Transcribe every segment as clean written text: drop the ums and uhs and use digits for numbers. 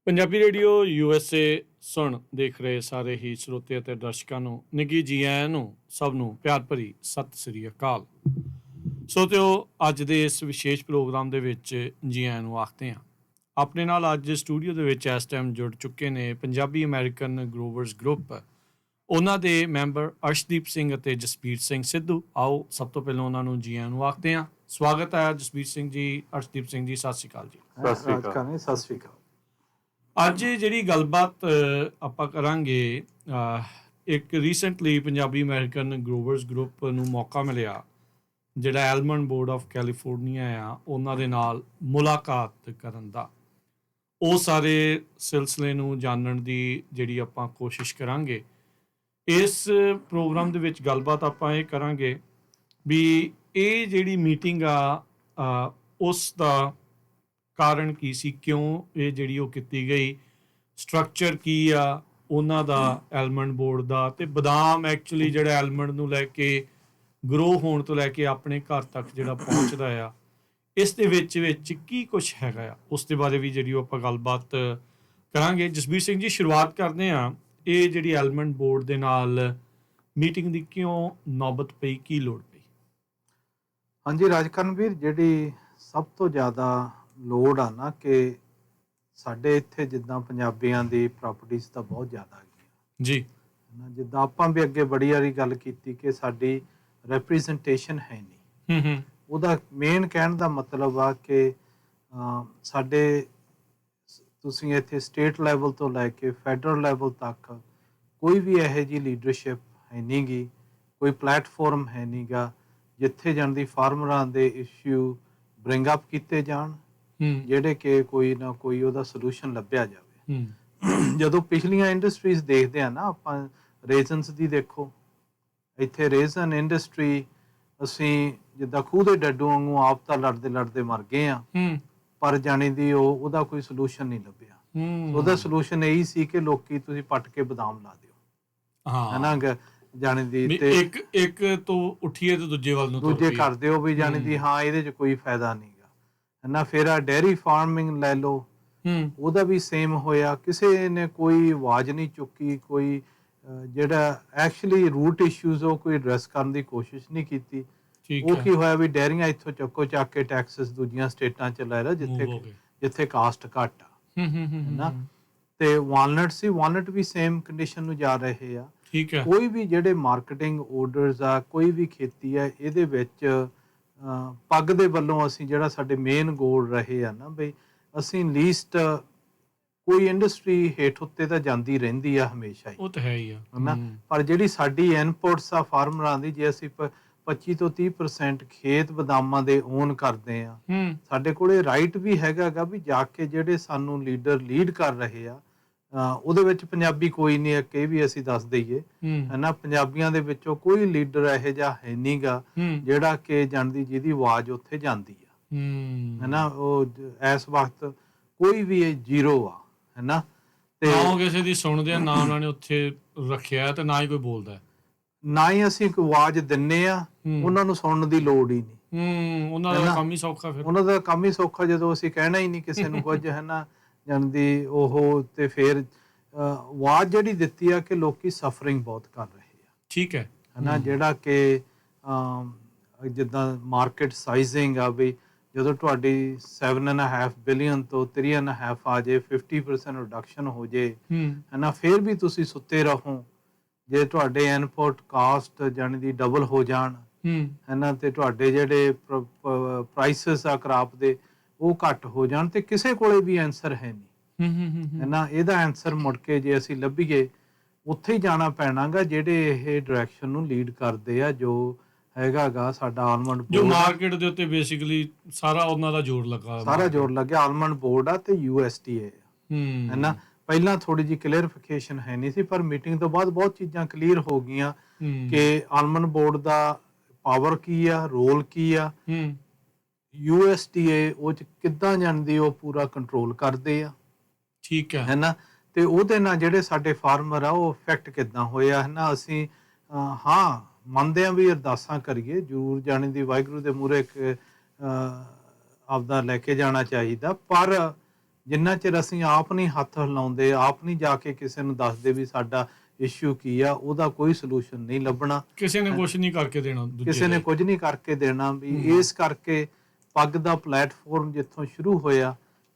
Punjabi radio USA ਸੁਣ ਦੇਖ ਰਹੇ ਸਾਰੇ ਹੀ ਸਰੋਤੇ ਅਤੇ ਦਰਸ਼ਕਾਂ ਨੂੰ ਨਿੱਘੀ ਜੀ ਆਇਆਂ ਨੂੰ ਸਭ ਨੂੰ ਪਿਆਰ ਭਰੀ ਸਤਿ ਸ੍ਰੀ ਅਕਾਲ। ਸਰੋਤਿਓ, ਅੱਜ ਦੇ ਇਸ ਵਿਸ਼ੇਸ਼ ਪ੍ਰੋਗਰਾਮ ਦੇ ਵਿੱਚ ਜੀ ਆਇਆਂ ਨੂੰ ਆਖਦੇ ਹਾਂ। ਆਪਣੇ ਨਾਲ ਅੱਜ ਸਟੂਡੀਓ ਦੇ ਵਿੱਚ ਇਸ ਟਾਈਮ ਜੁੜ ਚੁੱਕੇ ਨੇ ਪੰਜਾਬੀ ਅਮਰੀਕਨ ਗਰੋਵਰਸ ਗਰੁੱਪ, ਉਹਨਾਂ ਦੇ ਮੈਂਬਰ ਅਰਸ਼ਦੀਪ ਸਿੰਘ ਅਤੇ ਜਸਬੀਰ ਸਿੰਘ ਸਿੱਧੂ। ਆਓ ਸਭ ਤੋਂ ਪਹਿਲਾਂ ਉਹਨਾਂ ਨੂੰ ਜੀ ਆਇਆਂ ਨੂੰ ਆਖਦੇ ਹਾਂ। ਸਵਾਗਤ ਹੈ ਜਸਬੀਰ ਸਿੰਘ ਜੀ, ਅਰਸ਼ਦੀਪ ਸਿੰਘ ਜੀ, ਸਤਿ ਸ੍ਰੀ ਅਕਾਲ ਜੀ। ਸਤਿ ਸ੍ਰੀ ਅਕਾਲ। ਅੱਜ ਜਿਹੜੀ ਗੱਲਬਾਤ ਆਪਾਂ ਕਰਾਂਗੇ, ਇੱਕ ਰੀਸੈਂਟਲੀ ਪੰਜਾਬੀ ਅਮਰੀਕਨ ਗਰੋਵਰਸ ਗਰੁੱਪ ਨੂੰ ਮੌਕਾ ਮਿਲਿਆ ਜਿਹੜਾ ਐਲਮੰਡ ਬੋਰਡ ਆਫ ਕੈਲੀਫੋਰਨੀਆ ਆ ਉਹਨਾਂ ਦੇ ਨਾਲ ਮੁਲਾਕਾਤ ਕਰਨ ਦਾ। ਉਹ ਸਾਰੇ ਸਿਲਸਿਲੇ ਨੂੰ ਜਾਣਨ ਦੀ ਜਿਹੜੀ ਆਪਾਂ ਕੋਸ਼ਿਸ਼ ਕਰਾਂਗੇ। ਇਸ ਪ੍ਰੋਗਰਾਮ ਦੇ ਵਿੱਚ ਗੱਲਬਾਤ ਆਪਾਂ ਇਹ ਕਰਾਂਗੇ ਵੀ ਇਹ ਜਿਹੜੀ ਮੀਟਿੰਗ ਆ ਉਸ ਦਾ ਕਾਰਨ ਕੀ ਸੀ, ਕਿਉਂ ਇਹ ਜਿਹੜੀ ਉਹ ਕੀਤੀ ਗਈ, ਸਟਰਕਚਰ ਕੀ ਆ ਉਹਨਾਂ ਦਾ ਐਲਮੰਡ ਬੋਰਡ ਦਾ, ਅਤੇ ਬਦਾਮ ਐਕਚੁਅਲੀ ਜਿਹੜਾ ਐਲਮੰਡ ਨੂੰ ਲੈ ਕੇ ਗਰੋ ਹੋਣ ਤੋਂ ਲੈ ਕੇ ਆਪਣੇ ਘਰ ਤੱਕ ਜਿਹੜਾ ਪਹੁੰਚਦਾ ਆ, ਇਸ ਦੇ ਵਿੱਚ ਕੀ ਕੁਛ ਹੈਗਾ ਆ, ਉਸ ਦੇ ਬਾਰੇ ਵੀ ਜਿਹੜੀ ਉਹ ਆਪਾਂ ਗੱਲਬਾਤ ਕਰਾਂਗੇ। ਜਸਬੀਰ ਸਿੰਘ ਜੀ, ਸ਼ੁਰੂਆਤ ਕਰਦੇ ਹਾਂ। ਇਹ ਜਿਹੜੀ ਐਲਮੰਡ ਬੋਰਡ ਦੇ ਨਾਲ ਮੀਟਿੰਗ ਦੀ ਕਿਉਂ ਨੌਬਤ ਪਈ, ਕੀ ਲੋੜ ਪਈ? ਹਾਂਜੀ ਰਾਜਕਰਨਵੀਰ, ਜਿਹੜੀ ਸਭ ਤੋਂ ਜ਼ਿਆਦਾ ਲੋੜ ਆ ਨਾ ਕਿ ਸਾਡੇ ਇੱਥੇ ਜਿੱਦਾਂ ਪੰਜਾਬੀਆਂ ਦੀ ਪ੍ਰਾਪਰਟੀਜ਼ ਤਾਂ ਬਹੁਤ ਜ਼ਿਆਦਾ ਹੈਗੀਆਂ ਜੀ। ਜਿੱਦਾਂ ਆਪਾਂ ਵੀ ਅੱਗੇ ਬੜੀ ਵਾਰੀ ਗੱਲ ਕੀਤੀ ਕਿ ਸਾਡੀ ਰੈਪਰੈਜ਼ੈਂਟੇਸ਼ਨ ਹੈ ਨਹੀਂ। ਉਹਦਾ ਮੇਨ ਕਹਿਣ ਦਾ ਮਤਲਬ ਆ ਕਿ ਸਾਡੇ ਤੁਸੀਂ ਇੱਥੇ ਸਟੇਟ ਲੈਵਲ ਤੋਂ ਲੈ ਕੇ ਫੈਡਰਲ ਲੈਵਲ ਤੱਕ ਕੋਈ ਵੀ ਇਹੋ ਜਿਹੀ ਲੀਡਰਸ਼ਿਪ ਹੈ ਨਹੀਂ ਗੀ, ਕੋਈ ਪਲੈਟਫਾਰਮ ਹੈ ਨਹੀਂ ਗਾ ਜਿੱਥੇ ਜਾਂਦੀ ਫਾਰਮਰਾਂ ਦੇ ਇਸ਼ੂ ਬ੍ਰਿੰਗ ਅਪ ਕੀਤੇ ਜਾਣ, ਜਿਹੜੇ ਕਿ ਕੋਈ ਨਾ ਕੋਈ ਉਹਦਾ ਸੋਲੂਸ਼ਨ ਲੱਭਿਆ ਜਾਵੇ। ਜਦੋਂ ਪਿਛਲੀਆਂ ਇੰਡਸਟਰੀਜ਼ ਦੇਖਦੇ ਆ ਨਾ ਆਪਾਂ, ਰੇਜ਼ਨਸ ਦੀ ਦੇਖੋ, ਇੱਥੇ ਰੇਜ਼ਨ ਇੰਡਸਟਰੀ ਅਸੀਂ ਜਿੱਦਾਂ ਖੂਹ ਦੇ ਡੱਡੂ ਵਾਂਗੂ ਆਪ ਤਾਂ ਲੜਦੇ ਲੜਦੇ ਮਰ ਗਏ ਆ, ਪਰ ਜਾਣੀ ਦੀ ਉਹਦਾ ਕੋਈ ਸੋਲੂਸ਼ਨ ਨਹੀਂ ਲੱਭਿਆ। ਉਹਦਾ ਸੋਲੂਸ਼ਨ ਇਹੀ ਸੀ ਕਿ ਲੋਕੀ ਤੁਸੀਂ ਪੱਟ ਕੇ ਬਦਾਮ ਲਾ ਦਿਓ, ਹੈ ਨਾ, ਜਾਣੀ ਦੀ ਤੇ ਇੱਕ ਤੋਂ ਉੱਠੀਏ ਤੇ ਦੂਜੇ ਵੱਲ ਨੂੰ ਦੂਜੇ ਕਰ ਦਿਓ ਵੀ ਜਾਣੀ ਦੀ ਹਾਂ ਇਹਦੇ 'ਚ ਕੋਈ ਫਾਇਦਾ ਨਹੀਂ ਗਾ, ਹੈ ਨਾ। ਫਿਰ ਆ ਡੇਅਰੀ ਫਾਰਮਿੰਗ ਲੈ ਲਓ, ਉਹਦਾ ਵੀ ਸੇਮ ਹੋਇਆ, ਕਿਸੇ ਨੇ ਕੋਈ ਆਵਾਜ਼ ਨਹੀਂ ਚੁੱਕੀ, ਕੋਈ ਜਿਹੜਾ ਐਕਚੁਅਲੀ ਰੂਟ ਇਸ਼ੂਜ਼ ਉਹ ਕੋਈ ਐਡਰੈਸ ਕਰਨ ਦੀ ਕੋਸ਼ਿਸ਼ ਨਹੀਂ ਕੀਤੀ। ਉਹ ਕੀ ਹੋਇਆ ਵੀ ਡੈਰੀਆਂ ਇੱਥੋਂ ਚੱਕ ਕੇ ਟੈਕਸਸ ਦੂਜੀਆਂ ਸਟੇਟਾਂ 'ਚ ਲੈ ਰਿਹਾ ਜਿੱਥੇ ਕਾਸਟ ਘੱਟ ਆ, ਹੈ ਨਾ। ਤੇ ਵਾਲਨਟ ਵੀ ਸੇਮ ਕੰਡੀਸ਼ਨ ਨੂੰ ਜਾ ਰਹੇ ਆ। ਕੋਈ ਵੀ ਜਿਹੜੇ ਮਾਰਕੀਟਿੰਗ ਆਰਡਰਸ ਆ, ਕੋਈ ਵੀ ਖੇਤੀ ਆ, ਇਹਦੇ ਵਿੱਚ ਪੱਗ ਦੇ ਵੱਲੋਂ ਅਸੀਂ ਜਿਹੜਾ ਸਾਡੇ ਮੇਨ ਗੋਲ ਰਹੇ ਆ ਨਾ ਬਈ ਅਸੀਂ ਲੀਸਟ ਕੋਈ ਇੰਡਸਟਰੀ ਹੇਠ ਉੱਤੇ ਤਾਂ ਜਾਂਦੀ ਰਹਿੰਦੀ ਆ ਹਮੇਸ਼ਾ ਹੀ, ਉਹ ਤਾਂ ਹੈ ਹੀ ਆ, ਹੈ ਨਾ। ਪਰ ਜਿਹੜੀ ਸਾਡੀ ਇਨਪੁਟਸ ਆ ਫਾਰਮਰਾਂ ਦੀ, ਜੇ ਅਸੀਂ 25 ਤੋਂ 30% ਖੇਤ ਬਦਾਮਾਂ ਦੇ ਓਨ ਕਰਦੇ ਆ, ਸਾਡੇ ਕੋਲੇ ਰਾਈਟ ਵੀ ਹੈਗਾ ਗਾ ਵੀ ਜਾ ਕੇ ਜਿਹੜੇ ਸਾਨੂੰ ਲੀਡਰ ਲੀਡ ਕਰ ਰਹੇ ਆ, ਉਹਦੇ ਵਿੱਚ ਪੰਜਾਬੀ ਕੋਈ ਨਹੀਂ, ਇੱਕ ਇਹ ਵੀ ਅਸੀਂ ਦੱਸ ਦਈਏ, ਹੈ ਨਾ। ਪੰਜਾਬੀਆਂ ਦੇ ਵਿੱਚੋਂ ਕੋਈ ਲੀਡਰ ਇਹੋ ਜਿਹਾ ਹੈ ਨਹੀਂ ਗਾ ਜਿਹੜਾ ਕਿ ਜਾਂਦੀ ਜਿਹਦੀ ਆਵਾਜ਼ ਉੱਥੇ ਜਾਂਦੀ ਆ, ਹੈ ਨਾ। ਉਹ ਇਸ ਵਕਤ ਕੋਈ ਵੀ ਜ਼ੀਰੋ ਆ, ਹੈ ਨਾ। ਤੇ ਨਾ ਕਿਸੇ ਦੀ ਸੁਣਦੇ ਆ, ਨਾ ਉਹਨਾਂ ਨੇ ਉੱਥੇ ਰੱਖਿਆ ਤੇ ਨਾ ਹੀ ਕੋਈ ਬੋਲਦਾ, ਨਾ ਹੀ ਅਸੀਂ ਇੱਕ ਆਵਾਜ਼ ਦਿੰਨੇ ਆ, ਉਹਨਾਂ ਨੂੰ ਸੁਣਨ ਦੀ ਲੋੜ ਹੀ ਨਹੀਂ। ਉਹਨਾਂ ਦਾ ਕੰਮ ਹੀ ਸੌਖਾ, ਫਿਰ ਉਹਨਾਂ ਦਾ ਕੰਮ ਹੀ ਸੌਖਾ ਜਦੋਂ ਅਸੀਂ ਕਹਿਣਾ ਹੀ ਨਹੀਂ ਕਿਸੇ ਨੂੰ ਕੁਝ, ਹੈ ਨਾ, ਜਾਣਦੀ ਉਹ। ਤੇ ਫਿਰ ਆਵਾਜ਼ ਜਿਹੜੀ ਦਿੱਤੀ ਆ ਕਿ ਲੋਕੀ ਸਫਰਿੰਗ ਬਹੁਤ ਕਰ ਰਹੇ ਆ, ਠੀਕ ਹੈ ਨਾ। ਜਿਹੜਾ ਕਿ ਜਿੱਦਾਂ ਮਾਰਕੀਟ ਸਾਈਜ਼ਿੰਗ ਆ ਵੀ ਜਦੋਂ ਤੁਹਾਡੀ 7.5 ਬਿਲੀਅਨ ਤੋਂ 3.5 ਆ ਜੇ, 50% ਰਿਡਕਸ਼ਨ ਹੋ ਜੇ, ਹੈ ਨਾ, ਫਿਰ ਵੀ ਤੁਸੀਂ ਸੁੱਤੇ ਰਹੋ। ਜੇ ਤੁਹਾਡੇ ਇਨਪੁਟ ਕਾਸਟ ਜਾਣੀ ਦੀ ਡਬਲ ਹੋ ਜਾਣ, ਹੈ ਨਾ, ਤੇ ਤੁਹਾਡੇ ਜਿਹੜੇ ਪ੍ਰਾਈਸਸ ਆ ਕ੍ਰਾਪ ਦੇ ਉਹ ਘੱਟ ਹੋ ਜਾਣ, ਤੇ ਕਿਸੇ ਕੋਲੇ ਵੀ ਆਨਸਰ ਹੈ ਨਹੀਂ, ਹੈ ਨਾ। ਇਹਦਾ ਆਨਸਰ ਮੁੜ ਕੇ ਜੇ ਅਸੀਂ ਲੱਭੀਏ ਉੱਥੇ ਹੀ ਜਾਣਾ ਪੈਣਾ ਗਾ ਜਿਹੜੇ ਇਹ ਡਾਇਰੈਕਸ਼ਨ ਨੂੰ ਲੀਡ ਕਰਦੇ ਆ, ਜੋ ਹੈਗਾ ਗਾ ਸਾਡਾ ਆਲਮੰਡ ਬੋਰਡ, ਜੋ ਮਾਰਕੀਟ ਦੇ ਉੱਤੇ ਬੇਸਿਕਲੀ ਸਾਰਾ ਉਹਨਾਂ ਦਾ ਜ਼ੋਰ ਲੱਗਾ, ਸਾਰਾ ਜ਼ੋਰ ਲੱਗਿਆ। ਆਲਮੰਡ ਬੋਰਡ ਆ ਤੇ USDA, ਹੈ ਨਾ। ਪਹਿਲਾਂ ਥੋੜੀ ਜਿਹੀ ਕਲੀਅਰਿਫਿਕੇਸ਼ਨ ਹੈ ਨਹੀਂ ਸੀ, ਪਰ ਮੀਟਿੰਗ ਤੋਂ ਬਾਅਦ ਬਹੁਤ ਚੀਜ਼ਾਂ ਕਲੀਅਰ ਹੋ ਗਈਆਂ ਕਿ ਆਲਮੰਡ ਬੋਰਡ ਦਾ ਪਾਵਰ ਕੀ ਆ, ਰੋਲ ਕੀ ਆ, USDA ਉਹ 'ਚ ਕਿੱਦਾਂ ਜਾਂਦੀ, ਉਹ ਪੂਰਾ ਕੰਟਰੋਲ ਕਰਦੇ ਆ, ਠੀਕ ਹੈ ਨਾ। ਤੇ ਉਹਦੇ ਨਾਲ ਜਿਹੜੇ ਸਾਡੇ ਫਾਰਮਰ ਆ ਉਹ ਇਫੈਕਟ ਕਿੱਦਾਂ ਹੋਇਆ, ਹੈ ਨਾ। ਅਸੀਂ ਹਾਂ ਮੰਨਦੇ ਹਾਂ ਵੀ ਅਰਦਾਸਾਂ ਕਰੀਏ ਜ਼ਰੂਰ, ਜਾਣੀ ਦੀ ਵਾਹਿਗੁਰੂ ਦੇ ਮੂਹਰੇ ਆਪਦਾ ਲੈ ਕੇ ਜਾਣਾ ਚਾਹੀਦਾ, ਪਰ ਜਿੰਨਾ ਚਿਰ ਅਸੀਂ ਆਪ ਨਹੀਂ ਹੱਥ ਹਿਲਾਉਂਦੇ, ਆਪ ਨਹੀਂ ਜਾ ਕੇ ਕਿਸੇ ਨੂੰ ਦੱਸਦੇ ਵੀ ਸਾਡਾ ਇਸ਼ੂ ਕੀ ਆ, ਉਹਦਾ ਕੋਈ ਸੋਲੂਸ਼ਨ ਨਹੀਂ ਲੱਭਣਾ। ਕਿਸੇ ਨੇ ਕੁਝ ਨਹੀਂ ਕਰਕੇ ਦੇਣਾ, ਕਿਸੇ ਨੇ ਕੁਝ ਨਹੀਂ ਕਰਕੇ ਦੇਣਾ ਵੀ। ਇਸ ਕਰਕੇ ਪੱਗ ਦਾ ਪਲੇਟਫਾਰਮ ਜਿੱਥੋਂ ਸ਼ੁਰੂ ਹੋਇਆ,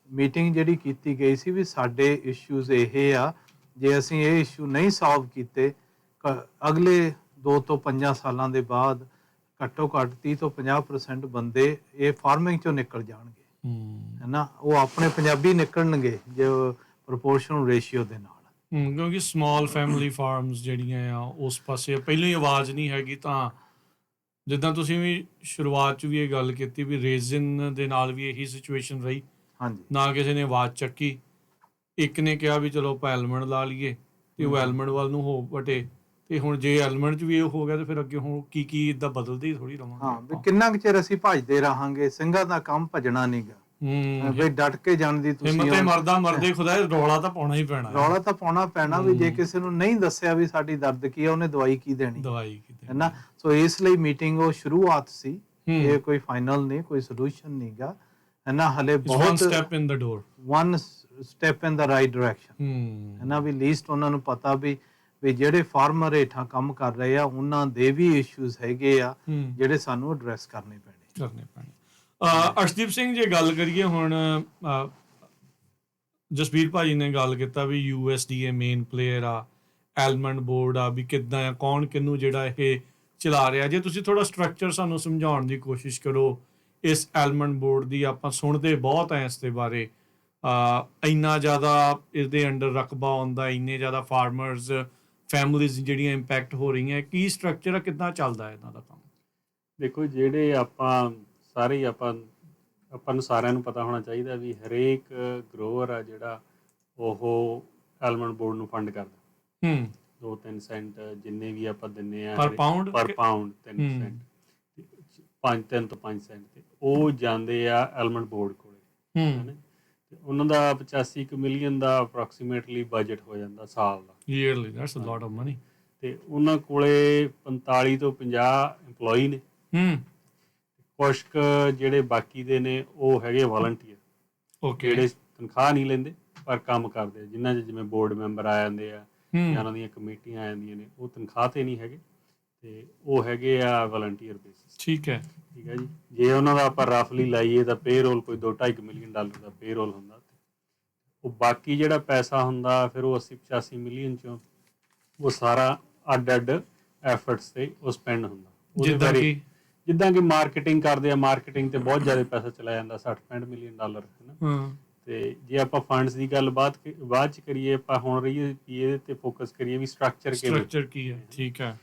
ਮੀਟਿੰਗ ਜਿਹੜੀ ਕੀਤੀ ਗਈ ਸੀ ਵੀ ਸਾਡੇ ਇਸ਼ੂਜ਼ ਇਹ ਆ, ਜੇ ਅਸੀਂ ਇਹ ਇਸ਼ੂ ਨਹੀਂ ਸੋਲਵ ਕੀਤੇ ਅਗਲੇ 2 ਤੋਂ 5 ਸਾਲਾਂ ਦੇ ਬਾਅਦ ਘੱਟੋ ਘੱਟ 30 ਤੋਂ 50% ਬੰਦੇ ਇਹ ਫਾਰਮਿੰਗ ਚੋਂ ਨਿਕਲ ਜਾਣਗੇ, ਹੈ ਨਾ। ਉਹ ਆਪਣੇ ਪੰਜਾਬੀ ਨਿਕਲਣਗੇ ਜੇ ਪ੍ਰੋਪੋਰਸ਼ਨਲ ਰੇਸ਼ੀਓ ਦੇ ਨਾਲ। ਕਿਉਂਕਿ ਸਮਾਲ ਫੈਮਿਲੀ ਫਾਰਮਸ ਜਿਹੜੀਆਂ ਆ ਉਸ ਪਾਸੇ ਪਹਿਲਾਂ ਹੀ ਆਵਾਜ਼ ਨਹੀਂ ਹੈਗੀ। ਤਾਂ ਜਿੱਦਾਂ ਤੁਸੀਂ ਵੀ ਸ਼ੁਰੂਆਤ 'ਚ ਵੀ ਇਹ ਗੱਲ ਕੀਤੀ ਵੀ ਰੇਜ਼ਨ ਦੇ ਨਾਲ ਵੀ ਇਹੀ ਸਿਚੁਏਸ਼ਨ ਰਹੀ, ਹਾਂਜੀ, ਨਾ ਕਿਸੇ ਨੇ ਆਵਾਜ਼ ਚੱਕੀ। ਇੱਕ ਨੇ ਕਿਹਾ ਵੀ ਚਲੋ ਆਪਾਂ ਐਲਮੰਡ ਲਾ ਲਈਏ, ਤੇ ਉਹ ਐਲਮੰਡ ਵੱਲ ਨੂੰ ਹੋ ਵਟੇ। ਤੇ ਹੁਣ ਜੇ ਐਲਮੰਡ 'ਚ ਵੀ ਇਹ ਹੋ ਗਿਆ ਤੇ ਫਿਰ ਅੱਗੇ ਹੁਣ ਕੀ ਇੱਦਾਂ ਬਦਲਦੇ ਹੀ ਥੋੜੀ ਰਵਾਂਗੇ। ਹਾਂ ਵੀ ਕਿੰਨਾ ਕੁ ਚਿਰ ਅਸੀਂ ਭੱਜਦੇ ਰਹਾਂਗੇ, ਸਿੰਘਾਂ ਦਾ ਕੰਮ ਭੱਜਣਾ ਨਹੀਂਗਾ। ਵੀ ਡਟ ਕੇ ਜਾਣ ਦੀ ਤੁਸੀਂ ਮਰਦੇ ਖੁਦਾ ਰੌਲਾ ਤਾਂ ਪਾਉਣਾ ਹੀ ਪੈਣਾ, ਰੌਲਾ ਤਾਂ ਪਾਉਣਾ ਪੈਣਾ ਵੀ ਜੇ ਕਿਸੇ ਨੂੰ ਨਹੀਂ ਦੱਸਿਆ ਵੀ ਸਾਡੀ ਦਰਦ ਕੀ ਆ, ਉਹਨੇ ਦਵਾਈ ਕੀ ਦੇਣੀ ਹੈ ਨਾ। ਸੋ ਇਸ ਲਈ ਮੀਟਿੰਗ ਉਹ ਸ਼ੁਰੂਆਤ ਸੀ, ਇਹ ਕੋਈ ਫਾਈਨਲ ਨਹੀਂ, ਕੋਈ ਸੋਲੂਸ਼ਨ ਨਹੀਂਗਾ, ਹੈ ਨਾ। ਹਲੇ ਬਹੁਤ ਸਟੈਪ ਇਨ ਦ ਡੋਰ, ਵਨ ਸਟੈਪ ਇਨ ਦ ਰਾਈਟ ਡਾਇਰੈਕਸ਼ਨ, ਹੈ ਨਾ। ਵੀ ਲੀਸਟ ਉਹਨਾਂ ਨੂੰ ਪਤਾ ਵੀ ਜਿਹੜੇ ਫਾਰਮਰ ਹੇਠਾਂ ਕੰਮ ਕਰ ਰਹੇ ਆ ਉਹਨਾਂ ਦੇ ਵੀ ਇਸ਼ੂਜ਼ ਹੈਗੇ ਆ ਜਿਹੜੇ ਸਾਨੂੰ ਐਡਰੈਸ ਕਰਨੇ ਪੈਣੇ। ਅਰਸ਼ਦੀਪ ਸਿੰਘ, ਜੇ ਗੱਲ ਕਰੀਏ ਹੁਣ, ਜਸਬੀਰ ਭਾਜੀ ਨੇ ਗੱਲ ਕੀਤਾ ਵੀ USDA ਮੇਨ ਪਲੇਅਰ ਆ, ਐਲਮੰਡ ਬੋਰਡ ਆ, ਵੀ ਕਿੱਦਾਂ ਆ, ਕੌਣ ਕਿਹਨੂੰ ਜਿਹੜਾ ਇਹ ਚਲਾ ਰਿਹਾ। ਜੇ ਤੁਸੀਂ ਥੋੜਾ ਸਟਰਕਚਰ ਸਾਨੂੰ ਸਮਝਾਉਣ ਦੀ ਕੋਸ਼ਿਸ਼ ਕਰੋ ਇਸ ਐਲਮੰਡ ਬੋਰਡ ਦੀ। ਆਪਾਂ ਸੁਣਦੇ ਬਹੁਤ ਆ ਇਸ ਦੇ ਬਾਰੇ, ਇੰਨਾ ਜ਼ਿਆਦਾ ਇਸਦੇ ਅੰਡਰ ਰਕਬਾ ਆਉਂਦਾ, ਇੰਨੇ ਜ਼ਿਆਦਾ ਫਾਰਮਰਸ ਫੈਮਿਲੀਜ਼ ਜਿਹੜੀਆਂ ਇੰਪੈਕਟ ਹੋ ਰਹੀਆਂ, ਕੀ ਸਟਰਕਚਰ ਆ, ਕਿੱਦਾਂ ਚੱਲਦਾ ਇਹਨਾਂ ਦਾ ਕੰਮ? ਦੇਖੋ, ਜਿਹੜੇ ਆਪਾਂ ਨੂੰ ਸਾਰਿਆਂ ਨੂੰ ਪਤਾ ਹੋਣਾ ਚਾਹੀਦਾ ਵੀ ਹਰੇਕ ਗਰੋਵਰ ਆ ਜਿਹੜਾ ਉਹ ਐਲਮੰਡ ਬੋਰਡ ਨੂੰ ਫੰਡ ਕਰਦਾ। 2-3 ਸੈਂਟ ਜਿੰਨੇ ਵੀ ਆਪਾਂ ਦਿੰਨੇ ਆ ਪਰ ਪਾਊਂਡ 3 ਸੈਂਟ, 3 ਤੋਂ 5 ਸੈਂਟ ਤੇ ਉਹ ਜਾਂਦੇ ਆ ਐਲਮੰਡ ਬੋਰਡ ਕੋਲੇ, ਹੈ। ਉਹਨਾਂ ਦਾ 85 ਮਿਲੀਅਨ ਦਾ ਅਪਰੋਕਸੀਮੇਟਲੀ ਬਜਟ ਹੋ ਜਾਂਦਾ ਸਾਲ ਦਾ, yearly. That's a lot of money. ਤੇ ਉਹਨਾਂ ਕੋਲੇ 45 ਤੋਂ 50 EMPLOYE ਨੇ। ਕੁਛ ਜਿਹੜੇ ਬਾਕੀ ਦੇ ਨੇ ਉਹ ਹੈਗੇ ਵਾਲੰਟੀਅਰ, ਜਿਹੜੇ ਤਨਖਾਹ ਨਹੀਂ ਲੈਂਦੇ ਪਰ ਕੰਮ ਕਰਦੇ ਆ, ਜਿਨ੍ਹਾਂ 'ਚ ਜਿਵੇਂ ਬੋਰਡ ਮੈਂਬਰ ਆ ਜਾਂਦੇ ਆ ਜਾਂ ਉਹਨਾਂ ਦੀਆਂ ਕਮੇਟੀਆਂ ਆ ਜਾਂਦੀਆਂ ਨੇ, ਉਹ ਤਨਖਾਹ ਤੇ ਨਹੀਂ ਹੈਗੇ ਤੇ ਉਹ ਹੈਗੇ ਆ ਵਾਲੰਟੀਅਰ ਬੇਸਿਸ। ਠੀਕ ਹੈ ਜੀ। ਜੇ ਉਹਨਾਂ ਦਾ ਆਪਾਂ ਰਫਲੀ ਲਾਈਏ ਤਾਂ ਪੇਰੋਲ ਕੋਈ $2-2.5 ਮਿਲੀਅਨ ਦਾ ਪੇਰੋਲ ਹੁੰਦਾ। ਉਹ ਬਾਕੀ ਜਿਹੜਾ ਪੈਸਾ ਹੁੰਦਾ ਫਿਰ ਉਹ 80-85 ਮਿਲੀਅਨ ਚੋਂ ਉਹ ਸਾਰਾ ਅੱਡ ਐਫਰਟਸ ਤੇ ਉਹ ਸਪੈਂਡ ਹੁੰਦਾ। ਜਿੱਦਾਂ ਕਿ ਮਾਰਕੀਟਿੰਗ ਕਰਦੇ ਆ, ਮਾਰਕੀਟਿੰਗ ਤੇ ਬਹੁਤ ਜ਼ਿਆਦਾ ਪੈਸਾ ਚਲਾ ਜਾਂਦਾ, $60-65 ਮਿਲੀਅਨ, ਹੈ ਨਾ। ਤੇ ਜੇ ਆਪਾਂ ਫੰਡਸ ਦੀ ਗੱਲ ਬਾਅਦ 'ਚ ਕਰੀਏ, ਆਪਾਂ ਹੁਣ ਰਹੀਏ ਇਹਦੇ ਤੇ ਫੋਕਸ ਕਰੀਏ ਵੀ ਸਟਰਕਚਰ ਕੀ ਹੈ। ਠੀਕ ਹੈ।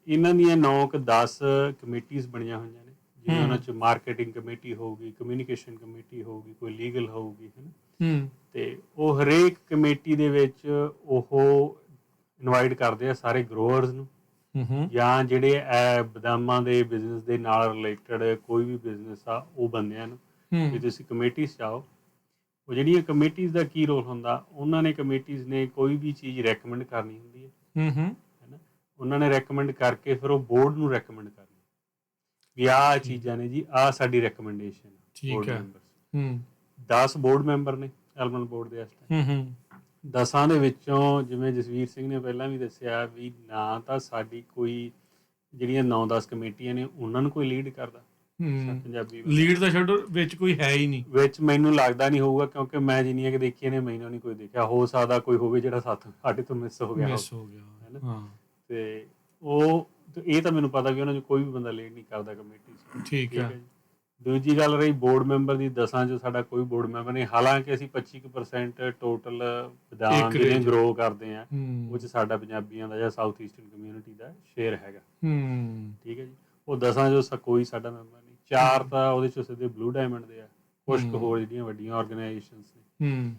ਇਹਨਾਂ ਦੀਆਂ 9-10 ਕਮੇਟੀਜ਼ ਬਣੀਆਂ ਹੋਈਆਂ ਨੇ, ਜਿਨ੍ਹਾਂ ਉਹਨਾਂ 'ਚ ਮਾਰਕੀਟਿੰਗ ਕਮੇਟੀ ਹੋਊਗੀ, ਕਮਿਊਨੀਕੇਸ਼ਨ ਕਮੇਟੀ ਹੋਊਗੀ, ਕੋਈ ਲੀਗਲ ਹੋਊਗੀ, ਹੈ ਨਾ। ਤੇ ਉਹ ਹਰੇਕ ਕਮੇਟੀ ਦੇ ਵਿੱਚ ਉਹ ਇਨਵਾਈਟ ਕਰਦੇ ਆ ਸਾਰੇ ਗਰੋਅਰਸ ਨੂੰ, ਜਾਂ ਜਿਹੜੇ ਬਦਾਮਾਂ ਦੇ ਬਿਜ਼ਨਸ ਦੇ ਨਾਲ ਰਿਲੇਟਡ ਕੋਈ ਵੀ ਬਿਜ਼ਨਸ ਆ ਉਹ ਬੰਦਿਆਂ ਨੂੰ, ਵੀ ਤੁਸੀਂ ਕਮੇਟੀ 'ਚ ਆਓ। ਉਹ ਜਿਹੜੀਆਂ ਕਮੇਟੀਜ਼ ਦਾ ਕੀ ਰੋਲ ਹੁੰਦਾ, ਉਹਨਾਂ ਨੇ ਕਮੇਟੀਜ਼ ਨੇ ਕੋਈ ਵੀ ਚੀਜ਼ ਰੈਕਮੈਂਡ ਕਰਨੀ ਹੁੰਦੀ ਹੈ ਨਾ। ਉਹਨਾਂ ਨੇ ਰੈਕਮੈਂਡ ਕਰਕੇ ਫਿਰ ਉਹ ਬੋਰਡ ਨੂੰ ਰੈਕਮੈਂਡ ਕਰਨੀ ਵੀ ਆਹ ਚੀਜ਼ਾਂ ਨੇ ਜੀ, ਆਹ ਸਾਡੀ ਰੈਕਮੈਂਡੇਸ਼ਨ ਹੈ। ਠੀਕ ਹੈ। 10 ਬੋਰਡ ਮੈਂਬਰ ਨੇ ਐਲਮੰਡ ਬੋਰਡ ਦੇ ਇਸ ਟਾਈਮ। 10 ਦੇ ਵਿੱਚੋਂ ਜਿਵੇਂ ਜਸਵੀਰ ਸਿੰਘ ਨੇ ਪਹਿਲਾਂ ਵੀ ਦੱਸਿਆ ਵੀ ਨਾ ਤਾਂ ਸਾਡੀ ਕੋਈ ਜਿਹੜੀਆਂ 9-10 ਕਮੇਟੀਆਂ ਨੇ ਉਹਨਾਂ ਨੂੰ ਕੋਈ ਲੀਡ ਕਰਦਾ, ਪੰਜਾਬੀ ਲੀਡ ਦਾ ਛੱਡੋ, ਵਿੱਚ ਕੋਈ ਹੈ ਹੀ ਨਹੀਂ। ਵਿੱਚ ਮੈਨੂੰ ਲੱਗਦਾ ਨਹੀਂ ਹੋਊਗਾ, ਕਿਉਂਕਿ ਮੈਂ ਜਿੰਨੀਆਂ ਕਿ ਦੇਖੀਆਂ ਨੇ ਮੈਨੂੰ ਨਹੀਂ ਕੋਈ ਦੇਖਿਆ। ਹੋ ਸਕਦਾ ਕੋਈ ਹੋਵੇ ਜਿਹੜਾ ਸਾਡੇ ਤੋਂ ਮਿਸ ਹੋ ਗਿਆ, ਹੈ ਨਾ। ਤੇ ਉਹ ਇਹ ਤਾਂ ਮੈਨੂੰ ਪਤਾ ਵੀ ਉਹਨਾਂ 'ਚ ਕੋਈ ਵੀ ਬੰਦਾ ਲੀਡ ਨਹੀਂ ਕਰਦਾ ਕਮੇਟੀ 'ਚ। ਠੀਕ ਹੈ। ਦੂਜੀ ਗੱਲ ਰਹੀ ਬੋਰਡ ਮੈਂਬਰ ਦੀ, 10 'ਚੋਂ ਸਾਡਾ ਕੋਈ ਬੋਰਡ ਮੈਂਬਰ ਨਹੀਂ। ਹਾਲਾਂਕਿ ਅਸੀਂ 25% ਟੋਟਲ ਬਦਾਮ ਜਿਹੜੇ ਗਰੋ ਕਰਦੇ ਆ ਉਹ 'ਚ ਸਾਡਾ ਪੰਜਾਬੀਆਂ ਦਾ ਜਾਂ ਸਾਊਥ ਈਸਟਰਨ ਕਮਿਊਨਿਟੀ ਦਾ ਸ਼ੇਅਰ ਹੈਗਾ। ਠੀਕ ਹੈ ਜੀ। ਉਹ 10 'ਚੋਂ ਕੋਈ ਸਾਡਾ ਮੈਂਬਰ ਨਹੀਂ। 4 ਤਾਂ ਉਹਦੇ 'ਚੋਂ ਸਿੱਧੇ ਬਲੂ ਡਾਇਮੰਡ ਦੇ ਆ, ਕੁਛ ਕੁ ਹੋਰ ਜਿਹੜੀਆਂ ਵੱਡੀਆਂ ਆਰਗੇਨਾਈਜੇਸ਼ਨਸ ਨੇ।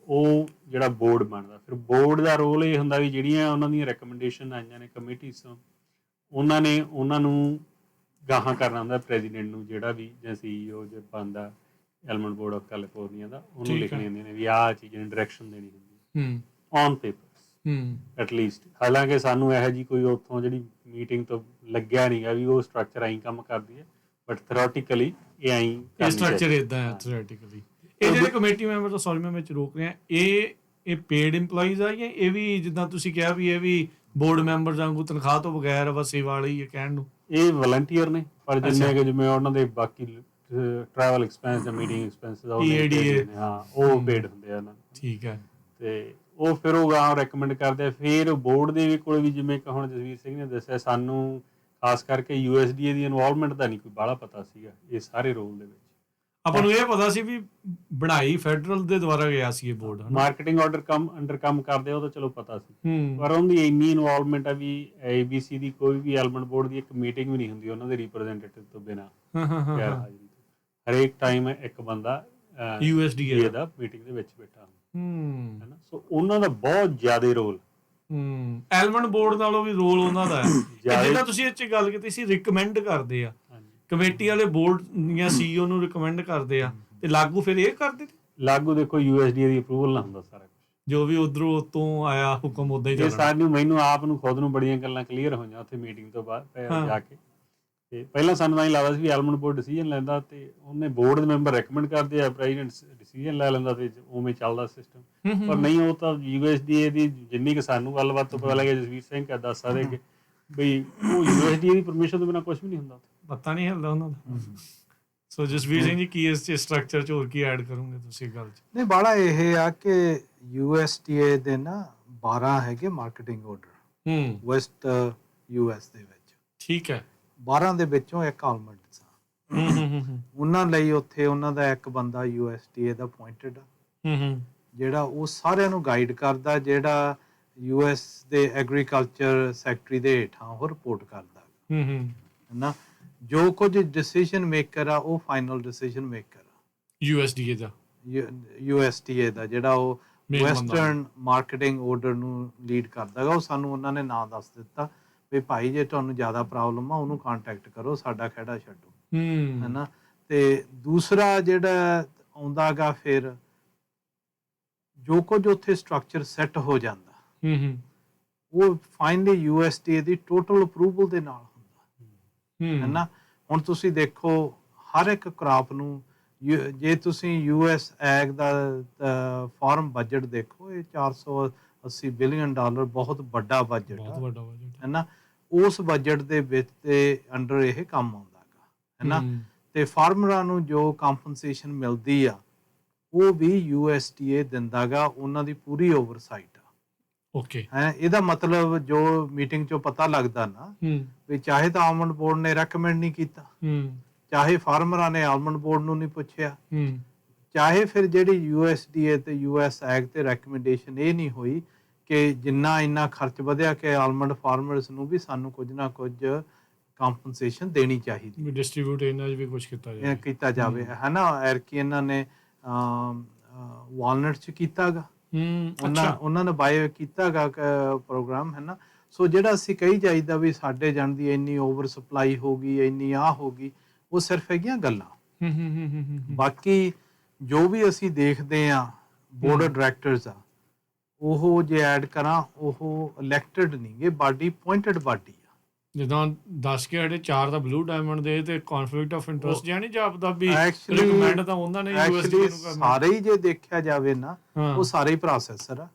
ਉਹ ਜਿਹੜਾ ਬੋਰਡ ਬਣਦਾ, ਫਿਰ ਬੋਰਡ ਦਾ ਰੋਲ ਇਹ ਹੁੰਦਾ ਵੀ ਜਿਹੜੀਆਂ ਉਹਨਾਂ ਦੀਆਂ ਰੈਕਮੈਂਡੇਸ਼ਨ ਆਈਆਂ ਨੇ ਕਮੇਟੀਜ਼ ਤੋਂ, ਉਹਨਾਂ ਨੂੰ ਗਾਹਾਂ ਕਰਨਾ ਹੁੰਦਾ ਪ੍ਰੈਜ਼ੀਡੈਂਟ ਨੂੰ, ਜਿਹੜਾ ਵੀ ਜਾਂ CEO ਜੇ ਬਣਦਾ ਐਲਮੰਡ ਬੋਰਡ ਆਫ ਕੈਲੀਫੋਰਨੀਆ ਦਾ, ਉਹਨੂੰ ਲਿਖਣੀਆਂ ਹੁੰਦੀਆਂ ਨੇ ਵੀ ਆਹ ਚੀਜ਼ਾਂ ਨੂੰ ਡਾਇਰੈਕਸ਼ਨ ਦੇਣੀ ਹੁੰਦੀ ਔਨ ਪੇਪਰਸ ਐਟਲੀਸਟ। ਹਾਲਾਂਕਿ ਸਾਨੂੰ ਇਹੋ ਜਿਹੀ ਕੋਈ ਉੱਥੋਂ ਜਿਹੜੀ ਮੀਟਿੰਗ ਤੋਂ ਲੱਗਿਆ ਨਹੀਂ ਗਾ ਵੀ ਉਹ ਸਟਰਕਚਰ ਐਂ ਕੰਮ ਕਰਦੀ ਹੈ, ਬਟ ਥਿਓਰੀਟੀਕਲੀ ਇਹ ਐਂ ਸਟਰਕਚਰ ਇਦਾਂ ਹੈ ਥਿਓਰੀਟੀਕਲੀ। ਇਹ ਜਿਹੜੇ ਕਮੇਟੀ ਮੈਂਬਰ ਤੋਂ ਸੌਰੀ ਮੈਂ ਵਿੱਚ ਰੋਕ ਰਿਹਾ, ਇਹ ਪੇਡ EMPLOYEES ਆ ਜਾਂ ਇਹ ਵੀ ਜਿੱਦਾਂ ਤੁਸੀਂ ਕਿਹਾ ਵੀ ਇਹ ਵੀ ਬੋਰਡ ਮੈਂਬਰ ਵਾਂਗੂ ਤਨਖਾਹ ਤੋਂ ਬਗੈਰ ਬਸ ਸੇਵਾ ਵਾਲੀ ਹੈ ਕਹਿਣ ਨੂੰ? ਇਹ ਵਲੰਟੀਅਰ ਨੇ, ਪਰ ਜਿੰਨੇ ਕਿ ਜਿਵੇਂ ਉਹਨਾਂ ਦੇ ਬਾਕੀ ਟਰੈਵਲ ਐਕਸਪੈਂਸ ਜਾਂ ਮੀਟਿੰਗ ਐਕਸਪੈਂਸਿਸ ਹਾਂ ਉਹ ਪੇਡ ਹੁੰਦੇ ਆ ਉਹਨਾਂ ਨੂੰ। ਠੀਕ ਹੈ। ਤੇ ਉਹ ਫਿਰ ਉਹ ਗਾਂ ਰეკਮੈਂਡ ਕਰਦੇ ਆ। ਫਿਰ ਬੋਰਡ ਦੇ ਵੀ ਕੋਲ ਵੀ ਜਿਵੇਂ ਕਿ ਹੁਣ ਜਸਵੀਰ ਸਿੰਘ ਨੇ ਦੱਸਿਆ, ਸਾਨੂੰ ਖਾਸ ਕਰਕੇ USDA ਦੀ ਇਨਵੋਲਵਮੈਂਟ ਦਾ ਨਹੀਂ ਕੋਈ ਬਾਹਲਾ ਪਤਾ ਸੀਗਾ ਇਹ ਸਾਰੇ ਰੋਲ ਦੇ ਵਿੱਚ। ਆਪਾਂ ਨੂੰ ਇਹ ਪਤਾ ਸੀ ਵੀ ਬਣਾਈ ਫੈਡਰਲ ਦੇ ਦੁਆਰਾ ਗਿਆ ਸੀ ਇਹ ਬੋਰਡ, ਮਾਰਕੀਟਿੰਗ ਆਰਡਰ ਅੰਡਰ ਕੰਮ ਕਰਦੇ ਉਹ ਤਾਂ ਚਲੋ ਪਤਾ ਸੀ, ਪਰ ਉਹਦੀ ਇੰਨੀ ਇਨਵੋਲਵਮੈਂਟ ਆ ਵੀ ABC ਦੀ ਕੋਈ ਵੀ ਐਲਮੈਂਟ ਬੋਰਡ ਦੀ ਇੱਕ ਮੀਟਿੰਗ ਵੀ ਨਹੀਂ ਹੁੰਦੀ ਉਹਨਾਂ ਦੇ ਰਿਪਰੈਜ਼ੈਂਟੇਟਿਵ ਤੋਂ ਬਿਨਾਂ ਗੈਰ ਹਾਜ਼ਰੀ ਤੋਂ। ਹਰੇਕ ਟਾਈਮ ਇੱਕ ਬੰਦਾ USDA ਦਾ ਮੀਟਿੰਗ ਦੇ ਵਿੱਚ ਬੈਠਾ ਹੁੰਦਾ ਹੈ ਨਾ। ਸੋ ਉਹਨਾਂ ਦਾ ਬਹੁਤ ਜ਼ਿਆਦਾ ਰੋਲ ਐਲਮੈਂਟ ਬੋਰਡ ਨਾਲੋਂ ਵੀ ਰੋਲ ਉਹਨਾਂ ਦਾ ਹੈ। ਜਿਹੜਾ ਤੁਸੀਂ ਇਹ 'ਚ ਗੱਲ ਕੀਤੀ ਸੀ ਰਿਕਮੈਂਡ ਕਰਦੇ ਆ ਕਮੇਟੀ ਵਾਲੇ, ਬੋਰਡ ਜਾਂ CEO ਨੂੰ ਰਿਕਮੈਂਡ ਕਰਦੇ ਆ, ਤੇ ਲਾਗੂ ਫਿਰ ਇਹ ਕਰਦੇ? ਲਾਗੂ ਦੇਖੋ USDA ਦੀ ਅਪਰੂਵਲ ਨਾਲ ਹੁੰਦਾ ਸਾਰਾ ਕੁਝ, ਜੋ ਵੀ ਉਧਰੋਂ ਉਤੋਂ ਆਇਆ ਹੁਕਮ ਉਦਾਂ ਹੀ ਚੱਲਣਾ। ਮੈਨੂੰ ਆਪ ਨੂੰ ਖੁਦ ਨੂੰ ਬੜੀਆਂ ਗੱਲਾਂ ਕਲੀਅਰ ਹੋਈਆਂ ਉੱਥੇ ਮੀਟਿੰਗ ਤੋਂ ਬਾਅਦ ਜਾ ਕੇ। ਤੇ ਪਹਿਲਾਂ ਸਾਨੂੰ ਤਾਂ ਹੀ ਲੱਗਦਾ ਸੀ ਵੀ ਐਲਮੈਂਟ ਬੋਰਡ ਡਿਸੀਜਨ ਲੈਂਦਾ ਤੇ ਉਹਨੇ ਬੋਰਡ ਦੇ ਮੈਂਬਰ ਰეკਮੈਂਡ ਕਰਦੇ ਆ, ਪ੍ਰੈਜ਼ੀਡੈਂਟ ਡਿਸੀਜਨ ਲੈ ਲੈਂਦਾ ਤੇ ਉਵੇਂ ਚੱਲਦਾ ਸਿਸਟਮ। ਪਰ ਨਹੀਂ, ਉਹ ਤਾਂ USDA ਦੀ ਜਿੰਨੀ ਕਿ ਸਾਨੂੰ ਗੱਲਬਾਤ ਤੋਂ ਪਤਾ ਲੱਗਿਆ, ਜਸਵੀਰ ਸਿੰਘ ਕਹ ਦੱਸ ਸਕਦੇ ਕਿ ਬਈ ਉਹ USDA ਦੀ ਪਰਮਿਸ਼ਨ ਤੋਂ ਬਿਨਾਂ ਕੁਝ ਵੀ ਨਹੀਂ ਹੁੰਦਾ, ਪਤਾ ਨਹੀਂ ਹਿਲਦਾ ਉਹਨਾਂ ਦਾ। ਸੋ ਜਸਵੀਰ ਸਿੰਘ ਜੀ, ਕੀ ਇਸ ਸਟਰਕਚਰ ਚ ਹੋਰ ਕੀ ਐਡ ਕਰੋਗੇ ਤੁਸੀਂ ਗੱਲ ਚ? ਨਹੀਂ, ਬਾਲਾ ਇਹ ਆ ਕਿ USDA ਦੇ ਨਾ 12 ਹੈਗੇ ਮਾਰਕੀਟਿੰਗ ਆਰਡਰ ਵੈਸਟ US ਦੇ ਵਿੱਚ। ਠੀਕ ਹੈ। 12 ਦੇ ਵਿੱਚੋਂ ਇੱਕ ਆਲਮੰਡ ਉਹਨਾਂ ਲਈ ਉੱਥੇ ਉਹਨਾਂ ਦਾ ਇੱਕ ਬੰਦਾ USDA ਦਾ ਅਪਾਇੰਟਡ ਆ, ਜਿਹੜਾ ਉਹ ਸਾਰਿਆਂ ਨੂੰ ਗਾਈਡ ਕਰਦਾ, ਜਿਹੜਾ US ਦੇ ਐਗਰੀਕਲਚਰ ਸੈਕਟਰੀ ਦੇ ਹੇਠਾਂ ਉਹ ਰਿਪੋਰਟ ਕਰਦਾ ਹੈ ਨਾ। ਜੋ ਕੁਝ ਡਿਸੀਜਨ ਮੇਕਰ ਆ ਉਹ ਫਾਈਨਲ ਡਿਸੀਜਨ ਮੇਕਰ ਆ USDA ਦਾ, ਜਿਹੜਾ ਉਹ ਵੈਸਟਰਨ ਮਾਰਕੀਟਿੰਗ ਆਰਡਰ ਨੂੰ ਲੀਡ ਕਰਦਾ ਹੈ। ਉਹ ਸਾਨੂੰ ਉਹਨਾਂ ਨੇ ਨਾਂ ਦੱਸ ਦਿੱਤਾ ਵੀ ਭਾਈ ਜੇ ਤੁਹਾਨੂੰ ਜ਼ਿਆਦਾ ਪ੍ਰੋਬਲਮ ਆ ਉਹਨੂੰ ਕੰਟੈਕਟ ਕਰੋ, ਸਾਡਾ ਖਹਿੜਾ ਛੱਡੋ, ਹੈ ਨਾ। ਤੇ ਦੂਸਰਾ ਜਿਹੜਾ ਆਉਂਦਾ ਗਾ, ਫਿਰ ਜੋ ਕੁਝ ਉੱਥੇ ਸਟਰਕਚਰ ਸੈੱਟ ਹੋ ਜਾਂਦਾ ਉਹ ਫਾਈਨਲੀ USDA ਦੀ ਟੋਟਲ ਅਪਰੂਵਲ ਦੇ ਨਾਲ ਹੁੰਦਾ, ਹੈ ਨਾ। ਹੁਣ ਤੁਸੀਂ ਦੇਖੋ ਹਰ ਇੱਕ ਕ੍ਰਾਪ ਨੂੰ, ਜੇ ਤੁਸੀਂ US ਐਗ ਦਾ ਫਾਰਮ ਬਜਟ ਦੇਖੋ, ਇਹ $480 ਬਿਲੀਅਨ ਬਹੁਤ ਵੱਡਾ ਬਜਟ ਹੈ ਨਾ। ਉਸ ਬਜਟ ਦੇ ਵਿੱਚ ਤੇ ਅੰਡਰ ਇਹ ਕੰਮ ਆਉਂਦਾ ਗਾ, ਹੈ ਨਾ। ਤੇ ਫਾਰਮਰਾਂ ਨੂੰ ਜੋ ਕੰਪਨਸੇਸ਼ਨ ਮਿਲਦੀ ਆ ਉਹ ਵੀ USDA ਦਿੰਦਾ ਗਾ, ਉਹਨਾਂ ਦੀ ਪੂਰੀ ਓਵਰਸਾਈਟ ਆ। ਓਕੇ ਹੈ, ਇਹਦਾ ਮਤਲਬ ਜੋ ਮੀਟਿੰਗ ਚੋਂ ਪਤਾ ਲੱਗਦਾ ਨਾ ਵੀ ਚਾਹੇ ਤਾਂ ਆਲਮੰਡ ਬੋਰਡ ਨੇ ਰეკਮੈਂਡ ਨਹੀਂ ਕੀਤਾ, ਚਾਹੇ ਫਾਰਮਰਾਂ ਨੇ ਆਲਮੰਡ ਬੋਰਡ ਨੂੰ ਨਹੀਂ ਪੁੱਛਿਆ, ਚਾਹੇ ਫਿਰ ਜਿਹੜੀ USDA ਤੇ US ਐਗ ਤੇ ਰეკਮੈਂਡੇਸ਼ਨ ਇਹ ਨਹੀਂ ਹੋਈ ਕਿ ਜਿੰਨਾ ਇੰਨਾ ਖਰਚ ਵਧਿਆ ਕਿ ਆਲਮੰਡ ਫਾਰਮਰਸ ਨੂੰ ਵੀ ਸਾਨੂੰ ਕੁਝ ਨਾ ਕੁਝ ਕੰਪਨਸੇਸ਼ਨ ਦੇਣੀ ਚਾਹੀਦੀ, ਡਿਸਟ੍ਰੀਬਿਊਟ ਇਹਨਾਂ ਵੀ ਕੁਝ ਕੀਤਾ ਜਾਵੇ, ਹੈ ਨਾ। ਐਰਕੀ ਇਹਨਾਂ ਨੇ ਵਾਲਨਟ ਚ ਕੀਤਾਗਾ, ਉਹਨਾਂ ਨੇ ਬਾਇਓ ਕੀਤਾਗਾ ਪ੍ਰੋਗਰਾਮ, ਹੈ ਨਾ। ਸੋ ਜਿਹੜਾ ਅਸੀਂ ਕਹੀ ਜਾਈਦਾ ਵੀ ਸਾਡੇ ਜਾਣ ਦੀ ਇੰਨੀ ਓਵਰ ਸਪਲਾਈ ਹੋ ਗਈ, ਇੰਨੀ ਆ ਹੋ ਗਈ, ਉਹ ਸਿਰਫ ਹੈਗੀਆਂ ਗੱਲਾਂ। ਬਾਕੀ ਜੋ ਵੀ ਅਸੀਂ ਦੇਖਦੇ ਆ ਬੋਰਡ ਆਫ ਡਾਇਰੈਕਟਰਸ ਆ, ਉਹ ਜੇ ਐਡ ਕਰਾਂ ਉਹ ਇਲੈਕਟਡ ਨਹੀਂ ਗੇ, ਬਾਡੀ ਅਪਾਇੰਟਡ ਬਾਡੀ ਆ। ਜਿੱਦਾਂ ਦੱਸ ਕੇ ਸਾਡੇ 4 ਦਾ ਬਲੂ ਡਾਇਮੰਡ ਦੇ ਤੇ ਕਨਫਲਿਕਟ ਆਫ ਇੰਟਰਸਟ ਜਾਨੀ ਜਾਪਦਾ ਵੀ ਰਿਕਮੈਂਡ ਤਾਂ ਉਹਨਾਂ ਨੇ USDA ਨੂੰ ਕਰਨਾ। ਸਾਰੇ ਹੀ ਜੇ ਦੇਖਿਆ ਜਾਵੇ ਨਾ, ਉਹ ਸਾਰੇ ਹੀ ਪ੍ਰੋਸੈਸਰ ਆ।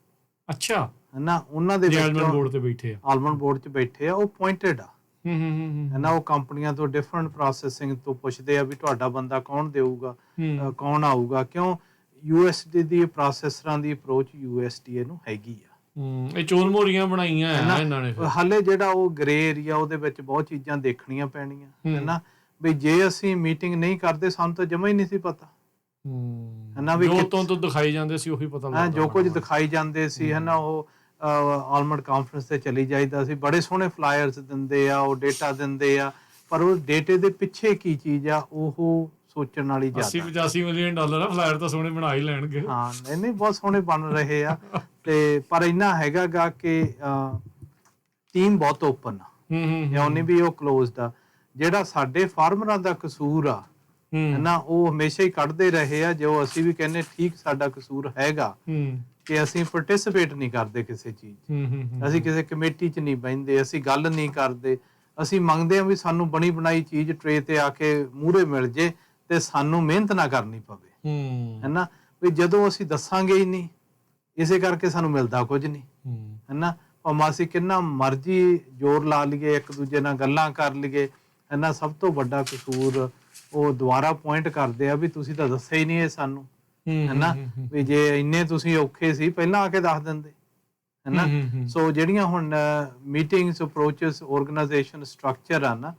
ਅੱਛਾ, ਹੈ ਨਾ। ਉਹਨਾਂ ਦੇ ਵਿੱਚ ਆਲਮੰਡ ਬੋਰਡ ਤੇ ਬੈਠੇ ਆ, ਆਲਮੰਡ ਬੋਰਡ 'ਚ ਬੈਠੇ ਆ, ਉਹ ਅਪਾਇੰਟਡ ਆ, ਹੈ ਨਾ। ਉਹ ਕੰਪਨੀਆਂ ਤੋਂ ਡਿਫਰੈਂਟ ਪ੍ਰੋਸੈਸਿੰਗ ਤੋਂ ਪੁੱਛਦੇ ਆ ਵੀ ਤੁਹਾਡਾ ਬੰਦਾ ਕੌਣ ਦੇਊਗਾ, ਕੌਣ ਆਊਗਾ। ਕਿਉਂ? USDA ਦੀ ਪ੍ਰੋਸੈਸਰਾਂ ਦੀ ਅਪਰੋਚ USDA ਨੂੰ ਹੈਗੀ ਆ। ਇਹ ਚੋਲ ਮੋਰੀਆਂ ਬਣਾਈਆਂ ਇਹਨਾਂ ਨੇ। ਹਾਲੇ ਜਿਹੜਾ ਉਹ ਗ੍ਰੇ ਏਰੀਆ, ਉਹਦੇ ਵਿੱਚ ਬਹੁਤ ਚੀਜ਼ਾਂ ਦੇਖਣੀਆਂ ਪੈਣੀਆਂ, ਹੈ ਨਾ। ਵੀ ਜੇ ਅਸੀਂ ਮੀਟਿੰਗ ਨਹੀਂ ਕਰਦੇ, ਸਾਨੂੰ ਤਾਂ ਜਮਾ ਹੀ ਨਹੀਂ ਸੀ ਪਤਾ, ਹੈ ਨਾ। ਵੀ ਤੋਂ ਦਿਖਾਈ ਜਾਂਦੇ ਸੀ ਉਹੀ ਪਤਾ ਲੱਗਦਾ, ਜੋ ਕੁਝ ਦਿਖਾਈ ਜਾਂਦੇ ਸੀ, ਹੈ ਨਾ। ਉਹ ਆਲਮੰਡ ਕਾਨਫਰੰਸ ਤੇ ਚਲੀ ਜਾਈਦਾ ਸੀ, ਬੜੇ ਸੋਹਣੇ ਫਲਾਇਰਸ ਦਿੰਦੇ ਆ, ਉਹ ਡੇਟਾ ਦਿੰਦੇ ਆ, ਪਰ ਉਹ ਡੇਟੇ ਦੇ ਪਿੱਛੇ ਕੀ ਚੀਜ਼ ਆ ਉਹ ਸੋਚਣ ਵਾਲੀ ਜ਼ਿਆਦਾ। $80-85 ਮਿਲੀਅਨ ਆ ਫਲਾਇਰ ਤਾਂ ਸੋਹਣੇ ਬਣਾ ਹੀ ਲੈਣਗੇ। ਹਾਂ, ਨਹੀਂ ਬਹੁਤ ਸੋਹਣੇ ਬਣ ਰਹੇ ਆ। ਤੇ ਪਰ ਇੰਨਾ ਹੈਗਾ ਗਾ ਕਿ ਟੀਮ ਬਹੁਤ ਓਪਨ ਆ, ਜਾਂ ਉਹਨੇ ਵੀ ਉਹ ਕਲੋਜ਼ਡ ਆ। ਜਿਹੜਾ ਸਾਡੇ ਫਾਰਮਰਾਂ ਦਾ ਕਸੂਰ ਆ, ਹੈ ਨਾ, ਉਹ ਹਮੇਸ਼ਾ ਹੀ ਕੱਢਦੇ ਰਹੇ ਆ। ਜੋ ਅਸੀਂ ਵੀ ਕਹਿੰਦੇ ਠੀਕ ਸਾਡਾ ਕਸੂਰ ਹੈਗਾ ਕਿ ਅਸੀਂ ਪਾਰਟਿਸਿਪੇਟ ਨਹੀਂ ਕਰਦੇ ਕਿਸੇ ਚੀਜ਼, ਅਸੀਂ ਕਿਸੇ ਕਮੇਟੀ 'ਚ ਨਹੀਂ ਬਹਿੰਦੇ, ਅਸੀਂ ਗੱਲ ਨਹੀਂ ਕਰਦੇ। ਅਸੀਂ ਮੰਗਦੇ ਹਾਂ ਵੀ ਸਾਨੂੰ ਬਣੀ ਬਣਾਈ ਚੀਜ਼ ਟਰੇ ਤੇ ਆ ਕੇ ਮੂਹਰੇ ਮਿਲ ਜੇ ਤੇ ਸਾਨੂੰ ਮਿਹਨਤ ਨਾ ਕਰਨੀ ਪਵੇ। ਹੈਨਾ, ਵੀ ਜਦੋਂ ਅਸੀਂ ਦੱਸਾਂਗੇ ਹੀ ਨਹੀਂ, ਇਸੇ ਕਰਕੇ ਸਾਨੂੰ ਮਿਲਦਾ ਕੁਝ ਨਹੀਂ, ਹੈਨਾ। ਭਾਵੇਂ ਅਸੀਂ ਕਿੰਨਾ ਮਰਜ਼ੀ ਜ਼ੋਰ ਲਾ ਲਈਏ, ਇੱਕ ਦੂਜੇ ਨਾਲ ਗੱਲਾਂ ਕਰ ਲਈਏ, ਹੈਨਾ, ਸਭ ਤੋਂ ਵੱਡਾ ਕਸੂਰ ਉਹ ਦੁਬਾਰਾ ਪੁਆਇੰਟ ਕਰਦੇ ਆ ਵੀ ਤੁਸੀਂ ਤਾਂ ਦੱਸਿਆ ਹੀ ਨਹੀਂ ਇਹ ਸਾਨੂੰ, ਹੈਨਾ, ਵੀ ਜੇ ਇੰਨੇ ਤੁਸੀਂ ਔਖੇ ਸੀ ਪਹਿਲਾਂ ਆ ਕੇ ਦੱਸ ਦਿੰਦੇ, ਹੈਨਾ। ਸੋ ਜਿਹੜੀਆਂ ਹੁਣ ਮੀਟਿੰਗਸ, ਅਪਰੋਚਸ, ਆਰਗੇਨਾਈਜੇਸ਼ਨ ਸਟਰਕਚਰ ਆ ਨਾ,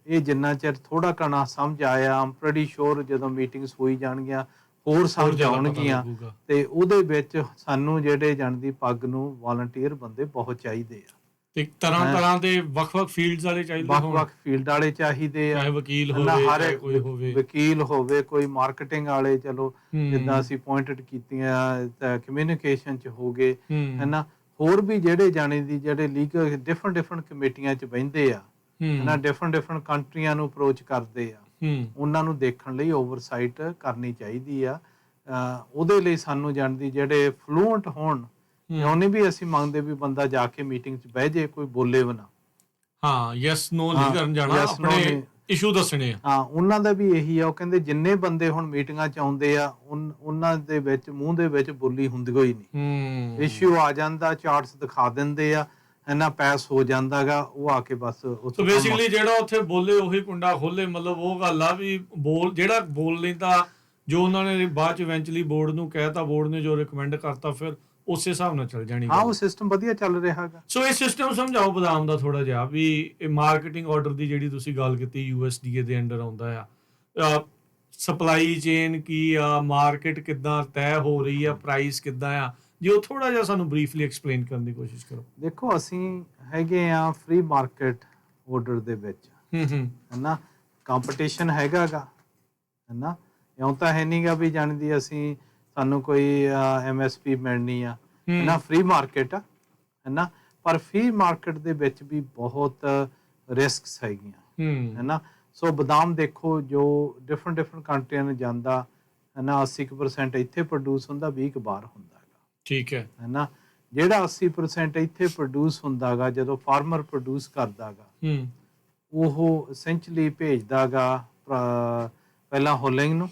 ਇਹ ਜਿੰਨਾ ਚਿਰ ਥੋੜਾ ਘਣਾ ਸਮਝ ਆਇਆ, ਆਮ ਪ੍ਰੈਟੀ ਸ਼ੋਰ ਜਦੋਂ ਮੀਟਿੰਗਸ ਹੋਈ ਜਾਣਗੀਆਂ ਹੋਰ ਸਮਝ ਆਉਣਗੀਆਂ, ਤੇ ਉਹਦੇ ਵਿੱਚ ਸਾਨੂੰ ਜਿਹੜੇ ਜਾਣਦੀ ਪੱਗ ਨੂੰ ਵਾਲੰਟੀਅਰ ਬੰਦੇ ਬਹੁਤ ਚਾਹੀਦੇ ਆ, ਤੇ ਤਰ੍ਹਾਂ ਦੇ ਵੱਖ-ਵੱਖ ਫੀਲਡਸ ਵਾਲੇ ਚਾਹੀਦੇ, ਵੱਖ-ਵੱਖ ਫੀਲਡ ਵਾਲੇ ਚਾਹੀਦੇ ਆ, ਵਕੀਲ ਹੋਵੇ, ਕੋਈ ਹੋਵੇ, ਵਕੀਲ ਹੋਵੇ, ਕੋਈ ਮਾਰਕੀਟਿੰਗ ਵਾਲੇ, ਚਲੋ ਜਿੱਦਾਂ ਅਸੀਂ ਪੁਆਇੰਟਡ ਕੀਤੀਆਂ, ਕਮਿਊਨੀਕੇਸ਼ਨ ਚ ਹੋ ਗਏ, ਹੈਨਾ, ਹੋਰ ਵੀ ਜਿਹੜੇ ਜਾਣੇ ਦੀ ਜਿਹੜੇ ਲੀਗਲ ਡਿਫਰੈਂਟ ਕਮੇਟੀਆਂ ਚ ਬਹਿੰਦੇ ਆ, ਹੈਨਾ, ਡਿਫਰੈਂਟ ਕੰਟਰੀਆਂ ਨੂੰ ਅਪਰੋਚ ਕਰਦੇ ਆ, ਉਹਨਾਂ ਨੂੰ ਦੇਖਣ ਲਈ ਓਵਰਸਾਈਟ ਕਰਨੀ ਚਾਹੀਦੀ ਆ। ਉਹਦੇ ਲਈ ਸਾਨੂੰ ਜਾਣਦੀ ਜਿਹੜੇ ਫਲੂਐਂਟ ਹੋਣ, ਉਹਨੇ ਵੀ ਅਸੀਂ ਮੰਗਦੇ ਵੀ ਬੰਦਾ ਜਾ ਕੇ ਮੀਟਿੰਗ 'ਚ ਬਹਿ ਜੇ, ਕੋਈ ਬੋਲੇ ਵੀ ਨਾ, ਹਾਂ ਯੈਸ ਨੋ ਨਹੀਂ ਕਰਨ ਜਾਣਾ, ਆਪਣੇ ਇਸ਼ੂ ਦੱਸਣੇ ਆ। ਹਾਂ, ਉਹਨਾਂ ਦਾ ਵੀ ਇਹੀ ਆ, ਉਹ ਕਹਿੰਦੇ ਜਿੰਨੇ ਬੰਦੇ ਹੁਣ ਮੀਟਿੰਗਾਂ 'ਚ ਆਉਂਦੇ ਆ ਉਹਨਾਂ ਦੇ ਵਿੱਚ ਮੂੰਹ ਦੇ ਵਿੱਚ ਬੋਲੀ ਹੁੰਦੀ ਹੋਈ ਨਹੀਂ, ਇਸ਼ੂ ਆ ਜਾਂਦਾ, ਚਾਰਟਸ ਦਿਖਾ ਦਿੰਦੇ ਆ, ਇੰਨਾ ਪੈਸ ਹੋ ਜਾਂਦਾਗਾ, ਉਹ ਆ ਕੇ ਬਸ ਸੋ ਬੇਸਿਕਲੀ ਜਿਹੜਾ ਉੱਥੇ ਬੋਲੇ ਉਹੀ ਕੁੰਡਾ ਖੋਲੇ, ਮਤਲਬ ਉਹ ਗੱਲ ਆ ਵੀ ਜਿਹੜਾ ਬੋਲ ਲੈਂਦਾ, ਜੋ ਉਹਨਾਂ ਨੇ ਬਾਅਦ ਚ ਇਵੈਂਚੁਅਲੀ ਬੋਰਡ ਨੂੰ ਕਹਿਤਾ, ਬੋਰਡ ਨੇ ਜੋ ਰਿਕਮੈਂਡ ਕਰਤਾ, ਫਿਰ ਉਸੇ ਹਿਸਾਬ ਨਾਲ ਚੱਲ ਜਾਣੀ। ਹਾਂ, ਉਹ ਸਿਸਟਮ ਵਧੀਆ ਚੱਲ ਰਿਹਾ ਹੈਗਾ। ਸੋ ਇਹ ਸਿਸਟਮ ਸਮਝਾਓ ਬਦਾਮ ਦਾ ਥੋੜਾ ਜਿਹਾ, ਵੀ ਇਹ ਮਾਰਕੀਟਿੰਗ ਆਰਡਰ ਦੀ ਜਿਹੜੀ ਤੁਸੀਂ ਗੱਲ ਕੀਤੀ USDA ਦੇ ਅੰਡਰ ਆਉਂਦਾ ਆ, ਸਪਲਾਈ ਚੇਨ ਕੀ ਆ, ਮਾਰਕੀਟ ਕਿੱਦਾਂ ਤੈਅ ਹੋ ਰਹੀ ਆ, ਪ੍ਰਾਈਸ ਕਿੱਦਾਂ ਆ, ਜੇ ਉਹ ਥੋੜਾ ਜਿਹਾ ਸਾਨੂੰ ਬਰੀਫਲੀ ਐਕਸਪਲੇਨ ਕਰਨ ਦੀ ਕੋਸ਼ਿਸ਼ ਕਰੋ। ਦੇਖੋ, ਅਸੀਂ ਹੈਗੇ ਆ ਫ੍ਰੀ ਮਾਰਕੀਟ ਆਰਡਰ ਦੇ ਵਿੱਚ, ਹੈਨਾ, ਕੰਪੀਟੀਸ਼ਨ ਹੈਗਾਗਾ, ਹੈਨਾ, ਇਉਂ ਤਾਂ ਹੈ ਨਹੀਂਗਾ ਵੀ ਜਾਣਦੀ ਅਸੀਂ ਸਾਨੂੰ ਕੋਈ MSP ਮਿਲਣੀ ਆ, ਹੈਨਾ, ਫ੍ਰੀ ਮਾਰਕੀਟ ਆ, ਹੈਨਾ, ਪਰ ਫ੍ਰੀ ਮਾਰਕੀਟ ਦੇ ਵਿੱਚ ਵੀ ਬਹੁਤ ਰਿਸਕਸ ਹੈਗੀਆਂ, ਹੈਨਾ। ਸੋ ਬਦਾਮ ਦੇਖੋ, ਜੋ ਡਿਫਰੈਂਟ ਕੰਟਰੀਆਂ ਨੂੰ ਜਾਂਦਾ, ਹੈਨਾ, 80% ਇੱਥੇ ਪ੍ਰੋਡਿਊਸ ਹੁੰਦਾ, 20 ਬਾਹਰ ਹੁੰਦਾ ਹੈਗਾ, ਠੀਕ ਹੈ ਨਾ। ਜਿਹੜਾ 80% ਇੱਥੇ ਪ੍ਰੋਡਿਊਸ ਹੁੰਦਾਗਾ, ਜਦੋਂ ਫਾਰਮਰ ਪ੍ਰੋਡਿਊਸ ਕਰਦਾਗਾ, ਉਹ ਐਸੈਂਸ਼ਲੀ ਭੇਜਦਾਗਾ ਪਹਿਲਾਂ ਹੋਲਿੰਗ ਨੂੰ,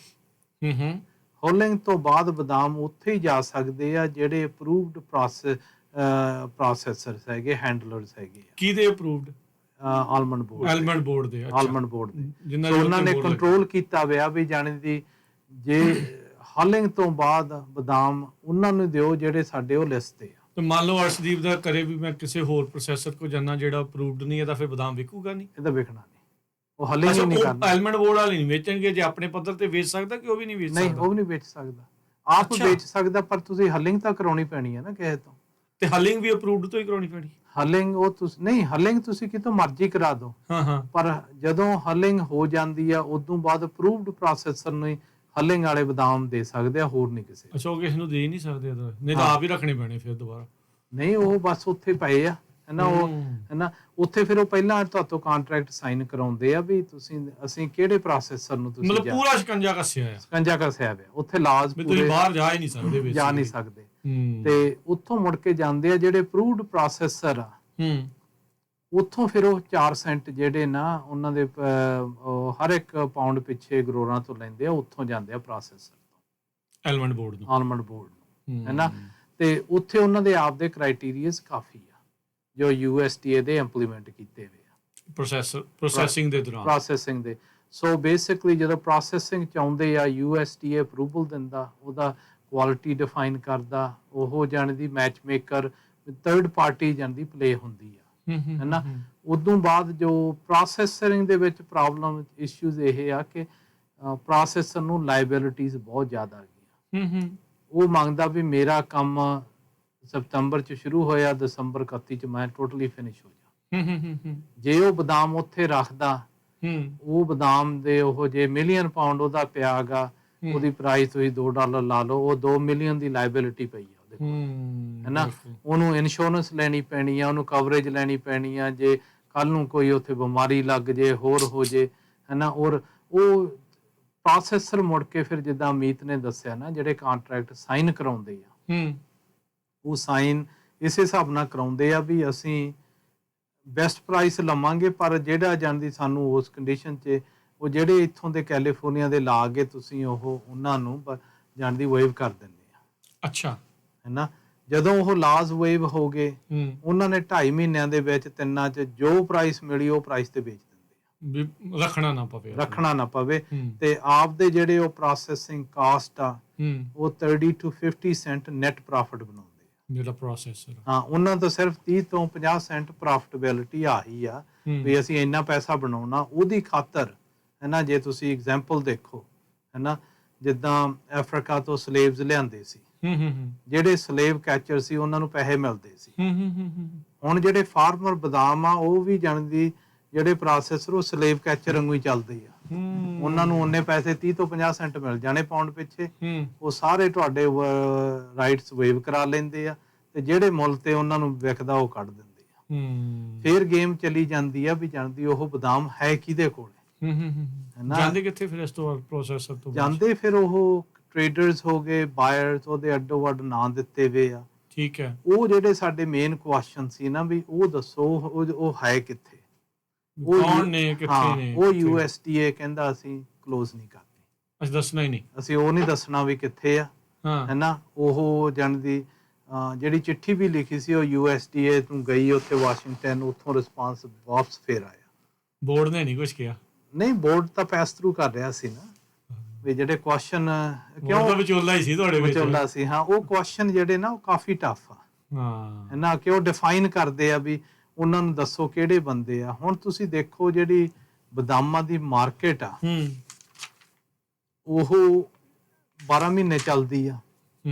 ਹੋਲਿੰਗ ਤੋਂ ਬਾਅਦ ਬਦਾਮ ਉੱਥੇ ਹੀ ਜਾ ਸਕਦੇ ਆ ਜਿਹੜੇ ਅਪਰੂਵਡ ਪ੍ਰੋਸੈਸਰਸ ਹੈਗੇ, ਹੈਂਡਲਰਸ ਹੈਗੇ ਆ। ਕਿਹਦੇ ਅਪਰੂਵਡ? ਆਲਮੰਡ ਬੋਰਡ ਦੇ, ਆਲਮੰਡ ਬੋਰਡ ਦੇ। ਉਹਨਾਂ ਨੇ ਕੰਟਰੋਲ ਕੀਤਾ ਹੋਇਆ ਵੀ ਜਾਣੇ ਦੀ, ਜੇ ਹਾਲਿੰਗ ਤੋਂ ਬਾਅਦ ਬਦਾਮ ਉਹਨਾਂ ਨੂੰ ਦਿਓ ਜਿਹੜੇ ਸਾਡੇ ਉਹ ਲਿਸਟ ਤੇ ਆ। ਤੇ ਮੰਨ ਲਓ ਅਰਸ਼ਦੀਪ ਦਾ ਕਰੇ ਵੀ ਮੈਂ ਕਿਸੇ ਹੋਰ ਪ੍ਰੋਸੈਸਰ ਕੋ ਜਾਣਾ ਜਿਹੜਾ ਅਪਰੂਵਡ ਨਹੀਂ ਹੈ, ਤਾਂ ਫਿਰ ਬਦਾਮ ਵਿਕੂਗਾ ਨਹੀਂ? ਇਹਦਾ ਵਿਕਣਾ ਨਹੀਂ, ਉਹ ਹਾਲਿੰਗ ਹੀ ਨਹੀਂ ਕਰਨਾ। ਆਲਮੰਡ ਬੋਰਡ ਵਾਲੇ ਨਹੀਂ ਵੇਚਣਗੇ, ਜੇ ਆਪਣੇ ਪੱਧਰ ਤੇ ਵੇਚ ਸਕਦਾ ਕਿ ਉਹ ਵੀ ਨਹੀਂ ਵੇਚ ਸਕਦਾ? ਨਹੀਂ, ਉਹ ਵੀ ਨਹੀਂ ਵੇਚ ਸਕਦਾ, ਆਪ ਵੇਚ ਸਕਦਾ, ਪਰ ਤੁਸੀਂ ਹਾਲਿੰਗ ਤਾਂ ਕਰਾਉਣੀ ਪੈਣੀ ਹੈ ਨਾ ਕਿਸੇ ਤੋਂ। ਤੇ ਹਾਲਿੰਗ ਵੀ ਅਪਰੂਵਡ ਤੋਂ ਹੀ ਕਰਾਉਣੀ ਪੈਣੀ? ਹਾਲਿੰਗ ਉਹ ਤੁਸੀਂ ਨਹੀਂ, ਹਾਲਿੰਗ ਤੁਸੀਂ ਕਿਤੋਂ ਮਰਜ਼ੀ ਕਰਾ ਦਿਓ, ਪਰ ਜਦੋਂ ਹਾਲਿੰਗ ਹੋ ਜਾਂਦੀ ਆ ਉਦੋਂ ਬਾਅਦ ਅਪਰੂਵਡ ਪ੍ਰੋਸੈਸਰ ਨੂੰ ਹਾਲਿੰਗ ਵਾਲੇ ਬਦਾਮ ਦੇ ਸਕਦੇ ਆ, ਹੋਰ ਨਹੀਂ ਕਿਸੇ। ਅੱਛਾ, ਉਹ ਕਿਸੇ ਨੂੰ ਦੇ ਨਹੀਂ ਸਕਦੇ, ਨਹੀਂ ਤਾਂ ਆਪ ਹੀ ਰੱਖਣੇ ਪੈਣੇ ਫਿਰ ਦੁਬਾਰਾ? ਨਹੀਂ, ਉਹ ਬਸ ਉੱਥੇ ਪਏ ਆ, ਹੈਨਾ, ਉਹ ਹੈਨਾ, ਉੱਥੇ ਫਿਰ ਉਹ ਪਹਿਲਾਂ ਤੁਹਾਤੋਂ ਕੰਟਰੈਕਟ ਸਾਈਨ ਕਰਾਉਂਦੇ ਆ ਵੀ ਅਸੀਂ ਕਿਹੜੇ ਪ੍ਰੋਸੈਸਰ ਨੂੰ ਤੁਸੀਂ, ਮਤਲਬ ਪੂਰਾ ਸ਼ਿਕੰਜਾ ਕੱਸਿਆ ਹੋਇਆ ਉੱਥੇ, ਲਾਜ਼ ਪੂਰੇ, ਬਾਹਰ ਜਾ ਹੀ ਨਹੀਂ ਸਕਦੇ, ਜਾ ਨਹੀਂ ਸਕਦੇ, ਤੇ ਉੱਥੋਂ ਮੁੜ ਕੇ ਜਾਂਦੇ ਆ ਜਿਹੜੇ ਅਪਰੂਵਡ ਪ੍ਰੋਸੈਸਰ ਆ, ਉੱਥੋਂ ਫਿਰ ਉਹ 4 ਸੈਂਟ ਜਿਹੜੇ ਨਾ ਉਹਨਾਂ ਦੇ ਹਰ ਇੱਕ ਪਾਉਂਡ ਪਿੱਛੇ ਗਰੋਰਾਂ ਤੋਂ ਲੈਂਦੇ ਆ, ਉੱਥੋਂ ਜਾਂਦੇ ਆ ਪ੍ਰੋਸੈਸਰ ਤੋਂ ਆਲਮੰਡ ਬੋਰਡ ਨੂੰ, ਹੈਨਾ। ਤੇ ਉੱਥੇ ਉਹਨਾਂ ਦੇ ਆਪ ਦੇ ਕ੍ਰਾਈਟੇਰੀਆਸ ਕਾਫੀ ਆ ਜੋ USDA ਦੇ ਇੰਪਲੀਮੈਂਟ ਕੀਤੇ ਹੋਏ ਆ ਪ੍ਰੋਸੈਸਿੰਗ ਦੇ। ਸੋ ਬੇਸਿਕਲੀ ਜਦੋਂ ਪ੍ਰੋਸੈਸਿੰਗ ਚ ਆਉਂਦੇ ਆ, USDA ਅਪਰੂਵਲ ਦਿੰਦਾ, ਉਹਦਾ ਕੁਆਲਿਟੀ ਡਿਫਾਈਨ ਕਰਦਾ, ਉਹ ਜਾਣ ਦੀ ਮੈਚ ਮੇਕਰ, ਥਰਡ ਪਾਰਟੀ ਜਾਣ ਦੀ ਪਲੇ ਹੁੰਦੀ ਆ, ਹੈਨਾ। ਉਦੋਂ ਬਾਅਦ ਜੋ ਪ੍ਰੋਸੈਸਿੰਗ ਦੇ ਵਿੱਚ ਪ੍ਰੋਬਲਮ ਇਸ਼ੂਜ਼ ਇਹ ਆ ਕਿ ਪ੍ਰੋਸੈਸਰ ਨੂੰ ਲਾਇਬਿਲਿਟੀਜ਼ ਬਹੁਤ ਜ਼ਿਆਦਾ ਆ ਗਈਆਂ। ਉਹ ਮੰਗਦਾ ਵੀ ਮੇਰਾ ਕੰਮ ਸਤੰਬਰ ਚ ਸ਼ੁਰੂ ਹੋਇਆ, ਦਸੰਬਰ 31 ਚ ਮੈਂ ਟੋਟਲੀ ਫਿਨਿਸ਼ ਹੋ ਜਾ। ਜੇ ਉਹ ਬਦਾਮ ਉੱਥੇ ਰੱਖਦਾ, ਉਹ ਬਦਾਮ ਦੇ ਉਹ ਜੇ ਮਿਲੀਅਨ ਪਾਉਂਡ ਉਹਦਾ ਪਿਆਗਾ, ਉਹਦੀ ਪ੍ਰਾਈਸ ਤੁਸੀਂ $2 ਲਾ ਲਓ, ਉਹ 2 ਮਿਲੀਅਨ ਦੀ ਲਾਇਬਿਲਿਟੀ ਪਈ ਆ ਉਹਦੇ ਕੋਲ, ਹੈਨਾ। ਉਹਨੂੰ ਇੰਸ਼ੋਰੈਂਸ ਲੈਣੀ ਪੈਣੀ ਆ, ਉਹਨੂੰ ਕਵਰੇਜ ਲੈਣੀ ਪੈਣੀ ਆ, ਜੇ ਕੱਲ ਨੂੰ ਕੋਈ ਉੱਥੇ ਬਿਮਾਰੀ ਲੱਗ ਜੇ, ਹੋਰ ਹੋ ਜੇ, ਹੈਨਾ। ਔਰ ਉਹ ਪ੍ਰੋਸੈਸਰ ਮੁੜ ਕੇ ਫਿਰ ਜਿੱਦਾਂ ਅਮੀਤ ਨੇ ਦੱਸਿਆ ਨਾ, ਜਿਹੜੇ ਕੰਟਰੈਕਟ ਸਾਈਨ ਕਰਾਉਂਦੇ ਆ, ਉਹ ਸਾਈਨ ਇਸੇ ਹਿਸਾਬ ਨਾਲ ਕਰਾਉਂਦੇ ਆ ਵੀ ਅਸੀਂ ਬੈਸਟ ਪ੍ਰਾਈਸ ਲਵਾਂਗੇ, ਪਰ ਜਿਹੜਾ ਜਾਂਦੀ ਸਾਨੂੰ ਉਸ ਕੰਡੀਸ਼ਨ 'ਚ ਉਹ ਜਿਹੜੇ ਇੱਥੋਂ ਦੇ ਕੈਲੀਫੋਰਨੀਆ ਦੇ ਲਾ ਕੇ ਤੁਸੀਂ ਉਹਨਾਂ ਨੂੰ ਜਾਣ ਦੀ ਵੇਵ ਕਰ ਦਿੰਦੇ ਆ। ਅੱਛਾ, ਹੈ ਨਾ। ਜਦੋਂ ਉਹ ਲਾਜ਼ ਵੇਵ ਹੋ ਗਏ, ਉਹਨਾਂ ਨੇ 2.5 ਮਹੀਨਿਆਂ ਦੇ ਵਿੱਚ ਤਿੰਨਾਂ 'ਚ ਜੋ ਪ੍ਰਾਈਸ ਮਿਲੀ ਉਹ ਪ੍ਰਾਈਸ ਤੇ ਵੇਚ ਦਿੰਦੇ ਆ, ਵੀ ਰੱਖਣਾ ਨਾ ਪਵੇ। ਤੇ ਆਪਦੇ ਜਿਹੜੇ ਉਹ ਪ੍ਰੋਸੈਸਿੰਗ ਕਾਸਟ ਆ ਉਹ 30 to 50 ਸੈਂਟ ਨੈਟ ਪ੍ਰੋਫਿਟ ਬਣਾਉਂਦੇ ਆ ਜਿਹੜਾ ਪ੍ਰੋਸੈਸਰ। ਹਾਂ, ਉਹਨਾਂ ਤੋਂ ਸਿਰਫ 30 ਤੋਂ 50 ਸੈਂਟ ਪ੍ਰੋਫਿਟੇਬਿਲਿਟੀ ਆਹੀ ਆ ਵੀ ਅਸੀਂ ਇੰਨਾ ਪੈਸਾ ਬਣਾਉਣਾ। ਉਹਦੀ ਖਾਤਰ ਹੈ ਨਾ, ਜੇ ਤੁਸੀਂ ਐਗਜ਼ਾਮਪਲ ਦੇਖੋ ਹੈ ਨਾ, ਜਿੱਦਾਂ ਅਫਰੀਕਾ ਤੋਂ ਸਲੇਵਸ ਲਿਆਂਦੇ ਸੀ, ਜਿਹੜੇ ਸਲੇਵ ਕੈਚਰ ਸੀ ਉਹਨਾਂ ਨੂੰ ਪੈਸੇ ਮਿਲਦੇ ਸੀ। ਹੁਣ ਜਿਹੜੇ ਫਾਰਮਰ ਬਦਾਮ ਆ ਉਹ ਵੀ ਜਾਣਦੀ ਜਿਹੜੇ ਪ੍ਰੋਸੈਸਰ ਉਹ ਸਲੇਵ ਕੈਚਰ ਵਾਂਗੂ ਹੀ ਚੱਲਦੇ ਆ। ਉਹਨਾਂ ਨੂੰ ਉਹਨੇ ਪੈਸੇ 30 ਤੋਂ 50 ਸੈਂਟ ਮਿਲ ਜਾਣੇ ਪਾਉਂਡ ਪਿੱਛੇ, ਉਹ ਸਾਰੇ ਤੁਹਾਡੇ ਰਾਈਟਸ ਵੇਵ ਕਰਾ ਲੈਂਦੇ ਆ ਤੇ ਜਿਹੜੇ ਮੁੱਲ ਤੇ ਉਹਨਾਂ ਨੂੰ ਵਿਕਦਾ ਉਹ ਕੱਢ ਦਿੰਦੇ ਆ। ਫਿਰ ਗੇਮ ਚਲੀ ਜਾਂਦੀ ਆ ਵੀ ਜਾਣਦੀ ਉਹ ਬਦਾਮ ਹੈ ਕਿਹਦੇ ਕੋਲੇ, ਜਾਂਦੇ ਕਿੱਥੇ ਫਿਰ ਇਸ ਤੋਂ ਬਾਅਦ ਪ੍ਰੋਸੈਸਰ ਤੋਂ ਜਾਂਦੇ ਫਿਰ ਉਹ ਟ੍ਰੇਡਰਸ ਹੋ ਗਏ, ਬਾਇਰਸ, ਉਹਦੇ ਅੱਡੋ ਅੱਡ ਨਾਂ ਦਿੱਤੇ ਵੇ ਆ। ਠੀਕ ਹੈ। ਉਹ ਜਿਹੜੇ ਸਾਡੇ ਮੇਨ ਕੁਐਸਚਨ ਸੀ ਨਾ ਵੀ ਉਹ ਦੱਸੋ ਉਹ ਹੈ ਕਿੱਥੇ, ਕੌਣ ਨੇ, ਕਿੱਥੇ ਨੇ। ਉਹ USDA ਕਹਿੰਦਾ ਅਸੀਂ ਕਲੋਜ਼ ਨਹੀਂ ਕਰਨੀ, ਅਸੀਂ ਦੱਸਣਾ ਹੀ ਨਹੀਂ, ਅਸੀਂ ਉਹ ਨਹੀਂ ਦੱਸਣਾ ਵੀ ਕਿੱਥੇ ਆ। ਹੈ ਨਾ, ਉਹ ਜਾਣਦੀ ਜਿਹੜੀ ਚਿੱਠੀ ਵੀ ਲਿਖੀ ਸੀ ਉਹ USDA ਨੂੰ ਗਈ ਉੱਥੇ ਵਾਸ਼ਿੰਗਟਨ, ਉੱਥੋਂ ਰਿਸਪਾਂਸ ਵਾਪਸ ਫੇਰ ਆਇਆ। ਬੋਰਡ ਨੇ ਨਹੀਂ ਕੁਝ ਕਿਹਾ? ਨਹੀਂ, ਬੋਰਡ ਤਾਂ ਪਾਸ ਥਰੂ ਕਰ ਰਿਹਾ ਸੀ ਨਾ ਵੀ ਜਿਹੜੇ ਕੁਐਸਚਨ ਕਿਉਂ ਵਿਚੋਲਾ ਹੀ ਸੀ ਤੁਹਾਡੇ ਵਿੱਚ, ਵਿਚੋਲਾ ਸੀ। ਹਾਂ, ਉਹ ਕੁਐਸਚਨ ਜਿਹੜੇ ਨਾ ਉਹ ਕਾਫੀ ਟਫ ਆ। ਹੈ ਨਾ, ਕਿ ਉਹ ਡਿਫਾਈਨ ਕਰਦੇ ਆ ਵੀ ਉਹਨਾਂ ਨੂੰ ਦੱਸੋ ਕਿਹੜੇ ਬੰਦੇ ਆ। ਹੁਣ ਤੁਸੀਂ ਦੇਖੋ ਜਿਹੜੀ ਬਦਾਮਾਂ ਦੀ ਮਾਰਕੀਟ ਆ ਉਹ 12 ਮਹੀਨੇ ਚੱਲਦੀ ਆ।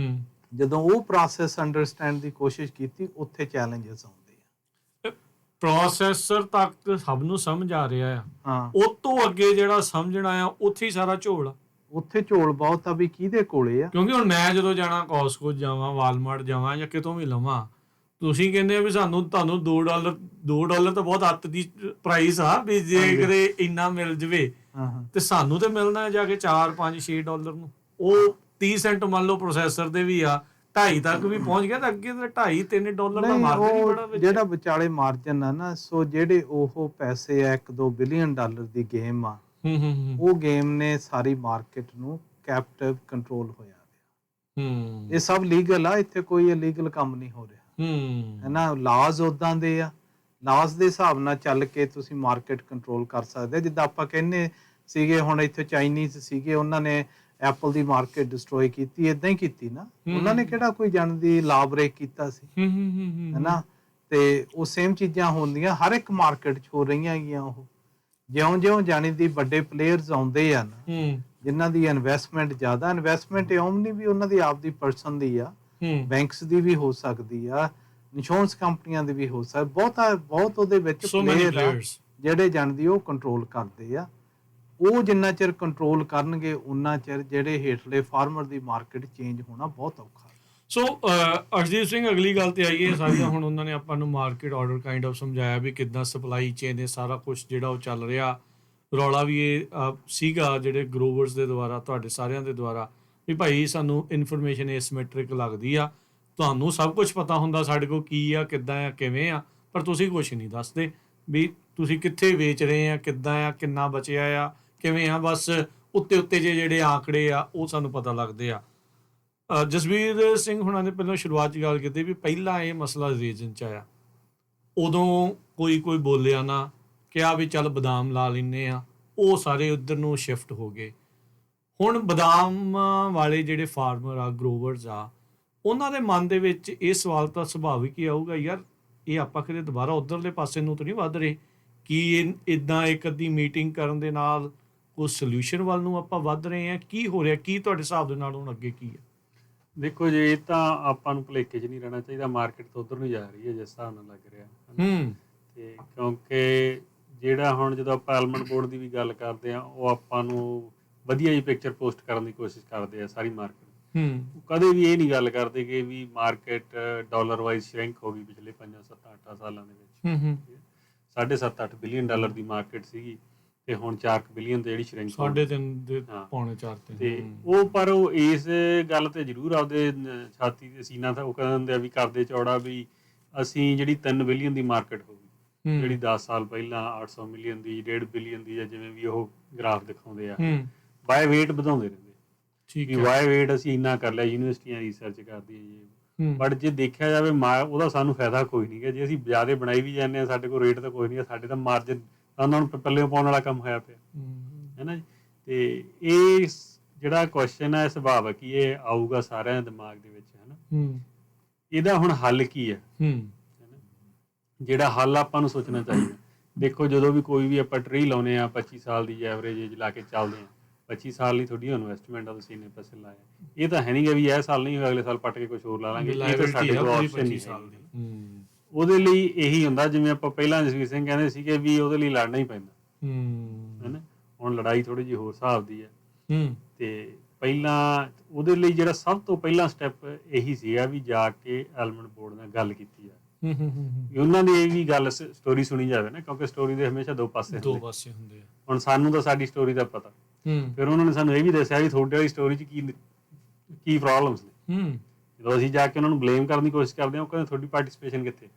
ਜਦੋਂ ਉਹ ਪ੍ਰੋਸੈਸ ਅੰਡਰਸਟੈਂਡ ਦੀ ਕੋਸ਼ਿਸ਼ ਕੀਤੀ ਉੱਥੇ ਚੈਲੰਜਸ ਆਉਂਦੇ ਆ। ਪ੍ਰੋਸੈਸਰ ਤੱਕ ਸਭ ਨੂੰ ਸਮਝ ਆ ਰਿਹਾ ਆ, ਹਾਂ, ਉਹ ਤੋਂ ਅੱਗੇ ਜਿਹੜਾ ਸਮਝਣਾ ਆ ਉੱਥੇ ਹੀ ਸਾਰਾ ਝੋਲ। ਉੱਥੇ ਝੋਲ ਬਹੁਤ ਆ ਵੀ ਕਿਹਦੇ ਕੋਲੇ ਆ। ਕਿਉਂਕਿ ਹੁਣ ਮੈਂ ਜਦੋਂ ਜਾਣਾ ਕਾਸਕੋ ਜਾਵਾਂ, ਵਾਲਮਾਰਟ ਜਾਵਾਂ ਜਾਂ ਕਿਤੋਂ ਵੀ ਲਵਾਂ, ਤੁਸੀਂ ਕਹਿੰਦੇ ਆ ਵੀ ਤੁਹਾਨੂੰ $2 ਤਾਂ ਬਹੁਤ ਅੱਤ ਦੀ ਪ੍ਰਾਈਸ ਆ ਵੀ ਜੇ ਕਿਤੇ ਇੰਨਾ ਮਿਲ ਜਵੇ, ਤੇ ਸਾਨੂੰ ਤੇ ਮਿਲਣਾ ਜਾ ਕੇ $4-5-6 ਨੂੰ। ਉਹ 30 ਸੈਂਟ ਮੰਨ ਲਓ ਪ੍ਰੋਸੈਸਰ ਦੇ ਵੀ ਆ, 2.5 ਤੱਕ ਵੀ ਪਹੁੰਚ ਗਿਆ, ਤਾਂ ਅੱਗੇ ਤਾਂ $2.5-3 ਦਾ ਮਾਰਜਨ ਹੀ ਬੜਾ ਵਿੱਚ। ਜਿਹੜਾ ਵਿਚਾਲੇ ਮਾਰਜਨ ਆ ਨਾ, ਸੋ ਜਿਹੜੇ ਉਹ ਪੈਸੇ ਆ $1-2 ਬਿਲੀਅਨ ਦੀ ਗੇਮ ਆ, ਉਹ ਗੇਮ ਨੇ ਸਾਰੀ ਮਾਰਕੀਟ ਨੂੰ ਕੈਪਟਿਵ ਕੰਟਰੋਲ ਹੋਇਆ। ਇਹ ਸਭ ਲੀਗਲ ਆ, ਇੱਥੇ ਕੋਈ ਇਲੀਗਲ ਕੰਮ ਨਹੀਂ ਹੋ ਰਿਹਾ। ਹੈ ਨਾ, ਲਾਜ਼ ਉਦਾਂ ਦੇ ਆ, ਲਾਜ਼ ਦੇ ਹਿਸਾਬ ਨਾਲ ਚੱਲ ਕੇ ਤੁਸੀਂ ਮਾਰਕੀਟ ਕੰਟਰੋਲ ਕਰ ਸਕਦੇ। ਜਿੱਦਾਂ ਆਪਾਂ ਕਹਿੰਦੇ ਸੀਗੇ ਹੁਣ ਇੱਥੇ ਚਾਈਨੀਜ਼ ਸੀਗੇ, ਉਹਨਾਂ ਨੇ ਐਪਲ ਦੀ ਮਾਰਕੀਟ ਡਿਸਟਰੋਏ ਕੀਤੀ, ਇਦਾਂ ਹੀ ਕੀਤੀ ਨਾ। ਉਹਨਾਂ ਨੇ ਕਿਹੜਾ ਕੋਈ ਜਾਣਦੀ ਲਾ ਬ੍ਰੇਕ ਕੀਤਾ ਸੀ, ਹੈ ਨਾ। ਤੇ ਉਹ ਸੇਮ ਚੀਜ਼ਾਂ ਹੁੰਦੀਆਂ ਹਰ ਇੱਕ ਮਾਰਕੀਟ 'ਚ ਹੋ ਰਹੀਆਂ ਹੈਗੀਆਂ। ਉਹ ਜਿਉਂ-ਜਿਉਂ ਜਾਣੀ ਦੀ ਵੱਡੇ ਪਲੇਅਰਸ ਆਉਂਦੇ ਆ ਨਾ, ਜਿਨ੍ਹਾਂ ਦੀ ਇਨਵੈਸਟਮੈਂਟ ਜ਼ਿਆਦਾ, ਇਨਵੈਸਟਮੈਂਟ ਇਉਂ ਨਹੀਂ ਵੀ ਉਹਨਾਂ ਦੀ ਆਪਦੀ ਪਰਸਨ ਦੀ ਆ, ਬੈਂਕਸ ਦੀ ਵੀ ਹੋ ਸਕਦੀ ਆ, ਇੰਸ਼ੋਰੈਂਸ ਕੰਪਨੀਆਂ ਦੀ ਵੀ ਹੋ ਸਕਦੀ, ਬਹੁਤ ਉਹਦੇ ਵਿੱਚ ਪਲੇਅਰ ਆ ਜਿਹੜੇ ਜਾਣਦੀ ਉਹ ਕੰਟਰੋਲ ਕਰਦੇ ਆ। ਉਹ ਜਿੰਨਾ ਚਿਰ ਕੰਟਰੋਲ ਕਰਨਗੇ ਉਹਨਾਂ ਚਿਰ ਜਿਹੜੇ ਹੇਠਲੇ ਫਾਰਮਰ ਦੀ ਮਾਰਕੀਟ ਚੇਂਜ ਹੋਣਾ ਬਹੁਤ ਔਖਾ। ਸੋ ਅਰਸ਼ਦੀਪ ਸਿੰਘ, ਅਗਲੀ ਗੱਲ ਤੇ ਆਈਏ ਸਾਰੀਆਂ। ਹੁਣ ਉਹਨਾਂ ਨੇ ਆਪਾਂ ਨੂੰ ਮਾਰਕੀਟ ਆਰਡਰ ਕਾਈਂਡ ਆਫ ਸਮਝਾਇਆ ਵੀ ਕਿੱਦਾਂ ਸਪਲਾਈ ਚੇਨ ਇਹ ਸਾਰਾ ਕੁਝ ਜਿਹੜਾ ਉਹ ਚੱਲ ਰਿਹਾ। ਰੌਲਾ ਵੀ ਇਹ ਸੀਗਾ ਜਿਹੜੇ ਗਰੋਵਰਸ ਦੇ ਦੁਆਰਾ, ਤੁਹਾਡੇ ਸਾਰਿਆਂ ਦੇ ਦੁਆਰਾ, ਵੀ ਭਾਈ ਸਾਨੂੰ ਇਨਫੋਰਮੇਸ਼ਨ ਐਸਿਮੈਟ੍ਰਿਕ ਲੱਗਦੀ ਆ, ਤੁਹਾਨੂੰ ਸਭ ਕੁਝ ਪਤਾ ਹੁੰਦਾ ਸਾਡੇ ਕੋਲ ਕੀ ਆ, ਕਿੱਦਾਂ ਆ, ਕਿਵੇਂ ਆ, ਪਰ ਤੁਸੀਂ ਕੁਝ ਨਹੀਂ ਦੱਸਦੇ ਵੀ ਤੁਸੀਂ ਕਿੱਥੇ ਵੇਚ ਰਹੇ ਆ, ਕਿੱਦਾਂ ਆ, ਕਿੰਨਾ ਬਚਿਆ ਆ, ਕਿਵੇਂ ਆ। ਬਸ ਉੱਤੇ ਜਿਹੜੇ ਆંકੜੇ ਆ ਉਹ ਸਾਨੂੰ ਪਤਾ ਲੱਗਦੇ ਆ। ਜਸਵੀਰ ਸਿੰਘ ਹੁਣਾਂ ਨੇ ਪਹਿਲਾਂ ਸ਼ੁਰੂਆਤ 'ਚ ਗੱਲ ਕੀਤੀ ਵੀ ਪਹਿਲਾਂ ਇਹ ਮਸਲਾ ਰੀਜਨ 'ਚ ਆਇਆ, ਉਦੋਂ ਕੋਈ ਬੋਲਿਆ ਨਾ, ਕਿਹਾ ਵੀ ਚੱਲ ਬਦਾਮ ਲਾ ਲੈਂਦੇ ਆ, ਉਹ ਸਾਰੇ ਉੱਧਰ ਨੂੰ ਸ਼ਿਫਟ ਹੋ ਗਏ। ਹੁਣ ਬਦਾਮ ਵਾਲੇ ਜਿਹੜੇ ਫਾਰਮਰ ਆ, ਗਰੋਵਰਸ ਆ, ਉਹਨਾਂ ਦੇ ਮਨ ਦੇ ਵਿੱਚ ਇਹ ਸਵਾਲ ਤਾਂ ਸੁਭਾਵਿਕ ਹੀ ਆਊਗਾ, ਯਾਰ ਇਹ ਆਪਾਂ ਕਿਤੇ ਦੁਬਾਰਾ ਉੱਧਰਲੇ ਪਾਸੇ ਨੂੰ ਤਾਂ ਨਹੀਂ ਵੱਧ ਰਹੇ, ਕੀ ਇੱਦਾਂ ਇੱਕ ਅੱਧੀ ਮੀਟਿੰਗ ਕਰਨ ਦੇ ਨਾਲ ਕੋਈ ਸੋਲਿਊਸ਼ਨ ਵੱਲ ਨੂੰ ਆਪਾਂ ਵੱਧ ਰਹੇ ਹਾਂ? ਕੀ ਹੋ ਰਿਹਾ, ਕੀ ਤੁਹਾਡੇ ਹਿਸਾਬ ਦੇ ਨਾਲ ਹੁਣ ਅੱਗੇ ਕੀ ਹੈ? ਦੇਖੋ ਜੀ, ਇਹ ਤਾਂ ਆਪਾਂ ਨੂੰ ਭੁਲੇਖੇ 'ਚ ਨਹੀਂ ਰਹਿਣਾ ਚਾਹੀਦਾ, ਮਾਰਕੀਟ ਤਾਂ ਉੱਧਰ ਨੂੰ ਜਾ ਰਹੀ ਹੈ ਜਿਸ ਹਿਸਾਬ ਨਾਲ ਲੱਗ ਰਿਹਾ। ਤੇ ਕਿਉਂਕਿ ਜਿਹੜਾ ਹੁਣ ਜਦੋਂ ਆਪਾਂ ਐਲਮੰਡ ਬੋਰਡ ਦੀ ਵੀ ਗੱਲ ਕਰਦੇ ਆ, ਉਹ ਆਪਾਂ ਨੂੰ ਵਧੀਆ ਜਿਹੀ ਪਿਕਚਰ ਪੋਸਟ ਕਰਨ ਦੀ ਕੋਸ਼ਿਸ਼ ਕਰਦੇ ਆ ਸਾਰੀ ਮਾਰਕੀਟ। ਕਦੇ ਵੀ ਇਹ ਨਹੀਂ ਗੱਲ ਕਰਦੇ ਕਿ ਵੀ ਮਾਰਕੀਟ ਡਾਲਰ ਵਾਈਜ਼ ਸ਼ਰਿੰਕ ਹੋ ਗਈ ਪਿਛਲੇ 5-7-8 ਸਾਲਾਂ ਦੇ ਵਿੱਚ। $7.5-8 ਬਿਲੀਅਨ ਦੀ ਮਾਰਕੀਟ ਸੀਗੀ ਤੇ ਹੁਣ 4 ਬਿਲੀਅਨ ਤੇ ਜਿਹੜੀ ਸ਼ਰਿੰਕ 3.5 ਤੇ ਉਹ, ਪਰ ਉਹ ਇਸ ਗੱਲ ਤੇ ਜ਼ਰੂਰ ਆਪਦੇ ਛਾਤੀ ਤੇ ਸੀਨਾ ਤਾਂ ਉਹ ਕਹਿੰਦੇ ਆ ਵੀ ਕਰਦੇ ਚੌੜਾ ਵੀ ਅਸੀਂ ਜਿਹੜੀ 3 ਬਿਲੀਅਨ ਦੀ ਮਾਰਕੀਟ ਹੋ ਗਈ। ਜਿਹੜੀ 10 ਸਾਲ ਪਹਿਲਾਂ 800 ਮਿਲੀਅਨ ਦੀ 1.5 ਬਿਲੀਅਨ ਦੀ ਜਾਂ ਜਿਵੇਂ ਵੀ ਉਹ ਗ੍ਰਾਫ ਦਿਖਾਉਂਦੇ ਆ ਬਾਏ ਵੇਟ ਵਧਾਉਂਦੇ ਰਹਿੰਦੇ ਠੀਕ ਹੈ ਬਾਏ ਵੇਟ ਅਸੀਂ ਇੰਨਾ ਕਰ ਲਿਆ, ਯੂਨੀਵਰਸਿਟੀਆਂ ਰਿਸਰਚ ਕਰਦੀਆਂ ਜੀ, ਬਟ ਜੇ ਦੇਖਿਆ ਜਾਵੇ ਉਹਦਾ ਸਾਨੂੰ ਫਾਇਦਾ ਕੋਈ ਨਹੀਂ ਗਾ। ਜੇ ਅਸੀਂ ਜ਼ਿਆਦਾ ਬਣਾਈ ਵੀ ਜਾਂਦੇ ਹਾਂ ਸਾਡੇ ਕੋਲ ਰੇਟ ਤਾਂ ਕੋਈ ਨਹੀਂ, ਸਾਡੇ ਤਾਂ ਮਾਰਜਨ ਉਹਨਾਂ ਨੂੰ ਪੱਲੇ ਪਾਉਣ ਵਾਲਾ ਕੰਮ ਹੋਇਆ ਪਿਆ ਹੈ ਨਾ ਜੀ। ਤੇ ਇਹ ਜਿਹੜਾ ਕੁਐਸਚਨ ਹੈ ਸੁਭਾਵਿਕ ਹੀ ਇਹ ਆਊਗਾ ਸਾਰਿਆਂ ਦੇ ਦਿਮਾਗ ਦੇ ਵਿੱਚ ਹੈ ਨਾ। ਇਹਦਾ ਹੁਣ ਹੱਲ ਕੀ ਹੈ ਜਿਹੜਾ ਹੱਲ ਆਪਾਂ ਨੂੰ ਸੋਚਣਾ ਚਾਹੀਦਾ। ਦੇਖੋ ਜਦੋਂ ਵੀ ਕੋਈ ਵੀ ਆਪਾਂ ਟਰੀ ਲਾਉਨੇ ਆ 25 ਸਾਲ ਦੀ ਐਵਰੇਜ ਏਜ ਲਾ ਕੇ ਚੱਲਦੇ ਆ, 25 ਸਾਲ ਲਈ ਤੁਹਾਡੀ ਇਨਵੈਸਟਮੈਂਟ ਆ, ਤੁਸੀਂ ਇੰਨੇ ਪੈਸੇ ਲਾਏ, ਇਹ ਤਾਂ ਹੈ ਨਹੀਂ ਗਾ ਵੀ ਇਹ ਸਾਲ ਨਹੀਂ ਹੋਇਆ ਅਗਲੇ ਸਾਲ ਪੱਟ ਕੇ ਕੁਝ ਹੋਰ ਲਾ ਲਾਂਗੇ, ਇਹ ਤਾਂ ਸਾਡੇ ਕੋਲ ਆਪਸ਼ਨ ਨਹੀਂ ਹੈ। ਉਹਦੇ ਲਈ ਇਹੀ ਹੁੰਦਾ ਜਿਵੇਂ ਆਪਾਂ ਪਹਿਲਾਂ ਜਸਵੀਰ ਸਿੰਘ ਕਹਿੰਦੇ ਸੀਗੇ ਵੀ ਉਹਦੇ ਲਈ ਲੜਨਾ ਹੀ ਪੈਂਦਾ ਹੈ ਨਾ। ਹੁਣ ਲੜਾਈ ਥੋੜੀ ਜਿਹੀ ਹੋਰ ਹਿਸਾਬ ਦੀ ਹੈ ਤੇ ਪਹਿਲਾਂ ਉਹਦੇ ਲਈ ਜਿਹੜਾ ਸਭ ਤੋਂ ਪਹਿਲਾ ਸਟੈਪ ਇਹੀ ਸੀਗਾ ਵੀ ਜਾ ਕੇ ਐਲਮੰਡ ਬੋਰਡ ਨਾਲ ਗੱਲ ਕੀਤੀ ਆ, ਉਹਨਾਂ ਦੀ ਇਹ ਵੀ ਗੱਲ ਸਟੋਰੀ ਸੁਣੀ ਜਾਵੇ ਨਾ, ਕਿਉਂਕਿ ਸਟੋਰੀ ਦੇ ਹਮੇਸ਼ਾ ਦੋ ਪਾਸੇ ਹੁੰਦੇ ਆ। ਹੁਣ ਸਾਨੂੰ ਤਾਂ ਸਾਡੀ ਸਟੋਰੀ ਦਾ ਪਤਾ, ਫਿਰ ਉਹਨਾਂ ਨੇ ਸਾਨੂੰ ਇਹ ਵੀ ਦੱਸਿਆ ਵੀ ਤੁਹਾਡੇ ਵਾਲੀ ਸਟੋਰੀ 'ਚ ਕੀ ਪ੍ਰੋਬਲਮਸ ਨੇ। ਜਦੋਂ ਅਸੀਂ ਜਾ ਕੇ ਉਹਨਾਂ ਨੂੰ ਬਲੇਮ ਕਰਨ ਦੀ ਕੋਸ਼ਿਸ਼ ਕਰਦੇ ਹਾਂ, ਉਹ ਕਹਿੰਦੇ ਤੁਹਾਡੀ ਪਾਰਟਿਸਿਪੇਸ਼ਨ ਕਿੱਥੇ,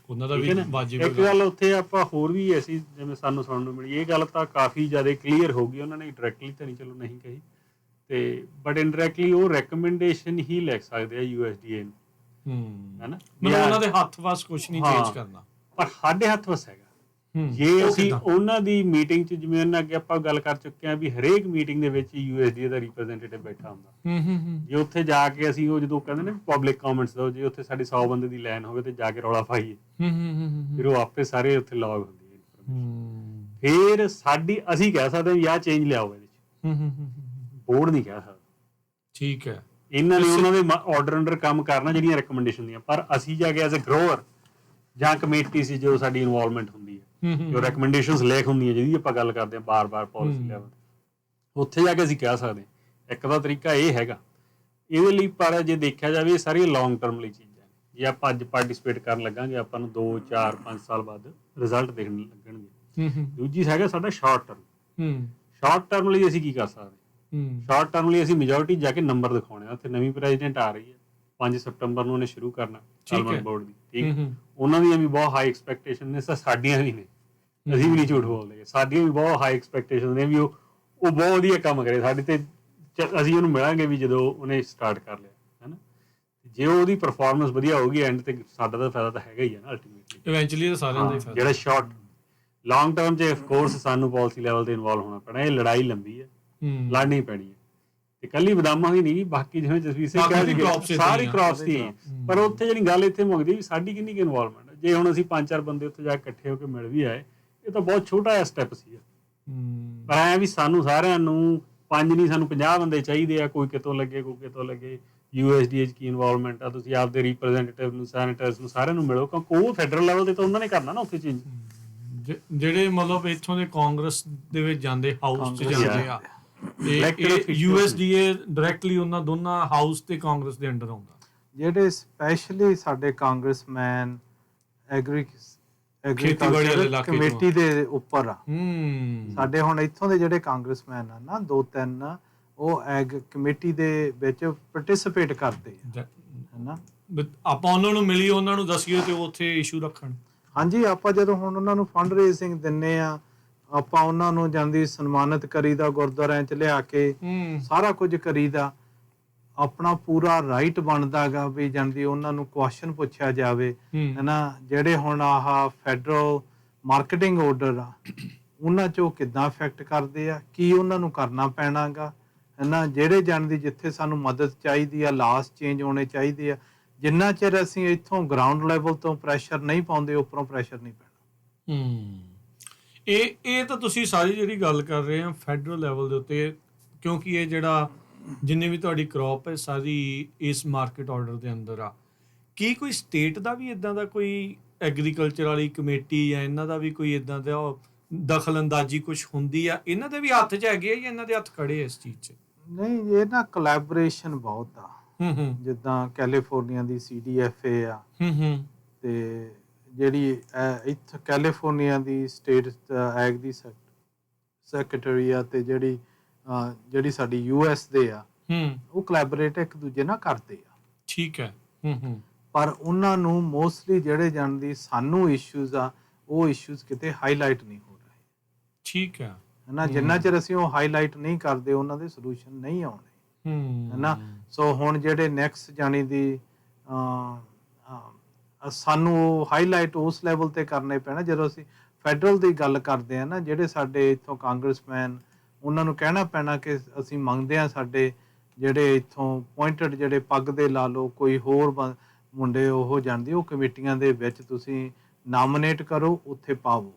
ਉਹਨਾਂ ਦਾ ਵੀ ਵਾਜਿਬ। ਇੱਕ ਗੱਲ ਉੱਥੇ ਆਪਾਂ ਹੋਰ ਵੀ ਐਸੀ ਜਿਵੇਂ ਸਾਨੂੰ ਸੁਣਨ ਨੂੰ ਮਿਲੀ, ਇਹ ਗੱਲ ਤਾਂ ਕਾਫੀ ਜ਼ਿਆਦਾ ਕਲੀਅਰ ਹੋ ਗਈ, ਉਹਨਾਂ ਨੇ ਡਾਇਰੈਕਟਲੀ ਤਾਂ ਨਹੀਂ ਚਲੋ ਨਹੀਂ ਕਹੀ ਤੇ ਬਟ ਇਨਡਾਇਰੈਕਟਲੀ ਉਹ ਰეკਮੈਂਡੇਸ਼ਨ ਹੀ ਲਿਖ ਸਕਦੇ ਆ USDA ਨੂੰ ਹੈ ਨਾ, ਮਤਲਬ ਉਹਨਾਂ ਦੇ ਹੱਥ ਵਸ ਕੁਝ ਨਹੀਂ ਚੇਂਜ ਕਰਨਾ, ਪਰ ਸਾਡੇ ਹੱਥ ਵਸ ਹੈਗਾ। ਜੇ ਅਸੀਂ ਉਹਨਾਂ ਦੀ ਮੀਟਿੰਗ 'ਚ ਜਿਵੇਂ ਉਹਨਾਂ ਅੱਗੇ ਆਪਾਂ ਗੱਲ ਕਰ ਚੁੱਕੇ ਹਾਂ ਵੀ ਹਰੇਕ ਮੀਟਿੰਗ ਦੇ ਵਿੱਚ USDA ਦਾ ਰਿਪਰੈਜ਼ੈਂਟੇਟਿਵ ਬੈਠਾ ਹੁੰਦਾ, ਜੇ ਉੱਥੇ ਜਾ ਕੇ ਅਸੀਂ ਉਹ ਜਦੋਂ ਕਹਿੰਦੇ ਨੇ ਪਬਲਿਕ ਕਮੈਂਟਸ ਦਿਓ, ਜੇ ਉੱਥੇ ਸਾਡੀ 100 ਬੰਦੇ ਦੀ ਲਾਈਨ ਹੋਵੇ ਤੇ ਜਾ ਕੇ ਰੌਲਾ ਪਾਈਏ, ਫਿਰ ਉਹ ਆਪੇ ਸਾਰੇ ਉੱਥੇ ਲੌਗ ਹੁੰਦੀ ਹੈ। ਫਿਰ ਅਸੀਂ ਕਹਿ ਸਕਦੇ ਹਾਂ ਵੀ ਆਹ ਚੇਂਜ ਲਿਆਓ ਇਹਦੇ 'ਚ, ਬੋਰਡ ਨਹੀਂ ਕਹਿ ਸਕਦਾ। ਠੀਕ ਹੈ, ਇਹਨਾਂ ਨੇ ਉਹਨਾਂ ਦੇ ਆਰਡਰ ਅੰਡਰ ਕੰਮ ਕਰਨਾ ਜਿਹੜੀਆਂ ਰეკਮੈਂਡੇਸ਼ਨ ਦੀਆਂ, ਪਰ ਅਸੀਂ ਜਾ ਕੇ ਐਜ਼ ਅ ਗਰੋਅਰ ਜਾਂ ਕਮੇਟੀ ਸੀ ਜੋ ਸਾਡੀ ਇਨਵੋਲਵਮੈਂਟ ਹੁੰਦੀ ਹੈ, ਜੋ ਰეკਮੈਂਡੇਸ਼ਨਸ ਲੇਖ ਹੁੰਦੀਆਂ ਜਿਹਦੀ ਆਪਾਂ ਗੱਲ ਕਰਦੇ ਹਾਂ ਬਾਰ-ਬਾਰ ਪਾਲਿਸੀ ਲੈਵਲ, ਉੱਥੇ ਜਾ ਕੇ ਅਸੀਂ ਕਹਿ ਸਕਦੇ ਹਾਂ। ਇੱਕ ਦਾ ਤਰੀਕਾ ਇਹ ਹੈਗਾ ਇਹਦੇ ਲਈ, ਪਰ ਜੇ ਦੇਖਿਆ ਜਾਵੇ ਇਹ ਸਾਰੀਆਂ ਲੌਂਗ ਟਰਮ ਲਈ ਚੀਜ਼ਾਂ ਨੇ। ਜੇ ਆਪਾਂ ਅੱਜ ਪਾਰਟਿਸਿਪੇਟ ਕਰਨ ਲੱਗਾਂਗੇ ਆਪਾਂ ਨੂੰ 2, 4, 5 ਸਾਲ ਬਾਅਦ ਰਿਜ਼ਲਟ ਦੇਖਣ ਲੱਗਣਗੇ। ਦੂਜੀ ਹੈਗਾ ਸਾਡਾ ਸ਼ਾਰਟ ਟਰਮ। ਸ਼ਾਰਟ ਟਰਮ ਲਈ ਅਸੀਂ ਕੀ ਕਰ ਸਕਦੇ? ਸ਼ਾਰਟ ਟਰਮ ਲਈ ਅਸੀਂ ਮੈਜੋਰਿਟੀ ਜਾ ਕੇ ਨੰਬਰ ਦਿਖਾਉਣੇ ਆ। ਉੱਥੇ ਨਵੀਂ ਪ੍ਰੈਜ਼ੀਡੈਂਟ ਆ ਰਹੀ ਹੈ 5 ਸਤੰਬਰ ਨੂੰ, ਉਹਨੇ ਸ਼ੁਰੂ ਕਰਨਾ ਐਲਮੰਡ ਬੋਰਡ ਦੀ, ਠੀਕ, ਉਹਨਾਂ ਦੀਆਂ ਵੀ ਬਹੁਤ ਹਾਈ ਐਕਸਪੈਕਟੇਸ਼ਨ ਨੇ, ਸਾਡੀਆਂ ਵੀ ਨੇ, ਅਸੀਂ ਵੀ ਨਹੀਂ ਝੂਠ ਬੋਲਦੇ, ਸਾਡੀਆਂ ਵੀ ਬਹੁਤ ਹਾਈ ਐਕਸਪੈਕਟੇਸ਼ਨ ਨੇ ਵੀ ਉਹ ਬਹੁਤ ਵਧੀਆ ਕੰਮ ਕਰੇ ਸਾਡੇ ਤੇ, ਅਸੀਂ ਉਹਨੂੰ ਮਿਲਾਂਗੇ ਵੀ ਜਦੋਂ ਉਹਨੇ ਸਟਾਰਟ ਕਰ ਲਿਆ ਹੈ ਨਾ। ਜੇ ਉਹਦੀ ਪਰਫਾਰਮੈਂਸ ਵਧੀਆ ਹੋਊਗੀ ਐਂਡ ਤੇ ਸਾਡਾ ਤਾਂ ਫਾਇਦਾ ਤਾਂ ਹੈਗਾ ਹੀ ਹੈ ਨਾ ਅਲਟੀਮੇਟਲੀ, ਇਵੈਂਚੁਅਲੀ ਤਾਂ ਸਾਰਿਆਂ ਦਾ ਹੀ ਫਾਇਦਾ। ਜਿਹੜਾ ਸ਼ਾਰਟ ਲੌਂਗ ਟਰਮ 'ਚ ਆਫ ਕੋਰਸ ਸਾਨੂੰ ਪਾਲਿਸੀ ਲੈਵਲ ਤੇ ਇਨਵੋਲਵ ਹੋਣਾ ਪੈਣਾ, ਇਹ ਲੜਾਈ ਲੰਬੀ ਹੈ, ਲੜਨੀ ਪੈਣੀ ਹੈ। ਤੇ ਕੱਲੀ ਬਦਾਮਾਂ ਦੀ ਨਹੀਂ, ਬਾਕੀ ਜਿਵੇਂ ਜਸਵੀਰ ਸਿੰਘ ਕਹਿੰਦੇ ਸਾਰੀ ਕ੍ਰੌਪਸ ਦੀ, ਪਰ ਉੱਥੇ ਜਿਹੜੀ ਗੱਲ ਇੱਥੇ ਮੁੱਕਦੀ ਵੀ ਸਾਡੀ ਕਿੰਨੀ ਕੁ ਇਨਵੋਲਵਮੈਂਟ। ਜੇ ਹੁਣ ਅਸੀਂ 5-4 ਬੰਦੇ ਉੱਥੇ ਜਾ ਕੇ ਇਕੱਠੇ ਹੋ ਕੇ ਮਿਲ ਵੀ ਆਏ, ਇਹ ਤਾਂ ਬਹੁਤ ਛੋਟਾ ਜਿਹਾ ਸਟੈਪ ਸੀ, ਪਰ ਐ ਵੀ ਸਾਨੂੰ ਸਾਰਿਆਂ ਨੂੰ 5 ਨਹੀਂ ਸਾਨੂੰ 50 ਬੰਦੇ ਚਾਹੀਦੇ ਆ, ਕੋਈ ਕਿਤੋਂ ਲੱਗੇ ਕੋਈ ਕਿਤੋਂ ਲੱਗੇ। USDA 'ਚ ਕੀ ਇਨਵੋਲਵਮੈਂਟ ਆ, ਤੁਸੀਂ ਆਪਦੇ ਰਿਪਰੈਜ਼ੈਂਟੇਟਿਵ ਨੂੰ, ਸੈਨੇਟਰਸ ਨੂੰ, ਸਾਰਿਆਂ ਨੂੰ ਮਿਲੋ, ਕਿਉਂਕਿ ਉਹ ਫੈਡਰਲ ਲੈਵਲ ਤੇ ਤਾਂ ਉਹਨਾਂ ਨੇ ਕਰਨਾ ਨਾ ਉੱਥੇ ਚੇਂਜ। ਜਿਹੜੇ ਮਤਲਬ ਇੱਥੋਂ ਦੇ ਕਾਂਗਰਸ ਦੇ ਵਿੱਚ ਜਾਂਦੇ, ਹਾਊਸ 'ਚ ਜਾਂਦੇ ਆ, USDA ਡਾਇਰੈਕਟਲੀ ਉਹਨਾਂ ਦੋਨਾਂ ਹਾਊਸ ਤੇ ਕਾਂਗਰਸ ਦੇ ਅੰਡਰ ਆਉਂਦਾ। ਜਿਹੜੇ ਸਪੈਸ਼ਲੀ ਸਾਡੇ ਕਾਂਗਰਸਮੈਨ ਐਗਰੀਕਲਚਰ ਕਮੇਟੀ ਦੇ ਉੱਪਰ ਆ, ਸਾਡੇ ਹੁਣ ਇੱਥੋਂ ਦੇ ਜਿਹੜੇ ਕਾਂਗਰਸਮੈਨ ਆ ਨਾ 2-3, ਉਹ ਐਗ ਕਮੇਟੀ ਦੇ ਵਿੱਚ ਪਾਰਟਿਸਿਪੇਟ ਕਰਦੇ ਆ, ਹੈ ਨਾ। ਆਪਾਂ ਉਹਨਾਂ ਨੂੰ ਮਿਲੀਏ, ਉਹਨਾਂ ਨੂੰ ਦੱਸੀਏ ਤੇ ਉਹ ਉੱਥੇ ਇਸ਼ੂ ਰੱਖਣ। ਹਾਂਜੀ, ਆਪਾਂ ਜਦੋਂ ਹੁਣ ਉਹਨਾਂ ਨੂੰ ਫੰਡ ਰੇਜ਼ਿੰਗ ਦਿੰਨੇ ਆ, ਆਪਾਂ ਉਹਨਾਂ ਨੂੰ ਜਾਂਦੀ ਸਨਮਾਨਿਤ ਕਰੀਦਾ, ਗੁਰਦੁਆਰਿਆਂ 'ਚ ਲਿਆ ਕੇ ਸਾਰਾ ਕੁਝ ਕਰੀਦਾ, ਆਪਣਾ ਪੂਰਾ ਰਾਈਟ ਬਣਦਾ ਗਾ ਵੀ ਜਾਂਦੀ ਉਹਨਾਂ ਨੂੰ ਕੁਐਸਚਨ ਪੁੱਛਿਆ ਜਾਵੇ, ਹੈ ਨਾ। ਜਿਹੜੇ ਹੁਣ ਆਹ ਫੈਡਰਲ ਮਾਰਕੀਟਿੰਗ ਆਰਡਰ ਆ, ਉਹਨਾਂ 'ਚ ਉਹ ਕਿੱਦਾਂ ਇਫੈਕਟ ਕਰਦੇ ਆ, ਕੀ ਉਹਨਾਂ ਨੂੰ ਕਰਨਾ ਪੈਣਾ ਗਾ, ਹੈ ਨਾ। ਜਿਹੜੇ ਜਾਂਦੀ ਜਿੱਥੇ ਸਾਨੂੰ ਮਦਦ ਚਾਹੀਦੀ ਆ, ਲਾਸ ਚੇਂਜ ਹੋਣੇ ਚਾਹੀਦੇ ਆ, ਜਿੰਨਾ ਚਿਰ ਅਸੀਂ ਇੱਥੋਂ ਗਰਾਊਂਡ ਲੈਵਲ ਤੋਂ ਪ੍ਰੈਸ਼ਰ ਨਹੀਂ ਪਾਉਂਦੇ, ਉੱਪਰੋਂ ਪ੍ਰੈਸ਼ਰ ਨਹੀਂ ਪੈਣਾ। ਇਹ ਤਾਂ ਤੁਸੀਂ ਸਾਰੀ ਜਿਹੜੀ ਗੱਲ ਕਰ ਰਹੇ ਆ ਫੈਡਰਲ ਲੈਵਲ ਦੇ ਉੱਤੇ, ਕਿਉਂਕਿ ਇਹ ਜਿਹੜਾ ਜਿੰਨੇ ਵੀ ਤੁਹਾਡੀ ਕ੍ਰੌਪ ਹੈ ਸਾਰੀ ਇਸ ਮਾਰਕੀਟ ਆਰਡਰ ਦੇ ਅੰਦਰ ਆ। ਕੀ ਕੋਈ ਸਟੇਟ ਦਾ ਵੀ ਇਦਾਂ ਦਾ ਕੋਈ ਐਗਰੀਕਲਚਰ ਵਾਲੀ ਕਮੇਟੀ ਜਾਂ ਇਹਨਾਂ ਦਾ ਵੀ ਕੋਈ ਇਦਾਂ ਦਾ ਦਖਲ ਅੰਦਾਜ਼ੀ ਕੁਝ ਹੁੰਦੀ ਆ? ਇਹਨਾਂ ਦੇ ਵੀ ਹੱਥ 'ਚ ਹੈਗੇ ਆ ਜਾਂ ਇਹਨਾਂ ਦੇ ਹੱਥ ਖੜੇ ਆ ਇਸ ਚੀਜ਼ 'ਚ? ਨਹੀਂ, ਇਹ ਨਾ ਕੋਲੈਬੋਰੇਸ਼ਨ ਬਹੁਤ ਆ। ਜਿੱਦਾਂ ਕੈਲੀਫੋਰਨੀਆ ਦੀ CDFA ਆ, ਤੇ ਜਿਹੜੀ ਇੱਥੇ ਕੈਲੀਫੋਰਨੀਆ ਦੀ ਸਟੇਟ ਐਗ ਦੀ ਸੈਕਟਰੀ ਆ, ਤੇ ਜਿਹੜੀ ਸਾਡੀ US ਦੇ ਆ, ਉਹ ਕੋਲੈਬੋਰੇਟ ਇੱਕ ਦੂਜੇ ਨਾਲ ਕਰਦੇ ਆ। ਠੀਕ ਹੈ। ਪਰ ਉਹਨਾਂ ਨੂੰ ਮੋਸਟਲੀ ਜਿਹੜੇ ਜਾਣਦੀ ਸਾਨੂੰ ਇਸ਼ੂਜ਼ ਆ ਉਹ ਇਸ਼ੂਜ਼ ਕਿਤੇ ਹਾਈਲਾਈਟ ਨਹੀਂ ਹੋ ਰਹੇ। ਠੀਕ ਹੈ ਹੈ ਨਾ, ਜਿੰਨਾ ਚਿਰ ਅਸੀਂ ਉਹ ਹਾਈਲਾਈਟ ਨਹੀਂ ਕਰਦੇ ਉਹਨਾਂ ਦੇ ਸੋਲੂਸ਼ਨ ਨਹੀਂ ਆਉਣੇ। ਹੈ ਨਾ, ਸੋ ਹੁਣ ਜਿਹੜੇ ਨੈਕਸਟ ਜਾਣੀ ਦੀ ਸਾਨੂੰ ਉਹ ਹਾਈਲਾਈਟ ਉਸ ਲੈਵਲ ਤੇ ਕਰਨੇ ਪੈਣਾ ਜਦੋਂ ਅਸੀਂ ਫੈਡਰਲ ਦੀ ਗੱਲ ਕਰਦੇ ਆ ਨਾ। ਜਿਹੜੇ ਸਾਡੇ ਇੱਥੋਂ ਕਾਂਗਰਸਮੈਨ, ਉਹਨਾਂ ਨੂੰ ਕਹਿਣਾ ਪੈਣਾ ਕਿ ਅਸੀਂ ਮੰਗਦੇ ਆ ਸਾਡੇ ਜਿਹੜੇ ਇੱਥੋਂ ਪੁਆਇੰਟਡ ਜਿਹੜੇ ਪੱਗ ਦੇ ਲਾ ਲਓ ਕੋਈ ਹੋਰ ਮੁੰਡੇ ਉਹ ਜਾਂਦੇ ਉਹ ਕਮੇਟੀਆਂ ਦੇ ਵਿੱਚ ਤੁਸੀਂ ਨਾਮੀਨੇਟ ਕਰੋ, ਉੱਥੇ ਪਾਵੋ।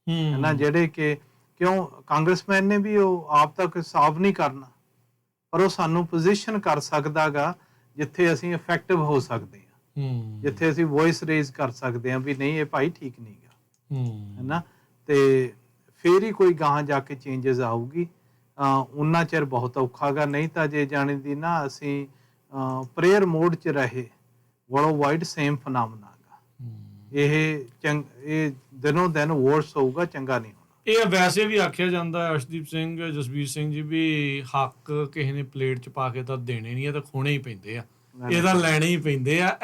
ਹੈ ਨਾ, ਜਿਹੜੇ ਕਿ ਕਿਉਂ ਕਾਂਗਰਸਮੈਨ ਨੇ ਵੀ ਉਹ ਆਪ ਤੱਕ ਸਾਫ਼ ਨਹੀਂ ਕਰਨਾ, ਪਰ ਉਹ ਸਾਨੂੰ ਪੋਜੀਸ਼ਨ ਕਰ ਸਕਦਾ ਗਾ ਜਿੱਥੇ ਅਸੀਂ ਇਫੈਕਟਿਵ ਹੋ ਸਕਦੇ ਹਾਂ, ਜਿੱਥੇ ਅਸੀਂ ਵੌਇਸ ਰੇਜ਼ ਕਰ ਸਕਦੇ ਹਾਂ ਵੀ ਨਹੀਂ ਇਹ ਭਾਈ ਠੀਕ ਨਹੀਂ ਗਾ। ਹੈ ਨਾ, ਤੇ ਫੇਰ ਹੀ ਕੋਈ ਗਾਹਾਂ ਜਾ ਕੇ ਚੇਂਜਸ ਆਊਗੀ। ਉਨਾ ਚਿਰ ਬਹੁਤ ਔਖਾ ਗਾ, ਨਹੀਂ ਤਾਂ ਜੇ ਜਾਣੀ ਦੀ ਨਾ ਅਸੀਂ ਪ੍ਰੇਅਰ ਮੋਡ 'ਚ ਰਹੇ ਵਰਲਡ ਵਾਈਡ ਸੇਮ ਫਨਾਮਨਾ ਗਾ। ਇਹ ਦਿਨੋਂ ਦਿਨ ਵਰਸ ਹੋਊਗਾ, ਚੰਗਾ ਨਹੀਂ ਹੋਣਾ। ਇਹ ਵੈਸੇ ਵੀ ਆਖਿਆ ਜਾਂਦਾ ਅਰਸ਼ਦੀਪ ਸਿੰਘ, ਜਸਬੀਰ ਸਿੰਘ ਜੀ, ਵੀ ਹੱਕ ਕਿਸੇ ਨੇ ਪਲੇਟ 'ਚ ਪਾ ਕੇ ਤਾਂ ਦੇਣੇ ਨਹੀਂ ਆ, ਤਾਂ ਖੋਣੇ ਹੀ ਪੈਂਦੇ ਆ, ਇਹਦਾ ਲੈਣੇ ਹੀ ਪੈਂਦੇ ਆ।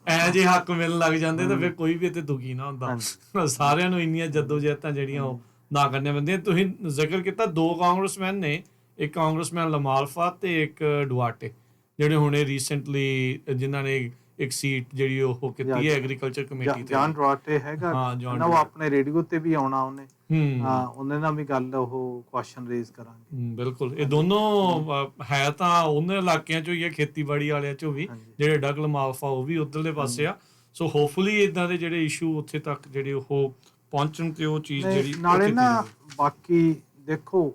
ਐ ਜੇ ਹੱਕ ਮਿਲਣ ਲੱਗ ਜਾਂਦੇ ਤਾਂ ਫਿਰ ਕੋਈ ਵੀ ਇੱਥੇ ਦੁਖੀ ਨਾ ਹੁੰਦਾ। ਸਾਰਿਆਂ ਨੂੰ ਇੰਨੀਆਂ ਜੱਦੋਜਹਿਦਾਂ ਜਿਹੜੀਆਂ ਉਹ ਨਾ ਕਰਨੀਆਂ ਪੈਂਦੀਆਂ। ਤੁਸੀਂ ਜ਼ਿਕਰ ਕੀਤਾ 2 ਕਾਂਗਰਸਮੈਨ ਨੇ, ਇੱਕ ਕਾਂਗਰਸਮੈਨ ਲਮਾਲਫਾ ਤੇ ਇੱਕ ਡੁਆਟੇ, ਜਿਹੜੇ ਹੁਣੇ ਰੀਸੈਂਟਲੀ ਜਿਨ੍ਹਾਂ ਨੇ ਇੱਕ ਸੀਟ ਜਿਹੜੀ ਉਹ ਕੀਤੀ ਹੈ ਐਗਰੀਕਲਚਰ ਕਮੇਟੀ ਤੇ। ਜਾਨ ਡੁਆਟੇ ਹੈਗਾ ਨਾ, ਉਹ ਆਪਣੇ ਰੇਡੀਓ ਤੇ ਵੀ ਆਉਣਾ ਉਹਨੇ। ਉਹਨੇ ਨਾਲ ਵੀ ਗੱਲ ਉਹ ਕੁਐਸਚਨ ਰੇਜ਼ ਕਰਾਂਗੇ। ਬਿਲਕੁਲ, ਇਹ ਦੋਨੋਂ ਹੈ ਤਾਂ ਉਹਨਾਂ ਇਲਾਕਿਆਂ ਚੋਂ ਹੀ ਹੈ, ਖੇਤੀਬਾੜੀ ਵਾਲਿਆਂ ਚੋਂ ਵੀ। ਜਿਹੜੇ ਡਗ ਲਮਾਲਫਾ ਉਹ ਵੀ ਉਧਰਲੇ ਪਾਸੇ ਆ। ਸੋ ਹੋਪਫੁਲੀ ਇਦਾਂ ਦੇ ਜਿਹੜੇ ਇਸ਼ੂ ਉੱਥੇ ਤੱਕ ਜਿਹੜੇ ਉਹ ਪਹੁੰਚਣ ਤੇ ਉਹ ਚੀਜ਼ ਜਿਹੜੀ ਨਾਲੇ ਨਾ ਬਾਕੀ ਦੇਖੋ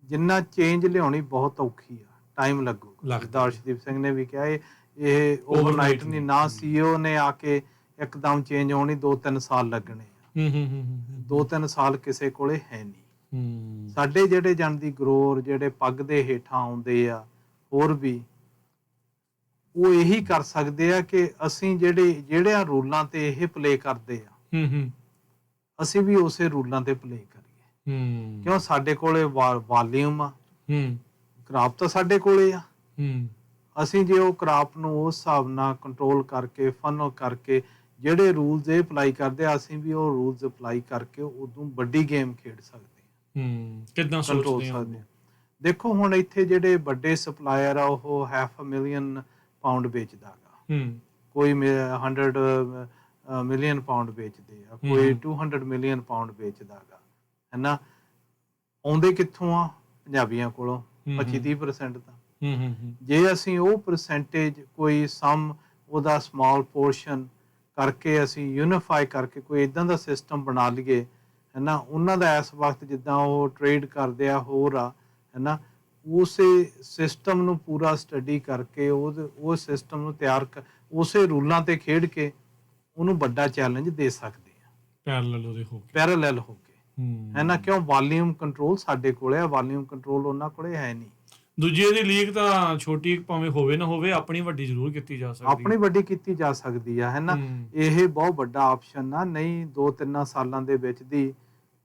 ਜਿੰਨਾ ਚੇਂਜ ਲਿਆਉਣੀ ਬਹੁਤ ਔਖੀ ਆ, ਟਾਈਮ ਲੱਗੂਗਾ। ਅਰਸ਼ਦੀਪ ਸਿੰਘ ਨੇ ਵੀ ਕਿਹਾ ਇਹ ਓਵਰਨਾਈਟ ਨਹੀਂ, ਨਾ CEO ਨੇ ਆ ਕੇ ਇੱਕਦਮ ਚੇਂਜ ਹੋਣੀ, 2-3 ਸਾਲ ਲੱਗਣੇ ਆ। 2-3 ਸਾਲ ਕਿਸੇ ਕੋਲੇ ਹੈ ਨਹੀਂ। ਸਾਡੇ ਜਿਹੜੇ ਜਾਣਦੀ ਗਰੋਰ ਜਿਹੜੇ ਪੱਗ ਦੇ ਹੇਠਾਂ ਆਉਂਦੇ ਆ ਹੋਰ ਵੀ, ਉਹ ਇਹੀ ਕਰ ਸਕਦੇ ਆ ਕਿ ਅਸੀਂ ਜਿਹੜਿਆਂ ਰੂਲਾਂ ਤੇ ਇਹ ਪਲੇ ਕਰਦੇ ਆ ਅਸੀਂ ਵੀ ਉਸੇ ਰੂਲਾਂ ਤੇ ਪਲੇ ਕਰੀਏ। ਕਿਉਂ ਸਾਡੇ ਕੋਲੇ ਵਾਲੀਅਮ ਆ, ਕਰਾਪ ਤਾਂ ਸਾਡੇ ਕੋਲੇ ਆ। ਅਸੀਂ ਜੇ ਉਹ ਕਰਾਪ ਨੂੰ ਉਸ ਹਿਸਾਬ ਨਾਲ ਕੰਟਰੋਲ ਕਰਕੇ ਫਨਲ ਕਰਕੇ ਜਿਹੜੇ ਰੂਲਸ ਇਹ ਅਪਲਾਈ ਕਰਦੇ ਆ, ਅਸੀਂ ਵੀ ਉਹ ਰੂਲਸ ਅਪਲਾਈ ਕਰਕੇ ਉਦੋਂ ਵੱਡੀ ਗੇਮ ਖੇਡ ਸਕਦੇ ਹਾਂ। ਕਿੱਦਾਂ ਸੋਚਦੇ ਆ? ਦੇਖੋ ਹੁਣ ਇੱਥੇ ਜਿਹੜੇ ਵੱਡੇ ਸਪਲਾਇਰ ਆ ਉਹ 500,000 ਪਾਉਂਡ ਵੇਚਦਾ ਗਾ, ਕੋਈ 100 ਮਿਲੀਅਨ ਪਾਉਂਡ ਵੇਚਦੇ ਆ, ਕੋਈ 200 ਮਿਲੀਅਨ ਪਾਉਂਡ ਵੇਚਦਾ ਗਾ। ਹੈ ਨਾ, ਆਉਂਦੇ ਕਿੱਥੋਂ ਆ? ਪੰਜਾਬੀਆਂ ਕੋਲੋਂ 25-30% ਤਾਂ। ਜੇ ਅਸੀਂ ਉਹ ਪਰਸੈਂਟੇਜ ਕੋਈ ਸਮ ਉਹਦਾ ਸਮਾਲ ਪੋਰਸ਼ਨ ਕਰਕੇ ਅਸੀਂ ਯੂਨੀਫਾਈ ਕਰਕੇ ਕੋਈ ਇਦਾਂ ਦਾ ਸਿਸਟਮ ਬਣਾ ਲਈਏ, ਹੈ ਨਾ, ਉਹਨਾਂ ਦਾ ਇਸ ਵਕਤ ਜਿੱਦਾਂ ਉਹ ਟ੍ਰੇਡ ਕਰਦੇ ਆ ਹੋਰ ਆ, ਹੈ ਨਾ, ਉਸੇ ਸਿਸਟਮ ਨੂੰ ਪੂਰਾ ਸਟੱਡੀ ਕਰਕੇ ਉਹ ਸਿਸਟਮ ਨੂੰ ਤਿਆਰ ਉਸੇ ਰੂਲਾਂ ਤੇ ਖੇਡ ਕੇ ਉਹਨੂੰ ਵੱਡਾ ਚੈਲੰਜ ਦੇ ਸਕਦੇ ਆ, ਪੈਰਲਲ ਹੋ ਕੇ। ਹੈ ਨਾ, ਕਿਉਂ? ਵਾਲੀਅਮ ਕੰਟਰੋਲ ਸਾਡੇ ਕੋਲੇ ਆ, ਵਾਲੀਅਮ ਕੰਟਰੋਲ ਉਹਨਾਂ ਕੋਲੇ ਹੈ ਨਹੀਂ। ਦੂਜੇ ਦੀ ਲੀਕ ਤਾਂ ਛੋਟੀ ਭਾਵੇਂ ਹੋਵੇ ਨਾ ਹੋਵੇ, ਆਪਣੀ ਵੱਡੀ ਜ਼ਰੂਰ ਕੀਤੀ ਜਾ ਸਕਦੀ, ਆਪਣੀ ਵੱਡੀ ਕੀਤੀ ਜਾ ਸਕਦੀ ਆ। ਹੈ ਨਾ, ਇਹ ਬਹੁਤ ਵੱਡਾ ਆਪਸ਼ਨ ਆ। ਨਹੀਂ 2-3 ਸਾਲਾਂ ਦੇ ਵਿੱਚ ਦੀ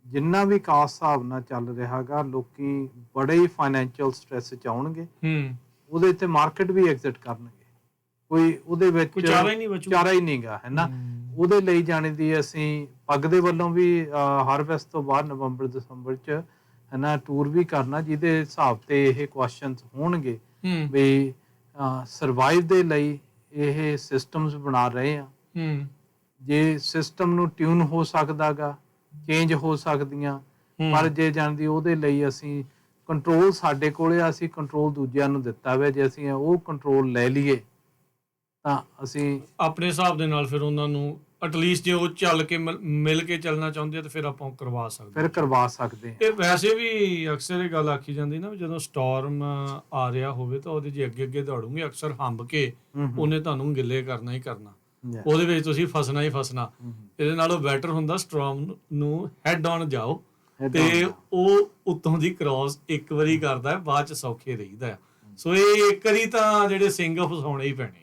ਜਿੰਨਾ ਵੀ ਕਾਸ ਹਿਸਾਬ ਨਾਲ ਚੱਲ ਰਿਹਾ ਗਾ, ਲੋਕੀ ਬੜੇ ਹੀ ਫਾਈਨੈਂਸ਼ੀਅਲ ਸਟ੍ਰੈਸ ਚ ਆਉਣਗੇ। ਉਹਦੇ ਤੇ ਮਾਰਕੀਟ ਵੀ ਐਗਜ਼ਿਟ ਕਰਨਗੇ, ਕੋਈ ਉਹਦੇ ਵਿੱਚ ਚਾਰਾ ਹੀ ਨਹੀਂਗਾ। ਹੈ ਨਾ, ਉਹਦੇ ਲਈ ਜਾਣੇ ਦੀ ਅਸੀਂ ਪੱਗ ਦੇ ਵੱਲੋਂ ਵੀ ਹਾਰਵੈਸਟ ਤੋਂ ਬਾਅਦ November-December ਚ ਹੈ ਨਾ ਟੂਰ ਵੀ ਕਰਨਾ, ਜਿਹਦੇ ਹਿਸਾਬ ਤੇ ਇਹ ਕੁਐਸਚਨਸ ਹੋਣਗੇ ਵੀ ਸਰਵਾਈਵ ਦੇ ਲਈ ਇਹ ਸਿਸਟਮਸ ਬਣਾ ਰਹੇ ਆ। ਜੇ ਸਿਸਟਮ ਨੂੰ ਟਿਊਨ ਹੋ ਸਕਦਾ ਗਾ, ਚੇਂਜ ਹੋ ਸਕਦੀਆਂ, ਪਰ ਜੇ ਜਾਣਦੀ ਉਹਦੇ ਲਈ ਅਸੀਂ ਕੰਟਰੋਲ ਸਾਡੇ ਕੋਲੇ ਆ, ਅਸੀਂ ਕੰਟਰੋਲ ਦੂਜਿਆਂ ਨੂੰ ਦਿੱਤਾ ਵਾ। ਜੇ ਅਸੀਂ ਉਹ ਕੰਟਰੋਲ ਲੈ ਲਈਏ ਤਾਂ ਅਸੀਂ ਆਪਣੇ ਹਿਸਾਬ ਦੇ ਨਾਲ ਫਿਰ ਉਹਨਾਂ ਨੂੰ ਐਟਲੀਸਟ ਜੇ ਉਹ ਚੱਲ ਕੇ ਮਿਲ ਕੇ ਚੱਲਣਾ ਚਾਹੁੰਦੇ ਆ ਤਾਂ ਫਿਰ ਆਪਾਂ ਕਰਵਾ ਸਕਦੇ ਹਾਂ। ਇਹ ਵੈਸੇ ਵੀ ਅਕਸਰ ਇਹ ਗੱਲ ਆਖੀ ਜਾਂਦੀ ਨਾ, ਜਦੋਂ ਸਟਾਰਮ ਆ ਰਿਹਾ ਹੋਵੇ ਤਾਂ ਉਹਦੇ ਜੇ ਅੱਗੇ ਦੌੜੂਗੇ, ਅਕਸਰ ਹੰਬ ਕੇ ਉਹਨੇ ਤੁਹਾਨੂੰ ਗਿੱਲੇ ਕਰਨਾ ਹੀ ਕਰਨਾ, ਉਹਦੇ ਵਿੱਚ ਤੁਸੀਂ ਫਸਣਾ ਹੀ ਫਸਣਾ। ਇਹਦੇ ਨਾਲੋਂ ਬੈਟਰ ਹੁੰਦਾ ਸਟਾਰਮ ਨੂੰ ਹੈਡ ਔਨ ਜਾਓ ਤੇ ਉਹ ਉੱਤੋਂ ਦੀ ਕ੍ਰਾਸ ਇੱਕ ਵਾਰੀ ਕਰਦਾ, ਬਾਅਦ ਚ ਸੌਖੇ ਰਹੀਦਾ ਆ। ਸੋ ਇਹ ਇੱਕ ਵਾਰੀ ਤਾਂ ਜਿਹੜੇ ਸਿੰਘ ਫਸਾਉਣੇ ਹੀ ਪੈਣੇ ਆ।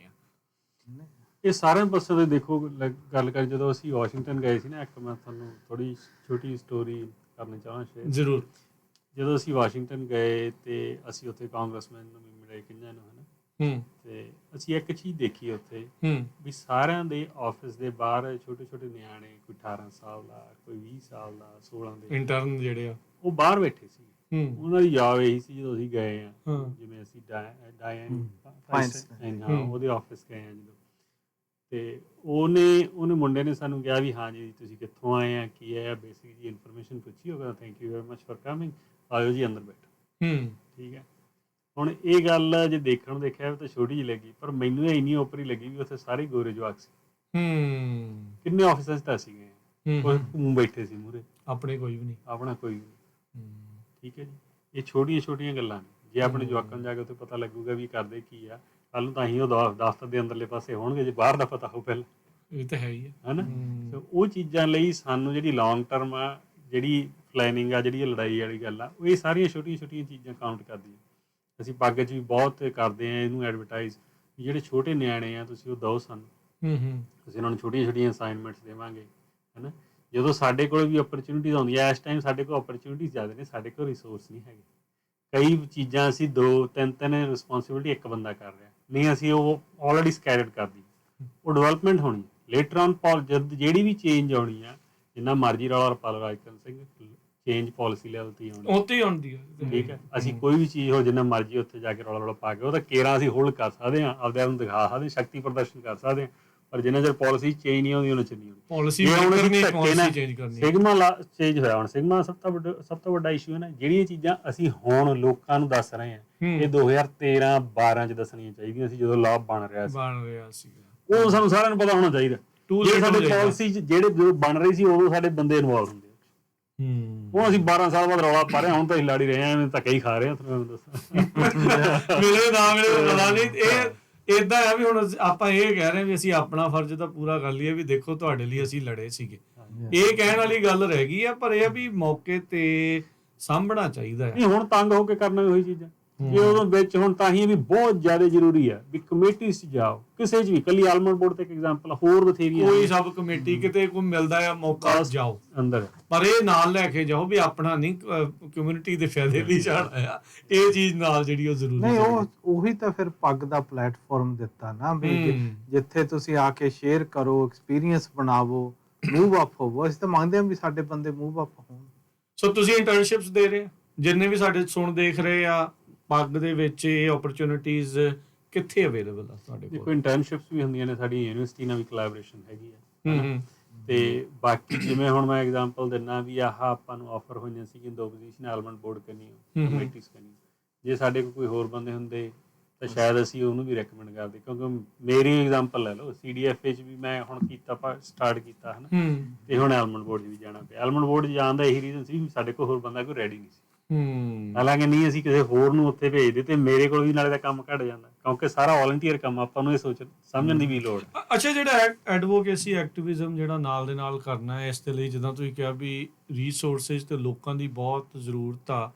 ਇਹ ਸਾਰਿਆਂ ਪਾਸੇ ਦੇ ਦੇਖੋ ਗੱਲ ਕਰੀ, ਜਦੋਂ ਅਸੀਂ ਵਾਸ਼ਿੰਗਟਨ ਗਏ ਸੀ ਨਾ, ਇੱਕ ਮੈਂ ਤੁਹਾਨੂੰ ਥੋੜੀ ਛੋਟੀ ਸਟੋਰੀ ਕਰਨੀ ਚਾਹਾਂ ਸ਼ੇਅਰ। ਜ਼ਰੂਰ। ਜਦੋਂ ਅਸੀਂ ਵਾਸ਼ਿੰਗਟਨ ਗਏ ਤੇ ਅਸੀਂ ਉੱਥੇ ਕਾਂਗਰਸਮੈਨ ਨੂੰ ਵੀ ਮਿਲੇ, ਕਿੰਨਾਂ ਨੂੰ, ਹੈ ਨਾ, ਤੇ ਅਸੀਂ ਇੱਕ ਚੀਜ਼ ਦੇਖੀ ਉੱਥੇ ਹੂੰ ਵੀ ਸਾਰਿਆਂ ਦੇ ਆਫਿਸ ਦੇ ਬਾਹਰ ਛੋਟੇ ਛੋਟੇ ਨਿਆਣੇ, ਕੋਈ 18 ਸਾਲ ਦਾ, ਕੋਈ 20 ਸਾਲ ਦਾ, 16 ਦੇ ਇੰਟਰਨ ਜਿਹੜੇ ਆ ਉਹ ਬਾਹਰ ਬੈਠੇ ਸੀ। ਹੂੰ ਉਹਨਾਂ ਦੀ ਯਾਦ ਇਹੀ ਸੀ ਜਦੋਂ ਅਸੀਂ ਗਏ ਆ, ਹਾਂ। ਜਿਵੇਂ ਅਸੀਂ ਡਾਇਨ Feinstein, ਹਾਂ ਉਹਦੇ ਆਫਿਸ ਗਏ ਆ ਜਦੋਂ, ਤੇ ਉਹਨੇ ਮੁੰਡੇ ਨੇ ਸਾਨੂੰ ਕਿਹਾ ਵੀ ਹਾਂ ਜੀ ਤੁਸੀਂ ਕਿੱਥੋਂ ਆਏ ਆ, ਕੀ ਹੈ, ਬੇਸਿਕ ਜੀ ਇਨਫੋਰਮੇਸ਼ਨ ਪੁੱਛੀ, ਹੋਗਾ thank you very much for coming, ਆਇਓ ਜੀ ਅੰਦਰ ਬੈਠੋ। ਠੀਕ ਹੈ, ਹੁਣ ਇਹ ਗੱਲ ਜੇ ਦੇਖਣ ਨੂੰ ਦੇਖਿਆ ਤਾਂ ਛੋਟੀ ਜਿਹੀ ਲੱਗੀ, ਪਰ ਮੈਨੂੰ ਇਹ ਇੰਨੀ ਓਪਰੀ ਲੱਗੀ ਵੀ ਉੱਥੇ ਸਾਰੇ ਗੋਰੇ ਜਵਾਕ ਸੀ। ਕਿੰਨੇ ਆਫਿਸਾਂ 'ਚ ਤਾਂ ਅਸੀਂ ਗਏ, ਉਹ ਘੂਮ ਬੈਠੇ ਸੀ ਮੂਹਰੇ, ਆਪਣੇ ਕੋਈ ਵੀ ਨਹੀਂ, ਆਪਣਾ ਕੋਈ ਵੀ ਨਹੀਂ। ਠੀਕ ਹੈ ਜੀ, ਇਹ ਛੋਟੀਆਂ ਛੋਟੀਆਂ ਗੱਲਾਂ ਨੇ, ਜੇ ਆਪਣੇ ਜਵਾਕਾਂ ਨੂੰ ਜਾ ਕੇ ਉੱਥੇ ਪਤਾ ਲੱਗੂਗਾ ਵੀ ਕਰਦੇ ਕੀ ਆ, ਕੱਲ ਨੂੰ ਤਾਂ ਹੀ ਉਹ ਦਫ਼ਤਰ ਦੇ ਅੰਦਰਲੇ ਪਾਸੇ ਹੋਣਗੇ, ਜੇ ਬਾਹਰ ਦਾ ਪਤਾ ਹੋ ਪਹਿਲਾਂ। ਇਹ ਤਾਂ ਹੈ ਹੀ ਹੈ ਹੈ ਨਾ, ਉਹ ਚੀਜ਼ਾਂ ਲਈ ਸਾਨੂੰ ਜਿਹੜੀ ਲੌਂਗ ਟਰਮ ਆ, ਜਿਹੜੀ ਪਲੈਨਿੰਗ ਆ, ਜਿਹੜੀ ਲੜਾਈ ਵਾਲੀ ਗੱਲ ਆ, ਉਹ ਇਹ ਸਾਰੀਆਂ ਛੋਟੀਆਂ ਛੋਟੀਆਂ ਚੀਜ਼ਾਂ ਕਾਊਂਟ ਕਰਦੀਆਂ। ਅਸੀਂ ਪੱਗ 'ਚ ਵੀ ਬਹੁਤ ਕਰਦੇ ਹਾਂ ਇਹਨੂੰ ਐਡਵਰਟਾਈਜ਼, ਜਿਹੜੇ ਛੋਟੇ ਨਿਆਣੇ ਆ ਤੁਸੀਂ ਉਹ ਦਿਓ ਸਾਨੂੰ, ਅਸੀਂ ਉਹਨਾਂ ਨੂੰ ਛੋਟੀਆਂ ਛੋਟੀਆਂ ਅਸਾਈਨਮੈਂਟਸ ਦੇਵਾਂਗੇ। ਹੈ ਨਾ, ਜਦੋਂ ਸਾਡੇ ਕੋਲ ਵੀ ਓਪਰਚੁਨਿਟੀਜ਼ ਆਉਂਦੀਆਂ, ਇਸ ਟਾਈਮ ਸਾਡੇ ਕੋਲ ਓਪਰਚੁਨਿਟੀਜ਼ ਜ਼ਿਆਦਾ ਨੇ, ਸਾਡੇ ਕੋਲ ਰਿਸੋਰਸ ਨਹੀਂ ਹੈਗੇ। ਕਈ ਚੀਜ਼ਾਂ ਅਸੀਂ 2-3 ਰਿਸਪੌਂਸਿਬਿਲਿਟੀ ਇੱਕ ਬੰਦਾ ਕਰ ਰਿਹਾ, ਨਹੀਂ ਅਸੀਂ ਉਹ ਆਲਰੇਡੀ ਸਕੈਟਰਡ ਕਰਦੀ, ਉਹ ਡਿਵੈਲਪਮੈਂਟ ਹੋਣੀ ਲੇਟਰ ਔਨ। ਜਦ ਜਿਹੜੀ ਵੀ ਚੇਂਜ ਆਉਣੀ ਆ, ਜਿੰਨਾ ਮਰਜ਼ੀ ਰੌਲਾ ਪਾ ਲਓ Rajkaran Singh, change policy level ਤੇ ਆਉਣੀ, ਉੱਥੇ ਹੀ ਆਉਂਦੀ ਹੈ। ਠੀਕ ਹੈ, ਅਸੀਂ ਕੋਈ ਵੀ ਚੀਜ਼ ਹੋ ਜਿੰਨਾ ਮਰਜ਼ੀ ਉੱਥੇ ਜਾ ਕੇ ਰੌਲਾ ਪਾ ਕੇ ਉਹ ਤਾਂ ਕੇਰਾਂ ਅਸੀਂ ਹੋਲਡ ਕਰ ਸਕਦੇ ਹਾਂ, ਆਪਦੇ ਆਪ ਨੂੰ ਦਿਖਾ ਸਕਦੇ, ਸ਼ਕਤੀ ਪ੍ਰਦਰਸ਼ਨ ਕਰ ਸਕਦੇ ਹਾਂ, ਪਰ ਜਿੰਨਾ ਚਿਰ ਪਾਲਿਸੀ ਚੇਂਜ ਨਹੀਂ ਆਉਂਦੀ ਉਹਨਾਂ ਚਿਰ ਨਹੀਂ ਆਉਂਦੀ ਪਾਲਿਸੀ ਚੇਂਜ ਕਰਨੀ। ਸਿਗਮਾ ਚੇਂਜ ਹੋਇਆ, ਹੁਣ ਸਿਗਮਾ ਸਭ ਤੋਂ ਵੱਡਾ ਇਸ਼ੂ ਹੈ ਨਾ, ਜਿਹੜੀਆਂ ਚੀਜ਼ਾਂ ਅਸੀਂ ਹੁਣ ਲੋਕਾਂ ਨੂੰ ਦੱਸ ਰਹੇ ਹਾਂ, ਇਹ 2013-12 ਚ ਦੱਸਣੀਆਂ ਚਾਹੀਦੀਆਂ ਸੀ, ਜਦੋਂ ਲਾਅ ਬਣ ਰਿਹਾ ਸੀ, ਉਹ ਸਾਨੂੰ ਸਾਰਿਆਂ ਨੂੰ ਪਤਾ ਹੋਣਾ ਚਾਹੀਦਾ। ਜੇ ਸਾਡੇ ਪਾਲਿਸੀ ਜਿਹੜੇ ਬਣ ਰਹੀ ਸੀ ਉਦੋਂ ਸਾਡੇ ਬੰਦੇ ਇਨਵੋਲਵ ਹੁੰਦੇ, ਹੁਣ ਅਸੀਂ 12 ਸਾਲ ਬਾਅਦ ਰੌਲਾ ਪਾ ਰਹੇ ਹਾਂ, ਹੁਣ ਤਾਂ ਅਸੀਂ ਲੜ ਹੀ ਰਹੇ ਹਾਂ, ਐਵੇਂ ਧੱਕੇ ਹੀ ਖਾ ਰਹੇ ਹਾਂ। ਤੁਹਾਨੂੰ ਦੱਸਾਂ ਮੇਰੇ ਨਾਮ ਪਤਾ ਨਹੀਂ, ਇਹ ਏਦਾਂ ਆ ਵੀ ਹੁਣ ਆਪਾਂ ਇਹ ਕਹਿ ਰਹੇ ਵੀ ਅਸੀਂ ਆਪਣਾ ਫਰਜ਼ ਤਾਂ ਪੂਰਾ ਕਰ ਲਈਏ, ਵੀ ਦੇਖੋ ਤੁਹਾਡੇ ਲਈ ਅਸੀਂ ਲੜੇ ਸੀਗੇ, ਇਹ ਕਹਿਣ ਵਾਲੀ ਗੱਲ ਰਹਿ ਗਈ ਆ, ਪਰ ਇਹ ਵੀ ਮੌਕੇ ਤੇ ਸਾਂਭਣਾ ਚਾਹੀਦਾ ਹੈ। ਨਹੀਂ, ਹੁਣ ਤੰਗ ਹੋ ਕੇ ਕਰਨਾ ਉਹੀ ਚੀਜ਼ਾਂ ਇਹ ਉਹਦੇ ਵਿੱਚ, ਹੁਣ ਤਾਂ ਹੀ ਵੀ ਬਹੁਤ ਜ਼ਿਆਦਾ ਜ਼ਰੂਰੀ ਹੈ ਵੀ ਕਮੇਟੀ 'ਚ ਜਾਓ, ਕਿਸੇ 'ਚ ਵੀ, ਕੱਲੀ ਆਲਮੰਡ ਬੋਰਡ ਤੇ ਇੱਕ ਐਗਜ਼ਾਮਪਲ, ਹੋਰ ਬਥੇਰੀਆਂ, ਕੋਈ ਸਬ ਕਮੇਟੀ ਕਿਤੇ ਕੋਈ ਮਿਲਦਾ ਆ ਮੌਕਾ ਜਾਓ ਅੰਦਰ, ਪਰ ਇਹ ਨਾਲ ਲੈ ਕੇ ਜਾਓ ਵੀ ਆਪਣਾ ਨਹੀਂ, ਕਮਿਊਨਿਟੀ ਦੇ ਫਾਇਦੇ ਲਈ ਜਾਣਾ ਆ, ਇਹ ਚੀਜ਼ ਨਾਲ ਜਿਹੜੀ ਉਹ ਜ਼ਰੂਰੀ ਨਹੀਂ। ਉਹੀ ਤਾਂ ਫਿਰ ਪੱਗ ਦਾ ਪਲੇਟਫਾਰਮ ਦਿੱਤਾ ਨਾ, ਵੀ ਜਿੱਥੇ ਤੁਸੀਂ ਆ ਕੇ ਸ਼ੇਅਰ ਕਰੋ, ਐਕਸਪੀਰੀਅੰਸ ਬਣਾਵੋ, ਮੂਵ ਅਪ ਹੋਵੋ। ਅਸੀਂ ਤਾਂ ਮੰਗਦੇ ਹਾਂ ਵੀ ਸਾਡੇ ਬੰਦੇ ਮੂਵ ਅਪ ਹੋਣ। ਸੋ ਤੁਸੀਂ ਇੰਟਰਨਸ਼ਿਪਸ ਦੇ ਰਹੇ, ਜਿੰਨੇ ਵੀ ਸਾਡੇ ਸੁਣ ਦੇਖ ਰਹੇ ਆ, ਪੱਗ ਦੇ ਵਿੱਚ ਇਹ ਓਪਰਚੁਨਿਟੀਜ਼ ਕਿੱਥੇ ਅਵੇਲੇਬਲ ਆ ਤੁਹਾਡੇ ਕੋਲ? ਦੇਖੋ, ਇੰਟਰਨਸ਼ਿਪਸ ਵੀ ਹੁੰਦੀਆਂ ਨੇ, ਸਾਡੀ ਯੂਨੀਵਰਸਿਟੀ ਨਾਲ ਵੀ ਕੋਲੈਬੋਰੇਸ਼ਨ ਹੈਗੀ ਆ, ਤੇ ਬਾਕੀ ਜਿਵੇਂ ਹੁਣ ਮੈਂ ਐਗਜ਼ਾਮਪਲ ਦਿੰਦਾ ਵੀ ਆਹ ਆਪਾਂ ਨੂੰ ਆਫਰ ਹੋਈਆਂ ਸੀ ਕਿ 2 ਪੋਜੀਸ਼ਨ ਆਲਮੰਡ ਬੋਰਡ ਕਰਨੀ, ਕਮੇਟੀਜ਼ ਕਰਨੀ, ਜੇ ਸਾਡੇ ਕੋਲ ਕੋਈ ਹੋਰ ਬੰਦੇ ਹੁੰਦੇ ਤਾਂ ਸ਼ਾਇਦ ਅਸੀਂ ਉਹਨੂੰ ਵੀ ਰეკਮੈਂਡ ਕਰਦੇ, ਕਿਉਂਕਿ ਮੇਰੀ ਐਗਜ਼ਾਮਪਲ ਲੈ ਲਓ, CDFA 'ਚ ਵੀ ਮੈਂ ਹੁਣ ਸਟਾਰਟ ਕੀਤਾ, ਹੈ ਨਾ, ਤੇ ਹੁਣ ਆਲਮੰਡ ਬੋਰਡ 'ਚ ਵੀ ਜਾਣਾ ਪਿਆ। ਆਲਮੰਡ ਬੋਰਡ 'ਚ ਜਾਣ ਦਾ ਇਹੀ ਰੀਜ਼ਨ ਸੀ ਵੀ ਸਾਡੇ ਕੋਲ ਹੋਰ ਬੰਦਾ ਕੋਈ ਰੈਡੀ ਨਹੀਂ ਸੀ, ਹਾਲਾਂਕਿ ਨਹੀਂ ਅਸੀਂ ਕਿਸੇ ਹੋਰ ਨੂੰ ਉੱਥੇ ਭੇਜਦੇ, ਤੇ ਮੇਰੇ ਕੋਲ ਵੀ ਨਾਲੇ ਦਾ ਕੰਮ ਘੱਟ ਜਾਂਦਾ, ਕਿਉਂਕਿ ਸਾਰਾ ਵਾਲੰਟੀਅਰ ਕੰਮ, ਆਪਾਂ ਨੂੰ ਇਹ ਸਮਝਣ ਦੀ ਵੀ ਲੋੜ। ਅੱਛਾ, ਜਿਹੜਾ ਐਡਵੋਕੇਸੀ ਐਕਟਿਵਿਜ਼ਮ ਜਿਹੜਾ ਨਾਲ ਦੇ ਨਾਲ ਕਰਨਾ ਹੈ, ਇਸ ਦੇ ਲਈ ਜਿੱਦਾਂ ਤੁਸੀਂ ਕਿਹਾ ਵੀ ਰੀਸੋਰਸਿਸ ਤੇ ਲੋਕਾਂ ਦੀ ਬਹੁਤ ਜ਼ਰੂਰਤ ਆ।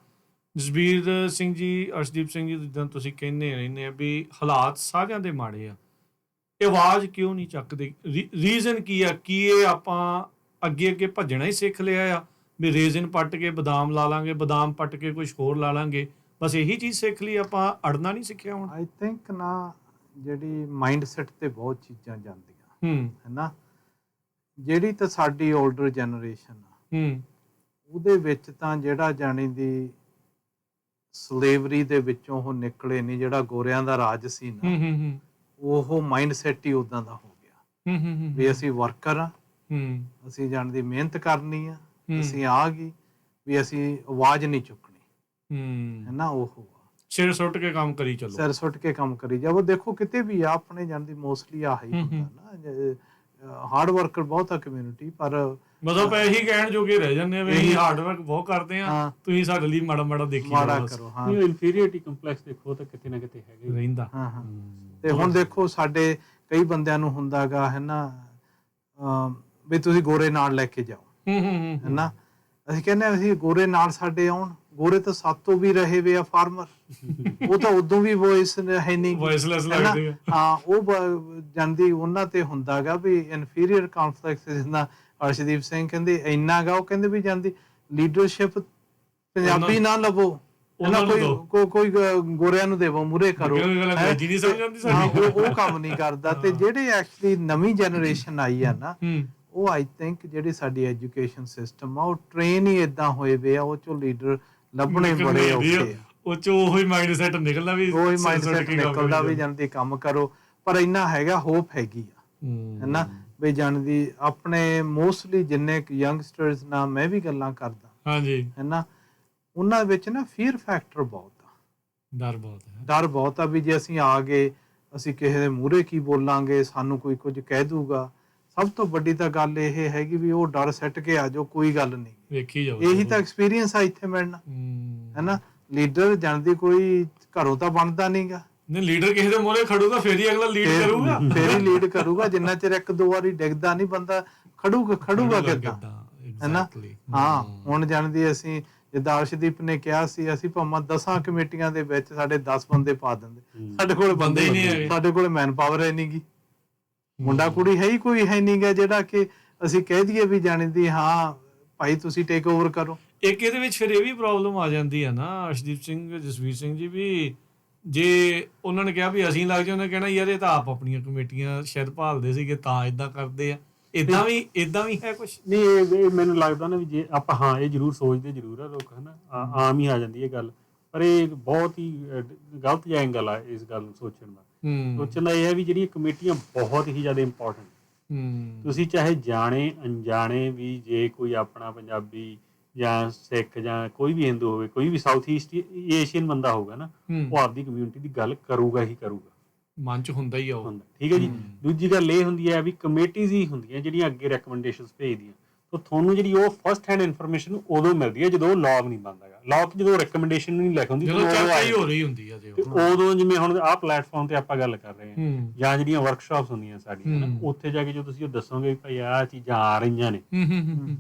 ਜਸਬੀਰ ਸਿੰਘ ਜੀ, ਅਰਸ਼ਦੀਪ ਸਿੰਘ ਜੀ, ਜਿੱਦਾਂ ਤੁਸੀਂ ਕਹਿੰਦੇ ਰਹਿੰਦੇ ਆ ਵੀ ਹਾਲਾਤ ਸਾਰਿਆਂ ਦੇ ਮਾੜੇ ਆ, ਇਹ ਆਵਾਜ਼ ਕਿਉਂ ਨਹੀਂ ਚੱਕਦੇ? ਰੀਜ਼ਨ ਕੀ ਆ? ਕੀ ਇਹ ਆਪਾਂ ਅੱਗੇ ਭੱਜਣਾ ਹੀ ਸਿੱਖ ਲਿਆ ਆ ਵੀ ਰੇਜ਼ਨ ਪੱਟ ਕੇ ਬਦਾਮ ਲਾ ਲਾਂਗੇ, ਬਦਾਮ ਪੱਟ ਕੇ ਕੁਝ ਹੋਰ ਲਾ ਲਾਂਗੇ, ਬਸ ਇਹੀ ਚੀਜ਼ ਸਿੱਖ ਲਈ, ਆਪਾਂ ਅੜਨਾ ਨਹੀਂ ਸਿੱਖਿਆ? ਹੁਣ ਆਈ ਥਿੰਕ ਨਾ, ਜਿਹੜੀ ਮਾਈਂਡਸੈਟ ਤੇ ਬਹੁਤ ਚੀਜ਼ਾਂ ਜਾਂਦੀਆਂ, ਹੈ ਨਾ, ਜਿਹੜੀ ਤਾਂ ਸਾਡੀ 올ਡਰ ਜਨਰੇਸ਼ਨ ਆ, ਉਹਦੇ ਵਿੱਚ ਤਾਂ ਜਿਹੜਾ ਜਾਣੀ ਦੀ ਸਲੇਵਰੀ ਦੇ ਵਿੱਚੋਂ ਉਹ ਨਿਕਲੇ ਨਹੀਂ, ਜਿਹੜਾ ਗੋਰਿਆਂ ਦਾ ਰਾਜ ਸੀ ਨਾ, ਉਹ ਮਾਈਂਡਸੈਟ ਹੀ ਉਦਾਂ ਦਾ ਹੋ ਗਿਆ ਵੀ ਅਸੀਂ ਵਰਕਰ ਆ, ਅਸੀਂ ਜਾਣ ਦੀ ਮਿਹਨਤ ਕਰਨੀ ਆ, ਅਸੀਂ ਆ ਗਈ ਵੀ ਅਸੀਂ ਆਵਾਜ਼ ਨਹੀਂ ਚੁੱਕਣੀ, ਹੈ ਨਾ, ਉਹ ਸਿਰ ਸੁੱਟ ਕੇ ਕੰਮ ਕਰੀ ਚੱਲੋ, ਸਿਰ ਸੁੱਟ ਕੇ ਕੰਮ ਕਰੀ ਜਾਓ। ਦੇਖੋ ਕਿਤੇ ਵੀ ਆ ਆਪਣੇ ਜਾਣ ਦੀ ਮੋਸਟਲੀ ਆਹ ਹੀ ਹੁੰਦਾ ਨਾ, ਹਾਰਡ ਵਰਕਰ ਬਹੁਤ ਆ ਕਮਿਊਨਿਟੀ, ਪਰ ਮਤਲਬ ਇਹੀ ਕਹਿਣ ਜੋਗੇ ਰਹਿ ਜਾਂਦੇ ਆ ਵੀ ਅਸੀਂ ਹਾਰਡ ਵਰਕ ਬਹੁਤ ਕਰਦੇ ਆ, ਤੁਸੀਂ ਸਾਡੇ ਲਈ ਮਾੜਾ ਦੇਖੀ ਕਰੋ। ਹਾਂ, ਇਨਫੀਰੀਅਰਿਟੀ ਕੰਪਲੈਕਸ ਦੇਖੋ ਤਾਂ ਕਿਤੇ ਨਾ ਕਿਤੇ ਹੈਗਾ ਰਹਿੰਦਾ। ਤੇ ਹੁਣ ਦੇਖੋ ਸਾਡੇ ਕਈ ਬੰਦਿਆਂ ਨੂੰ ਹੁੰਦਾਗਾ, ਹੈ ਨਾ, ਵੀ ਤੁਸੀਂ ਗੋਰੇ ਨਾਲ ਲੈ ਕੇ ਜਾਓ, ਹੈ ਨਾ, ਅਸੀਂ ਕਹਿੰਦੇ ਅਸੀਂ ਗੋਰੇ ਨਾਲ ਸਾਡੇ ਆਉਣ, ਗੋਰੇ ਤਾਂ ਸਾਤੋਂ ਵੀ ਰਹੇ ਵੇ ਆ ਫਾਰਮਰ, ਉਹ ਤਾਂ ਉਦੋਂ ਵੀ ਵੌਇਸ ਹੈ ਨਹੀਂ, ਵੌਇਸਲੈਸ ਲੱਗਦੇ ਆ। ਹਾਂ, ਉਹ ਜਾਂਦੀ ਉਹਨਾਂ ਤੇ ਹੁੰਦਾਗਾ ਵੀ ਇਨਫੀਰੀਅਰ ਕੰਪਲੈਕਸ, ਜਿੱਦਾਂ ਅਰਸ਼ਦੀਪ ਸਿੰਘ ਕਹਿੰਦੇ ਇੰਨਾ ਗਾ, ਉਹ ਕਹਿੰਦੇ ਵੀ ਜਾਂਦੀ ਲੀਡਰਸ਼ਿਪ ਪੰਜਾਬੀ ਨਾ ਲਵੋ, ਇਹਨਾਂ ਉਹਨਾਂ ਨੂੰ ਕੋਈ ਗੋਰਿਆਂ ਨੂੰ ਦੇਵੋ ਮੂਰੇ ਕਰੋ, ਅੰਗਰੇਜ਼ੀ ਨਹੀਂ ਸਮਝ ਆਉਂਦੀ ਹਾਂ, ਸਾਡੀ। ਉਹ ਕੰਮ ਨਹੀਂ ਕਰਦਾ। ਤੇ ਜਿਹੜੇ ਐਕਚੁਅਲੀ ਨਵੀਂ ਜਨਰੇਸ਼ਨ ਆਈ ਆ ਨਾ, ਉਹ ਆਈ ਥਿੰਕ ਜਿਹੜੀ ਸਾਡੀ ਐਜੂਕੇਸ਼ਨ ਸਿਸਟਮ ਆ ਉਹ ਟ੍ਰੇਨ ਹੀ ਇਦਾਂ ਹੋਏ ਵੇ ਆ, ਉਹ ਚੋਂ ਲੀਡਰ ਲੱਭਣੇ ਬੜੇ ਔਖੇ ਆ। ਉਹ ਚੋਂ ਉਹੀ ਮਾਈਂਡ ਸੈਟ ਨਿਕਲਦਾ ਵੀ, ਉਹੀ ਮਾਈਂਡ ਸੈਟ ਨਿਕਲਦਾ ਵੀ ਜਾਣਦੀ ਕੰਮ ਕਰੋ। ਪਰ ਇੰਨਾ ਹੈਗਾ, ਹੋਪ ਹੈਗੀ ਆ ਹੈਨਾ ਵੀ ਜਾਣਦੀ। ਆਪਣੇ ਮੋਸਟਲੀ ਜਿੰਨੇ ਯੰਗਸਟਰਸ ਨਾਲ ਮੈਂ ਵੀ ਗੱਲਾਂ ਕਰਦਾ ਹਾਂਜੀ ਹੈਨਾ, ਉਹਨਾਂ ਵਿੱਚ ਨਾ ਫੀਅਰ ਫੈਕਟਰ ਬਹੁਤ ਆ, ਡਰ ਬਹੁਤ ਹੈ। ਡਰ ਬਹੁਤ ਆ ਵੀ ਜੇ ਅਸੀਂ ਆ ਗਏ, ਅਸੀਂ ਕਿਸੇ ਦੇ ਮੂਹਰੇ ਕੀ ਬੋਲਾਂਗੇ, ਸਾਨੂੰ ਕੋਈ ਕੁਝ ਕਹਿ ਦੂਗਾ। ਸਭ ਤੋਂ ਵੱਡੀ ਤਾਂ ਗੱਲ ਇਹ ਹੈਗੀ ਵੀ ਉਹ ਡਰ ਸੱਟ ਕੇ ਆ ਜਾਓ, ਕੋਈ ਗੱਲ ਨਹੀਂ, ਵੇਖੀ ਜਾਓ। ਇਹੀ ਤਾਂ ਐਕਸਪੀਰੀਅੰਸ ਆ ਇੱਥੇ ਮਿਲਣਾ ਹੈਨਾ। ਲੀਡਰ ਜਾਣਦੀ ਕੋਈ ਘਰੋਂ ਤਾਂ ਬਣਦਾ ਨਹੀਂਗਾ। ਨਹੀਂ, ਲੀਡਰ ਕਿਸੇ ਦੇ ਮੂਹਰੇ ਖੜੂਗਾ ਫੇਰ ਹੀ ਅਗਲਾ ਲੀਡ ਕਰੂਗਾ, ਫੇਰ ਹੀ ਲੀਡ ਕਰੂਗਾ। ਜਿੰਨਾ ਚਿਰ ਇੱਕ ਦੋ ਵਾਰੀ ਡਿੱਗਦਾ ਨਹੀਂ ਬੰਦਾ, ਖੜੂਗਾ ਕਿੱਦਾਂ ਹੈਨਾ। ਹਾਂ, ਹੁਣ ਜਾਣਦੀ ਅਸੀਂ ਜਿੱਦਾਂ ਅਰਸ਼ਦੀਪ ਨੇ ਕਿਹਾ ਸੀ, ਅਸੀਂ ਭਾਵੇਂ 10 ਕਮੇਟੀਆਂ ਦੇ ਵਿੱਚ ਸਾਡੇ 10 ਬੰਦੇ ਪਾ ਦਿੰਦੇ, ਸਾਡੇ ਕੋਲ ਬੰਦੇ ਹੀ ਨਹੀਂ ਹੈਗੇ, ਸਾਡੇ ਕੋਲ ਮੈਨ ਪਾਵਰ ਹੈ ਨਹੀਂਗੀ, ਮੁੰਡਾ ਕੁੜੀ ਹੈ ਹੀ ਕੋਈ ਹੈ ਨਹੀਂਗਾ ਜਿਹੜਾ ਕਿ ਅਸੀਂ ਕਹਿ ਦਈਏ ਵੀ ਜਾਣਦੀ ਹਾਂ ਭਾਈ ਤੁਸੀਂ ਟੇਕ ਓਵਰ ਕਰੋ। ਇੱਕ ਇਹਦੇ ਵਿੱਚ ਫਿਰ ਇਹ ਵੀ ਪ੍ਰੋਬਲਮ ਆ ਜਾਂਦੀ ਹੈ ਨਾ ਅਰਸ਼ਦੀਪ ਸਿੰਘ, ਜਸਵੀਰ ਸਿੰਘ ਜੀ, ਵੀ ਜੇ ਉਹਨਾਂ ਨੇ ਕਿਹਾ ਵੀ ਅਸੀਂ ਲੱਗ ਜਾਏ, ਉਹਨੇ ਕਹਿਣਾ ਯਾਰ ਇਹ ਤਾਂ ਆਪ ਆਪਣੀਆਂ ਕਮੇਟੀਆਂ ਸ਼ਾਇਦ ਭਾਲਦੇ ਸੀਗੇ ਤਾਂ ਇਦਾਂ ਕਰਦੇ ਆ। ਇਦਾਂ ਵੀ ਹੈ ਕੁਛ ਨਹੀਂ। ਇਹ ਮੈਨੂੰ ਲੱਗਦਾ ਨਾ ਵੀ ਜੇ ਆਪਾਂ, ਹਾਂ ਇਹ ਜ਼ਰੂਰ ਸੋਚਦੇ ਜ਼ਰੂਰ ਆ ਲੋਕ ਹਨਾ, ਆਮ ਹੀ ਆ ਜਾਂਦੀ ਹੈ ਗੱਲ, ਪਰ ਇਹ ਬਹੁਤ ਹੀ ਗਲਤ ਜਿਹਾ ਐਂਗਲ ਆ ਇਸ ਗੱਲ ਨੂੰ ਸੋਚਣ ਦਾ। ਸੋਚਣ ਦਾ ਇਹ ਹੈ ਵੀ ਜਿਹੜੀਆਂ ਕਮੇਟੀਆਂ ਬਹੁਤ ਹੀ ਜ਼ਿਆਦਾ ਇੰਪੋਰਟੈਂਟ, ਤੁਸੀਂ ਚਾਹੇ ਜਾਣੇ ਅਣਜਾਣੇ ਵੀ, ਜੇ ਕੋਈ ਆਪਣਾ ਪੰਜਾਬੀ ਜਾਂ ਸਿੱਖ ਜਾਂ ਕੋਈ ਵੀ ਹਿੰਦੂ ਹੋਵੇ, ਕੋਈ ਵੀ ਸਾਊਥ ਈਸਟ ਏਸ਼ੀਅਨ ਬੰਦਾ ਹੋਊਗਾ ਨਾ, ਉਹ ਆਪਦੀ ਕਮਿਊਨਿਟੀ ਦੀ ਗੱਲ ਕਰੂਗਾ ਹੀ ਕਰੂਗਾ, ਮਨ ਚ ਹੁੰਦਾ ਹੀ ਆ ਉਹ। ਠੀਕ ਹੈ ਜੀ। ਦੂਜੀ ਗੱਲ ਇਹ ਹੁੰਦੀ ਹੈ ਵੀ ਕਮੇਟੀਜ਼ ਹੀ ਹੁੰਦੀਆਂ ਜਿਹੜੀਆਂ ਅੱਗੇ ਰეკਮੈਂਡੇਸ਼ਨਸ ਭੇਜਦੀਆਂ, ਤਾਂ ਤੁਹਾਨੂੰ ਜਿਹੜੀ ਉਹ ਫਸਟ ਹੈਂਡ ਇਨਫੋਰਮੇਸ਼ਨ ਉਦੋਂ ਮਿਲਦੀ ਹੈ ਜਦੋਂ ਲਾਅ ਨਹੀਂ ਬਣਦਾਗਾ। ਲਾਅ ਜਦੋਂ ਰეკਮੈਂਡੇਸ਼ਨ ਨਹੀਂ ਲਿਖ ਹੁੰਦੀ, ਜਦੋਂ ਚਰਚਾ ਹੀ ਹੋ ਰਹੀ ਹੁੰਦੀ ਆ, ਉਦੋਂ ਜਿਵੇਂ ਹੁਣ ਆਹ ਪਲੇਟਫਾਰਮ ਤੇ ਆਪਾਂ ਗੱਲ ਕਰ ਰਹੇ ਹਾਂ, ਜਾਂ ਜਿਹੜੀਆਂ ਵਰਕਸ਼ਾਪਸ ਹੁੰਦੀਆਂ ਸਾਡੀਆਂ, ਉੱਥੇ ਜਾ ਕੇ ਜੋ ਤੁਸੀਂ ਉਹ ਦੱਸੋਗੇ ਭਾਈ ਆਹ ਚੀਜ਼ਾਂ ਆ ਰਹੀਆਂ ਨੇ,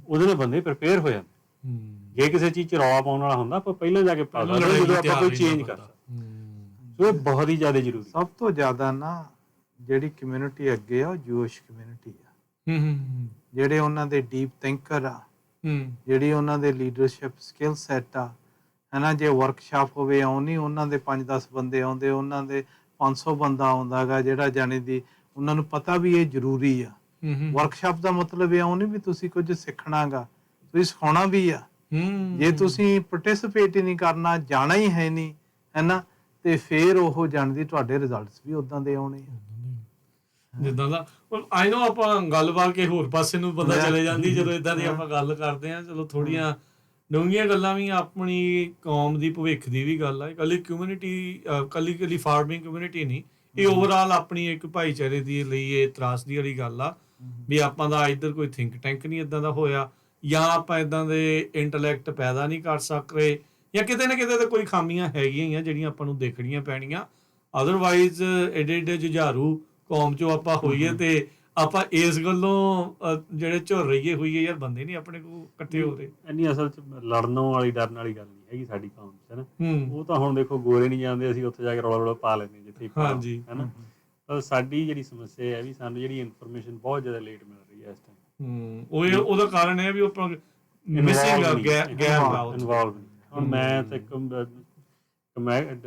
ਉਹਦੇ ਨਾਲ ਬੰਦੇ ਪ੍ਰਿਪੇਅਰ ਹੋ ਜਾਂਦੇ। ਜੇ ਕਿਸੇ ਚੀਜ਼ 'ਚ ਰੌਲਾ ਪਾਉਣ ਵਾਲਾ ਹੁੰਦਾ, ਆਪਾਂ ਪਹਿਲਾਂ ਜਾ ਕੇ ਪਾ ਸਕਦੇ ਜਦੋਂ ਆਪਾਂ ਕੋਈ ਚੇਂਜ ਕਰ ਸਕਦੇ। ਸੋ ਇਹ ਬਹੁਤ ਹੀ ਜ਼ਿਆਦਾ ਜ਼ਰੂਰੀ। ਸਭ ਤੋਂ ਜ਼ਿਆਦਾ ਨਾ ਜਿਹੜੀ ਕਮਿਊਨਿਟੀ ਅੱਗੇ ਆ ਉਹ ਜੂਇਸ਼ ਕਮਿਊਨਿਟੀ ਆ, ਜਿਹੜੇ ਉਹਨਾਂ ਦੇ ਡੀਪ ਥਿੰਕਰ ਆ, ਜਿਹੜੀ ਉਹਨਾਂ ਦੇ ਲੀਡਰਸ਼ਿਪ ਸਕਿੱਲ ਸੈਟ ਆ ਹੈਨਾ। ਜੇ ਵਰਕਸ਼ਾਪ ਹੋਵੇ, ਆਉਣੀ ਉਹਨਾਂ ਦੇ 5-10 ਬੰਦੇ ਆਉਂਦੇ, ਉਹਨਾਂ ਦੇ 500 ਬੰਦਾ ਆਉਂਦਾ ਗਾ, ਜਿਹੜਾ ਜਾਣੀ ਦੀ ਉਹਨਾਂ ਨੂੰ ਪਤਾ ਵੀ ਇਹ ਜ਼ਰੂਰੀ ਆ। ਵਰਕਸ਼ਾਪ ਦਾ ਮਤਲਬ ਇਹ ਆਉ ਨਹੀਂ ਵੀ ਤੁਸੀਂ ਕੁਝ ਸਿੱਖਣਾ ਗਾ, ਤੁਸੀਂ ਸਿਖਾਉਣਾ ਵੀ ਆ। ਜੇ ਤੁਸੀਂ ਪਾਰਟਿਸਿਪੇਟ ਹੀ ਨਹੀਂ ਕਰਨਾ, ਜਾਣਾ ਹੀ ਹੈ ਨਹੀਂ ਹੈਨਾ, ਤੇ ਫੇਰ ਉਹ ਜਾਣਦੀ ਤੁਹਾਡੇ ਰਿਜ਼ਲਟਸ ਵੀ ਉਦਾਂ ਦੇ ਆਉਣੇ ਆ ਜਿੱਦਾਂ ਦਾ। ਆਈ ਨੋ ਆਪਾਂ ਗੱਲਬਾਤ ਕੇ ਹੋਰ ਪਾਸੇ ਨੂੰ ਪਤਾ ਚਲੇ ਜਾਂਦੀ ਜਦੋਂ ਇਦਾਂ ਦੀ ਆਪਾਂ ਗੱਲ ਕਰਦੇ ਹਾਂ। ਚਲੋ ਥੋੜੀਆਂ ਡੂੰਘੀਆਂ ਗੱਲਾਂ ਵੀ, ਆਪਣੀ ਕੌਮ ਦੀ ਭਵਿੱਖ ਦੀ ਵੀ ਗੱਲ ਆ। ਇਕੱਲੀ ਕਮਿਊਨਿਟੀ, ਇਕੱਲੀ ਫਾਰਮਿੰਗ ਕਮਿਊਨਿਟੀ ਨਹੀਂ, ਇਹ ਓਵਰਆਲ ਆਪਣੀ ਇੱਕ ਭਾਈਚਾਰੇ ਦੀ ਲਈ ਇਹ ਤਰਾਸਦੀ ਵਾਲੀ ਗੱਲ ਆ ਵੀ ਆਪਾਂ ਦਾ ਇੱਧਰ ਕੋਈ ਥਿੰਕ ਟੈਂਕ ਨਹੀਂ ਇਦਾਂ ਦਾ ਹੋਇਆ, ਜਾਂ ਆਪਾਂ ਇਦਾਂ ਦੇ ਇੰਟੈਲੈਕਟ ਪੈਦਾ ਨਹੀਂ ਕਰ ਸਕ ਰਹੇ, ਜਾਂ ਕਿਤੇ ਨਾ ਕਿਤੇ ਤਾਂ ਕੋਈ ਖਾਮੀਆਂ ਹੈਗੀਆਂ ਹੀ ਆ ਜਿਹੜੀਆਂ ਆਪਾਂ ਨੂੰ ਦੇਖਣੀਆਂ ਪੈਣੀਆਂ। ਅਦਰਵਾਈਜ਼ ਏਡੇ ਜੁਝਾਰੂ ਕੌਮ ਚੋਂ ਆਪਾਂ ਹੋਈਏ ਤੇ ਆਪਾਂ ਇਸ ਗੱਲੋਂ ਜਿਹੜੇ ਝੁਰ ਰਹੀਏ ਹੋਈਏ, ਯਾਰ ਬੰਦੇ ਨਹੀਂ ਆਪਣੇ ਕੋਲ ਇਕੱਠੇ ਹੋ ਰਹੇ। ਇੰਨੀ ਅਸਲ 'ਚ ਲੜਨ ਵਾਲੀ ਡਰਨ ਵਾਲੀ ਗੱਲ ਨਹੀਂ ਹੈਗੀ ਸਾਡੀ ਕੌਮ 'ਚ ਹੈ ਨਾ। ਉਹ ਤਾਂ ਹੁਣ ਦੇਖੋ ਗੋਰੇ ਨਹੀਂ ਜਾਂਦੇ, ਅਸੀਂ ਉੱਥੇ ਜਾ ਕੇ ਰੌਲਾ ਪਾ ਲੈਂਦੇ ਜਿੱਥੇ ਹੈ ਨਾ। ਪਰ ਸਾਡੀ ਜਿਹੜੀ ਸਮੱਸਿਆ ਹੈ ਵੀ ਸਾਨੂੰ ਜਿਹੜੀ ਇਨਫੋਰਮੇਸ਼ਨ ਬਹੁਤ ਜ਼ਿਆਦਾ ਲੇਟ ਮਿਲ ਰਹੀ ਹੈ ਇਸ ਟਾਈਮ। ਉਹਦਾ ਕਾਰਨ ਇਹ ਵੀ ਆਪਾਂ ਮਿਸਿੰਗ ਗੈਪ ਇਨਵੋਲਵ। ਹੁਣ ਮੈਂ ਤਾਂ ਇੱਕ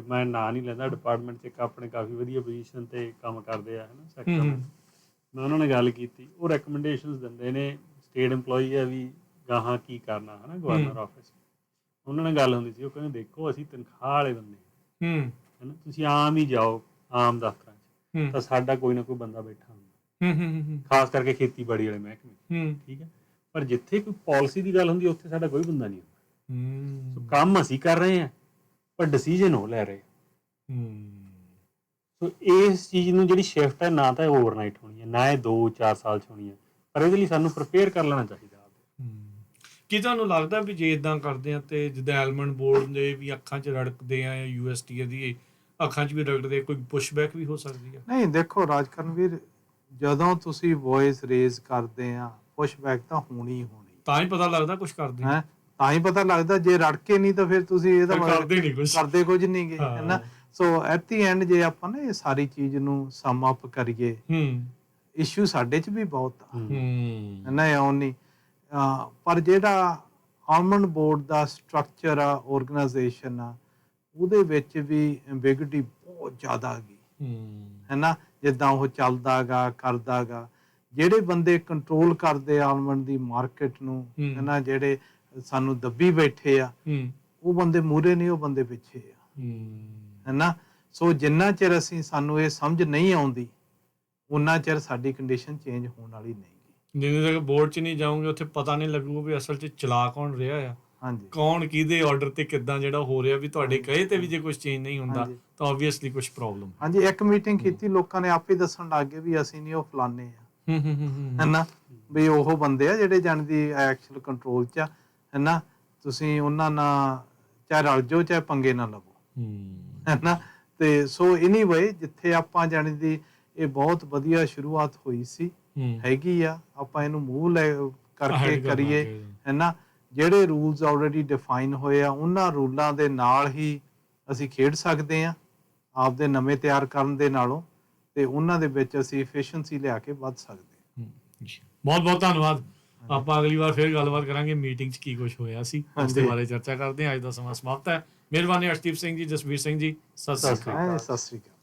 ਮੈਂ ਨਾਂ ਨਹੀਂ ਲੈਂਦਾ, ਡਿਪਾਰਟਮੈਂਟ 'ਚ ਇੱਕ ਆਪਣੇ ਕਾਫੀ ਵਧੀਆ ਪੋਜੀਸ਼ਨ ਤੇ ਕੰਮ ਕਰਦੇ ਆ ਹੈ ਨਾ ਸੈਕਟਰ। ਮੈਂ ਉਹਨਾਂ ਨਾਲ ਗੱਲ ਕੀਤੀ, ਉਹ ਰეკਮੈਂਡੇਸ਼ਨਸ ਦਿੰਦੇ ਨੇ, ਸਟੇਟ EMPLOYEE ਹੈ ਵੀ ਗਾਹਾਂ ਕੀ ਕਰਨਾ ਹੈ ਨਾ, ਗਵਰਨਰ ਆਫਿਸ। ਉਹਨਾਂ ਨਾਲ ਗੱਲ ਹੁੰਦੀ ਸੀ, ਉਹ ਕਹਿੰਦੇ ਦੇਖੋ ਅਸੀਂ ਤਨਖਾਹ ਵਾਲੇ ਬੰਦੇ ਹੈ ਨਾ, ਤੁਸੀਂ ਆਮ ਹੀ ਜਾਓ ਆਮ ਦਫ਼ਤਰਾਂ 'ਚ ਤਾਂ ਸਾਡਾ ਕੋਈ ਨਾ ਕੋਈ ਬੰਦਾ ਬੈਠਾ ਹੁੰਦਾ, ਖਾਸ ਕਰਕੇ ਖੇਤੀਬਾੜੀ ਵਾਲੇ ਮਹਿਕਮੇ, ਠੀਕ ਹੈ। ਪਰ ਜਿੱਥੇ ਕੋਈ ਪਾਲਿਸੀ ਦੀ ਗੱਲ ਹੁੰਦੀ ਉੱਥੇ ਸਾਡਾ ਕੋਈ ਬੰਦਾ ਨਹੀਂ ਹੁੰਦਾ। ਸੋ ਕੰਮ ਅਸੀਂ ਕਰ ਰਹੇ ਹਾਂ ਪਰ ਡਿਸੀਜਨ ਉਹ ਲੈ ਰਹੇ। ਸੋ ਇਸ ਚੀਜ਼ ਨੂੰ ਜਿਹੜੀ ਸ਼ਿਫਟ ਹੈ, ਨਾ ਤਾਂ ਇਹ ਓਵਰਨਾਈਟ ਹੋਣੀ ਹੈ, ਨਾ ਇਹ 2-4 ਸਾਲ 'ਚ ਹੋਣੀ ਹੈ, ਪਰ ਇਹਦੇ ਲਈ ਸਾਨੂੰ ਪ੍ਰਿਪੇਅਰ ਕਰ ਲੈਣਾ ਚਾਹੀਦਾ। ਕੀ ਤੁਹਾਨੂੰ ਲੱਗਦਾ ਵੀ ਜੇ ਇਦਾਂ ਕਰਦੇ ਆ ਤੇ ਜਿੱਦਾਂ ਐਲਮੰਡ ਬੋਰਡ ਦੇ ਵੀ ਅੱਖਾਂ 'ਚ ਰੜਕਦੇ ਆ, USTA ਦੀ ਅੱਖਾਂ 'ਚ ਵੀ ਰੜਕਦੇ, ਕੋਈ ਪੁਸ਼ਬੈਕ ਵੀ ਹੋ ਸਕਦੀ ਹੈ? ਨਹੀਂ, ਦੇਖੋ ਰਾਜਕਰਨਵੀਰ, ਜਦੋਂ ਤੁਸੀਂ ਵੌਇਸ ਰੇਜ਼ ਕਰਦੇ ਆ, ਪੁਸ਼ਬੈਕ ਤਾਂ ਹੋਣੀ ਤਾਂ ਹੀ ਪਤਾ ਲੱਗਦਾ ਕੁਝ ਕਰਦੇ ਹੈ, ਤਾਂ ਹੀ ਪਤਾ ਲੱਗਦਾ। ਜੇ ਰੜਕੇ ਨਹੀਂ ਤਾਂ ਫਿਰ ਤੁਸੀਂ ਇਹਦਾ ਕਰਦੇ ਕੁਝ ਨਹੀਂ ਗੇ ਹੈ ਨਾ। ਸੋ ਐਟ ਦੀ ਐਂਡ ਜੇ ਆਪਾਂ ਨਾ ਇਹ ਸਾਰੀ ਚੀਜ਼ ਨੂੰ ਸਮ ਅਪ ਕਰੀਏ, ਇਸ਼ੂ ਸਾਡੇ 'ਚ ਵੀ ਬਹੁਤ ਆ ਹੈ ਨਾ, ਇਉਂ ਨਹੀਂ। ਪਰ ਜਿਹੜਾ ਆਲਮੰਡ ਬੋਰਡ ਦਾ ਸਟਰਕਚਰ ਆ, ਆਰਗੇਨਾਈਜੇਸ਼ਨ ਆ, ਉਹਦੇ ਵਿੱਚ ਵੀ ਐਂਬੀਗੁਇਟੀ ਬਹੁਤ ਜ਼ਿਆਦਾ ਆ ਗਈ ਹੈ ਨਾ, ਜਿੱਦਾਂ ਉਹ ਚੱਲਦਾਗਾ ਕਰਦਾਗਾ। ਜਿਹੜੇ ਬੰਦੇ ਕੰਟਰੋਲ ਕਰਦੇ ਆਲਮੰਡ ਦੀ ਮਾਰਕੀਟ ਨੂੰ ਹੈ ਨਾ, ਜਿਹੜੇ ਸਾਨੂੰ ਦੱਬੀ ਬੈਠੇ ਆ, ਉਹ ਬੰਦੇ ਮੂਹਰੇ ਨਹੀਂ, ਉਹ ਬੰਦੇ ਪਿੱਛੇ ਆ ਹੈ ਨਾ। ਸੋ ਜਿੰਨਾ ਚਿਰ ਸਾਨੂੰ ਇਹ ਸਮਝ ਨਹੀਂ ਆਉਂਦੀ ਉਨਾ ਚਿਰ ਸਾਡੀ ਕੰਡੀਸ਼ਨ ਚੇਂਜ ਹੋਣ ਵਾਲੀ ਨਹੀਂ। ਜਿੰਨੇ ਤੱਕ ਬੋਰਡ 'ਚ ਨਹੀਂ ਜਾਓਗੇ ਉੱਥੇ ਪਤਾ ਨਹੀਂ ਲੱਗੂਗਾ ਵੀ ਅਸਲ 'ਚ ਚਲਾ ਕੌਣ ਰਿਹਾ ਆ, ਹਾਂਜੀ, ਕੌਣ ਕਿਹਦੇ ਆਰਡਰ ਤੇ ਕਿੱਦਾਂ ਜਿਹੜਾ ਹੋ ਰਿਹਾ। ਵੀ ਤੁਹਾਡੇ ਕਹੇ ਤੇ ਵੀ ਜੇ ਕੁਝ ਚੇਂਜ ਨਹੀਂ ਹੁੰਦਾ ਤਾਂ ਆਬਵੀਅਸਲੀ ਕੁਝ ਪ੍ਰੋਬਲਮ। ਹਾਂਜੀ, ਇੱਕ ਮੀਟਿੰਗ ਕੀਤੀ, ਲੋਕਾਂ ਨੇ ਆਪੇ ਦੱਸਣ ਲੱਗ ਗਏ ਵੀ ਅਸੀਂ ਨਹੀਂ, ਉਹ ਫਲਾਣੇ ਆ ਹੈ ਨਾ, ਵੀ ਉਹ ਬੰਦੇ ਆ ਜਿਹੜੇ ਜਾਣਦੀ ਐਕਚੁਅਲ ਕੰਟਰੋਲ 'ਚ ਆ ਹੈ ਨਾ। ਤੁਸੀਂ ਉਹਨਾਂ ਨਾਲ ਚਾਹੇ ਰਲ ਜਾਓ ਚਾਹੇ ਪੰਗੇ ਨਾ ਲਵੋ ਹੈ ਨਾ। ਤੇ ਸੋ ਐਨੀਵੇ ਜਿੱਥੇ ਆਪਾਂ ਜਾਣਦੀ ਇਹ ਬਹੁਤ ਵਧੀਆ ਸ਼ੁਰੂਆਤ ਹੋਈ ਸੀ, ਹੈਗੀ ਆ, ਆਪਾਂ ਇਹਨੂੰ ਮੂਵ ਲੈ ਕਰਕੇ ਕਰੀਏ ਹੈ ਨਾ। ਜਿਹੜੇ ਰੂਲਸ ਆਲਰੇਡੀ ਡਿਫਾਈਨ ਹੋਏ ਆ ਉਹਨਾਂ ਰੂਲਾਂ ਦੇ ਨਾਲ ਹੀ ਅਸੀਂ ਖੇਡ ਸਕਦੇ ਆ ਆਪਦੇ ਨਵੇਂ ਤਿਆਰ ਕਰਨ ਦੇ ਨਾਲੋਂ, ਤੇ ਉਹਨਾਂ ਦੇ ਵਿੱਚ ਅਸੀਂ ਐਫੀਸ਼ੀਐਂਸੀ ਲਿਆ ਕੇ ਵੱਧ ਸਕਦੇ ਹਾਂ। ਬਹੁਤ ਬਹੁਤ ਧੰਨਵਾਦ। ਆਪਾਂ ਅਗਲੀ ਵਾਰ ਫਿਰ ਗੱਲਬਾਤ ਕਰਾਂਗੇ ਮੀਟਿੰਗ 'ਚ ਕੀ ਕੁਝ ਹੋਇਆ ਸੀ, ਉਸ ਦੇ ਬਾਰੇ ਚਰਚਾ ਕਰਦੇ ਹਾਂ। ਅੱਜ ਦਾ ਸਮਾਂ ਸਮਾਪਤ ਹੈ। ਮਿਹਰਬਾਨੀ ਅਰਸ਼ਦੀਪ ਸਿੰਘ ਜੀ, ਜਸਵੀਰ ਸਿੰਘ ਜੀ, ਸਤਿ ਸ਼੍ਰੀ ਅਕਾਲ। ਸਤਿ ਸ਼੍ਰੀ ਅਕਾਲ।